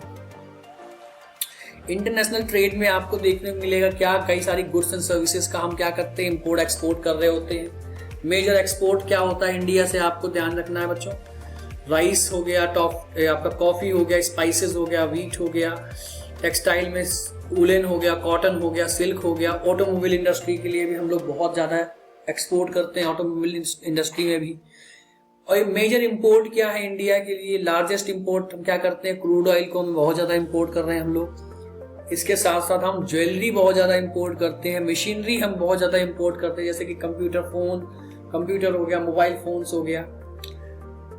इंटरनेशनल ट्रेड में आपको देखने को मिलेगा क्या, कई सारी गुड्स एंड सर्विसेज का हम क्या करते हैं, इंपोर्ट एक्सपोर्ट कर रहे होते हैं। मेजर एक्सपोर्ट क्या होता है इंडिया से, आपको ध्यान रखना है बच्चों। राइस हो गया, आपका कॉफी हो गया, स्पाइसेस हो गया, व्हीट हो गया, टेक्सटाइल में वुलन हो गया, कॉटन हो गया, सिल्क हो गया। ऑटोमोबाइल इंडस्ट्री के लिए भी हम लोग बहुत ज्यादा एक्सपोर्ट करते हैं, ऑटोमोबाइल इंडस्ट्री में भी। और मेजर इंपोर्ट क्या है इंडिया के लिए, लार्जेस्ट इंपोर्ट हम क्या करते हैं, क्रूड ऑयल को हम बहुत ज्यादा इंपोर्ट कर रहे हैं हम लोग। इसके साथ साथ हम ज्वेलरी बहुत ज्यादा इंपोर्ट करते हैं, मशीनरी हम बहुत ज्यादा इंपोर्ट करते हैं, जैसे कि कंप्यूटर हो गया, मोबाइल फोन्स हो गया।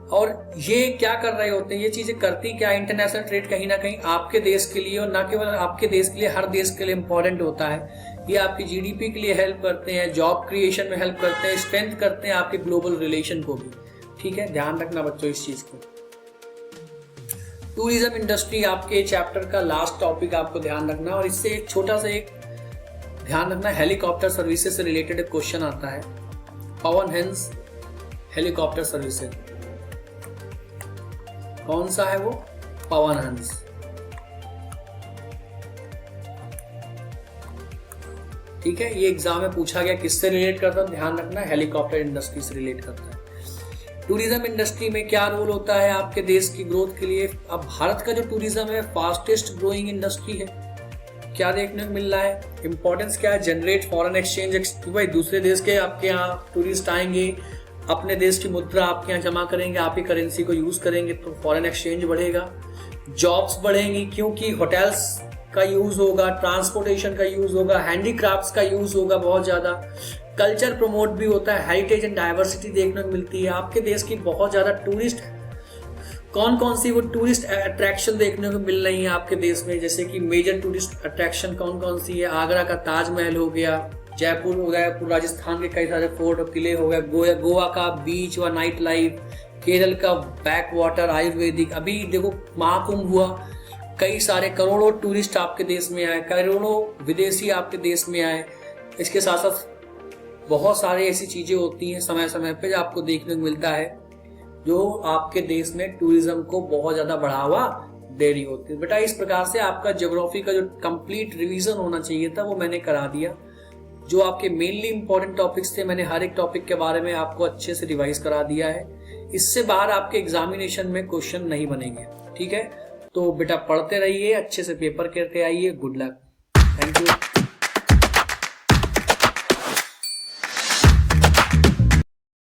और ये क्या कर रहे होते हैं, ये चीजें करती क्या, इंटरनेशनल ट्रेड कहीं ना कहीं आपके देश के लिए, और ना केवल आपके देश के लिए, हर देश के लिए इंपॉर्टेंट होता है। ये आपकी जीडीपी के लिए हेल्प करते हैं, जॉब क्रिएशन में हेल्प करते हैं, स्ट्रेंथ करते हैं आपके ग्लोबल रिलेशन को भी। ठीक है, ध्यान रखना बच्चों इस चीज को। टूरिज्म इंडस्ट्री आपके चैप्टर का लास्ट टॉपिक आपको ध्यान रखना, और इससे एक छोटा सा एक ध्यान रखना, हेलीकॉप्टर सर्विसेज से रिलेटेड एक क्वेश्चन आता है। पवन हंस हेलीकॉप्टर सर्विसेज कौन सा है वो, पवन हंस। ठीक है, ये एग्जाम में पूछा गया किससे रिलेट करता है, ध्यान रखना हेलीकॉप्टर इंडस्ट्री से रिलेट करता है। टूरिज्म इंडस्ट्री में क्या रोल होता है आपके देश की ग्रोथ के लिए। अब भारत का जो टूरिज्म है फास्टेस्ट ग्रोइंग इंडस्ट्री है। क्या देखने को मिल रहा है, इंपॉर्टेंस क्या है, जनरेट फॉरेन एक्सचेंज। भाई दूसरे देश के आपके यहाँ टूरिस्ट आएंगे, अपने देश की मुद्रा आपके यहाँ जमा करेंगे, आपकी करेंसी को यूज करेंगे तो फॉरेन एक्सचेंज बढ़ेगा, जॉब्स बढ़ेंगी क्योंकि होटल्स का यूज होगा, ट्रांसपोर्टेशन का यूज होगा, हैंडीक्राफ्ट्स का यूज होगा बहुत ज्यादा, कल्चर प्रमोट भी होता है, हेरिटेज एंड डाइवर्सिटी देखने को मिलती है। आपके देश की बहुत ज्यादा टूरिस्ट कौन सी वो टूरिस्ट अट्रैक्शन देखने को मिल रही है आपके देश में, जैसे कि मेजर टूरिस्ट अट्रैक्शन कौन सी है, आगरा का ताजमहल हो गया, जयपुर हो गया, राजस्थान के कई सारे फोर्ट और किले हो गए, गोवा का बीच व नाइट लाइफ, केरल का बैक वाटर, आयुर्वेदिक। अभी देखो महाकुंभ हुआ, कई सारे करोड़ों टूरिस्ट आपके देश में आए, करोड़ों विदेशी आपके देश में आए। इसके साथ साथ बहुत सारे ऐसी चीजें होती हैं समय समय पे आपको देखने को मिलता है जो आपके देश में टूरिज्म को बहुत ज्यादा बढ़ावा दे रही होती है। बेटा इस प्रकार से आपका ज्योग्राफी का जो कंप्लीट रिवीजन होना चाहिए था वो मैंने करा दिया। जो आपके मेनली इंपॉर्टेंट टॉपिक्स थे मैंने हर एक टॉपिक के बारे में आपको अच्छे से रिवाइज करा दिया है। इससे बाहर आपके एग्जामिनेशन में क्वेश्चन नहीं बनेंगे। ठीक है, तो बेटा पढ़ते रहिए, अच्छे से पेपर करके आइए। Good luck, thank you.